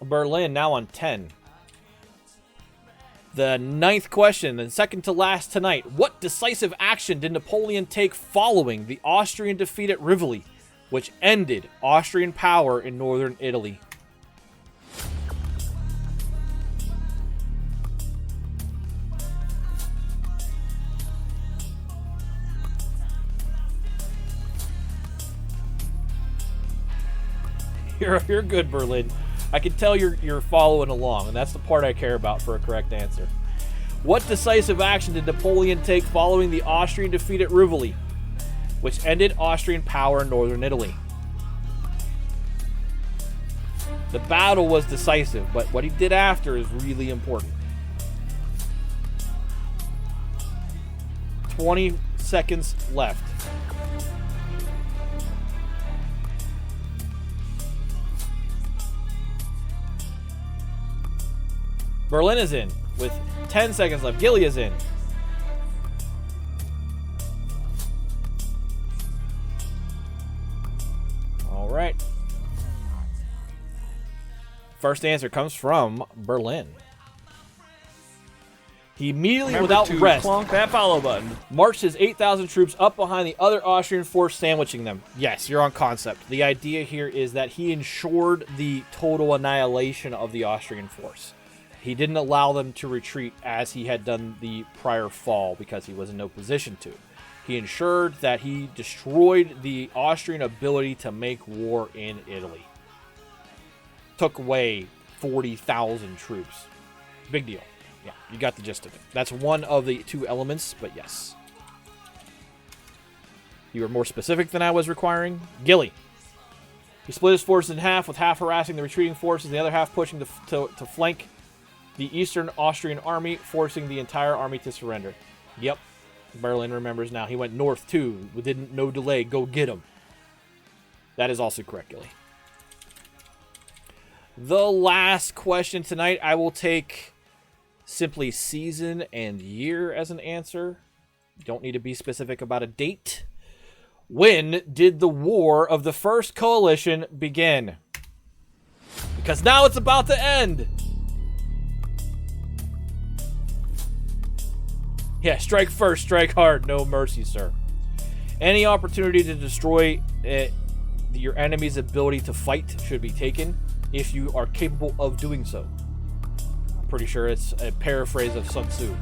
Berlin now on 10. The ninth question, and second to last tonight. What decisive action did Napoleon take following the Austrian defeat at Rivoli, which ended Austrian power in northern Italy? You're good, Berlin. I can tell you're following along, and that's the part I care about for a correct answer. What decisive action did Napoleon take following the Austrian defeat at Rivoli, which ended Austrian power in northern Italy? The battle was decisive, but what he did after is really important. 20 seconds left. Berlin is in with 10 seconds left. Gilly is in. All right. First answer comes from Berlin. He immediately, without rest, clonk that follow button. Marched his 8,000 troops up behind the other Austrian force, sandwiching them. Yes, you're on concept. The idea here is that he ensured the total annihilation of the Austrian force. He didn't allow them to retreat as he had done the prior fall because he was in no position to. He ensured that he destroyed the Austrian ability to make war in Italy. Took away 40,000 troops. Big deal. Yeah, you got the gist of it. That's one of the two elements, but yes. You were more specific than I was requiring. Gilly. He split his forces in half, with half harassing the retreating forces and the other half pushing to flank the Eastern Austrian army, forcing the entire army to surrender. Yep, Berlin remembers now. He went north too. No delay. Go get him. That is also correct, Gilly. The last question tonight, I will take simply season and year as an answer. You don't need to be specific about a date. When did the War of the First Coalition begin? Because now it's about to end. Yeah, strike first, strike hard, no mercy, sir. Any opportunity to destroy your enemy's ability to fight should be taken if you are capable of doing so. I'm pretty sure it's a paraphrase of Sun Tzu.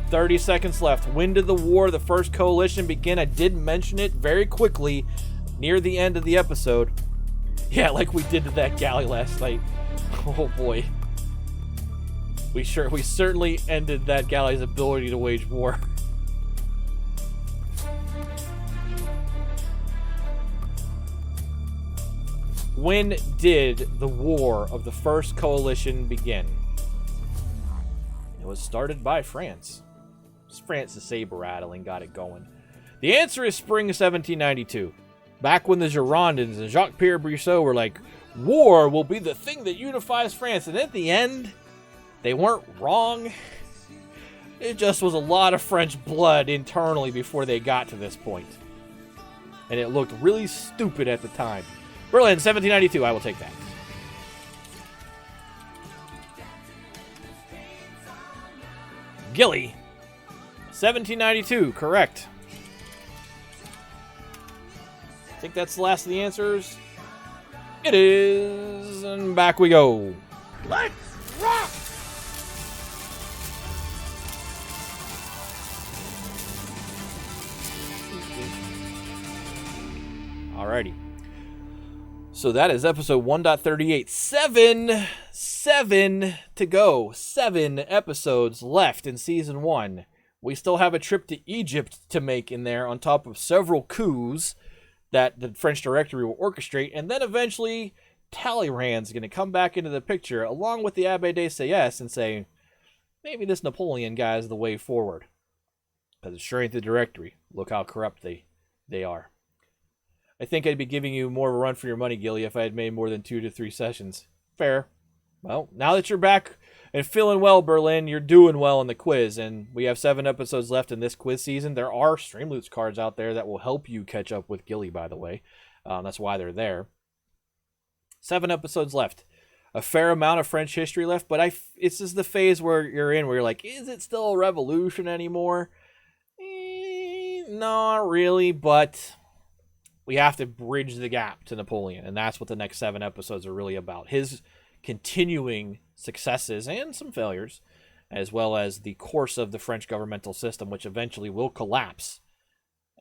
"30 seconds left. When did the War of the First Coalition begin?" I did mention it very quickly near the end of the episode. Yeah, like we did to that galley last night. Oh boy. We certainly ended that galley's ability to wage war. When did the War of the First Coalition begin? It was started by France. France's saber-rattling got it going. The answer is spring 1792. Back when the Girondins and Jacques-Pierre Brissot were like, war will be the thing that unifies France. And at the end, they weren't wrong. It just was a lot of French blood internally before they got to this point. and it looked really stupid at the time. Berlin, 1792. I will take that. Gilly, 1792. Correct. I think that's the last of the answers. It is, and back we go. Let's rock! Alrighty. So that is episode 1.38. Seven to go. 7 episodes left in season 1. We still have a trip to Egypt to make in there, on top of several coups that the French Directory will orchestrate, and then eventually Talleyrand's going to come back into the picture along with the Abbé de Sayes and say, maybe this Napoleon guy is the way forward. Because it sure ain't the Directory. Look how corrupt they are. I think I'd be giving you more of a run for your money, Gilly, if I had made more than 2 to 3 sessions. Fair. Well, now that you're back and feeling well, Berlin, you're doing well in the quiz, and we have 7 episodes left in this quiz season. There are Streamloots cards out there that will help you catch up with Gilly, by the way. That's why they're there. 7 episodes left. A fair amount of French history left, but it's just the phase where you're like, is it still a revolution anymore? Not really, but we have to bridge the gap to Napoleon, and that's what the next 7 episodes are really about. His continuing successes and some failures, as well as the course of the French governmental system, which eventually will collapse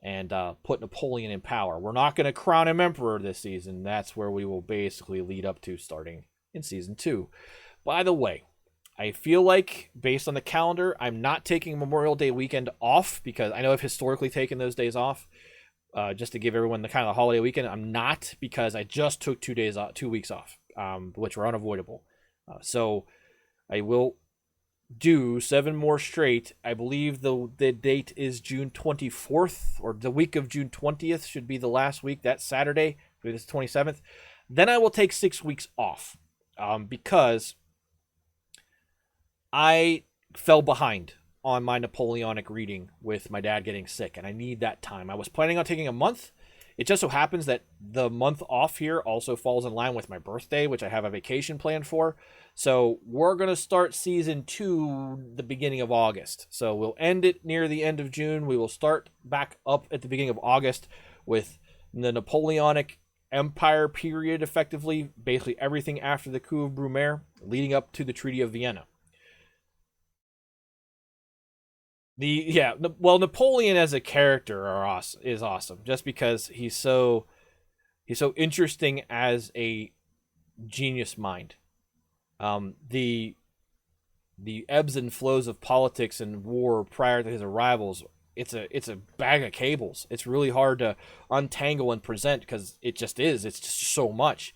and put Napoleon in power. We're not going to crown him emperor this season. That's where we will basically lead up to starting in season 2. By the way, I feel like, based on the calendar, I'm not taking Memorial Day weekend off, because I know I've historically taken those days off, just to give everyone the kind of holiday weekend. I'm not, because I just took 2 weeks off, which were unavoidable. So I will do 7 more straight. I believe the date is June 24th, or the week of June 20th should be the last week. That Saturday, this 27th. Then I will take 6 weeks off, because I fell behind on my Napoleonic reading with my dad getting sick, and I need that time. I was planning on taking a month. It just so happens that the month off here also falls in line with my birthday, which I have a vacation planned for. So we're going to start season 2 the beginning of August. So we'll end it near the end of June. We will start back up at the beginning of August with the Napoleonic Empire period, effectively, basically everything after the coup of Brumaire, leading up to the Treaty of Vienna. Napoleon as a character is awesome, just because he's so interesting as a genius mind. The ebbs and flows of politics and war prior to his arrivals, it's a bag of cables. It's really hard to untangle and present, because it's just so much.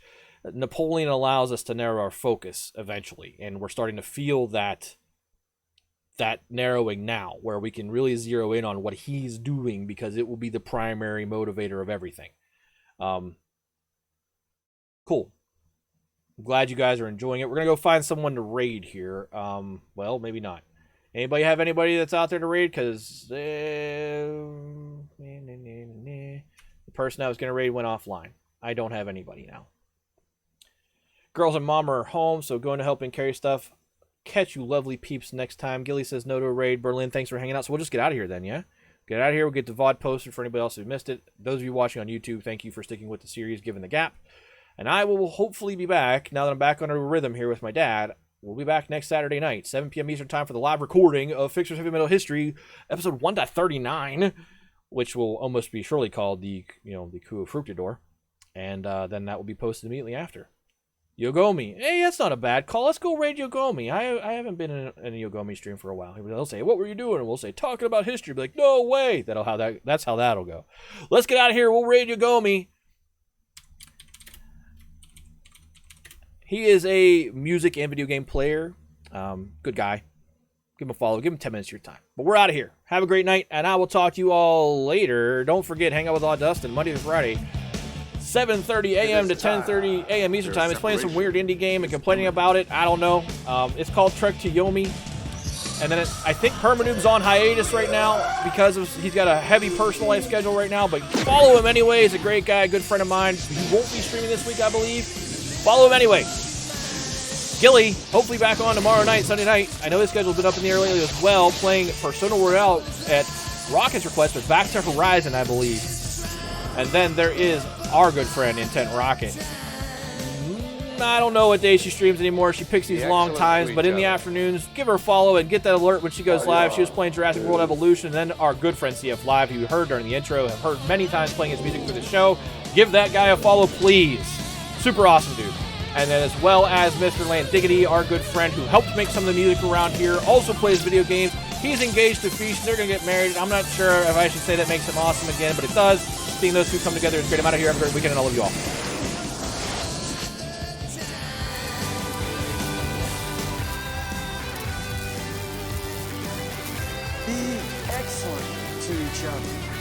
Napoleon allows us to narrow our focus eventually, and we're starting to feel that narrowing now, where we can really zero in on what he's doing, because it will be the primary motivator of everything. Cool. I'm glad you guys are enjoying it. We're going to go find someone to raid here. Well, maybe not. Anybody have anybody that's out there to raid? Because the person I was going to raid went offline. I don't have anybody now. Girls and mom are home, so going to help and carry stuff. Catch you lovely peeps next time. Gilly says no to a raid. Berlin, thanks for hanging out. So we'll just get out of here then, yeah? Get out of here. We'll get the VOD posted for anybody else who missed it. Those of you watching on YouTube, thank you for sticking with the series, given the gap. And I will hopefully be back, now that I'm back on a rhythm here with my dad. We'll be back next Saturday night, 7 p.m. Eastern Time, for the live recording of Fixers Heavy Metal History, episode 1.39, which will almost be surely called the Coup of Fructidor. And then that will be posted immediately after. Yogomi. Hey, that's not a bad call. Let's go raid Yogomi. I haven't been in a Yogomi stream for a while. They'll say, what were you doing? And we'll say, talking about history. Be like, no way. That's how that'll go. Let's get out of here. We'll raid Yogomi. He is a music and video game player. Good guy. Give him a follow. Give him 10 minutes of your time. But we're out of here. Have a great night, and I will talk to you all later. Don't forget, hang out with Odd Dustin Monday to Friday, 7:30 a.m. to 10:30 a.m. Eastern Time. He's playing some weird indie game and complaining about it. I don't know. It's called Trek to Yomi. And then I think Permanoob's on hiatus right now because he's got a heavy personal life schedule right now. But follow him anyway. He's a great guy, a good friend of mine. He won't be streaming this week, I believe. Follow him anyway. Gilly, hopefully back on tomorrow night, Sunday night. I know his schedule's been up in the air lately as well, playing Persona Royale at Rocket's request, but back to Horizon, I believe. And then there is our good friend, Intent Rocket. I don't know what day she streams anymore. She picks these long times, but in the afternoons, give her a follow and get that alert when she goes live. She was playing Jurassic World Evolution, and then our good friend CF Live, who you heard during the intro, have heard many times playing his music for the show. Give that guy a follow, please. Super awesome dude. And then as well as Mr. Land Diggity, our good friend who helped make some of the music around here, also plays video games. He's engaged to Fish. They're going to get married. I'm not sure if I should say that makes him awesome again, but it does. Seeing those two come together is great. I'm out of here. Have a great weekend, and I love you all. Be excellent to each other.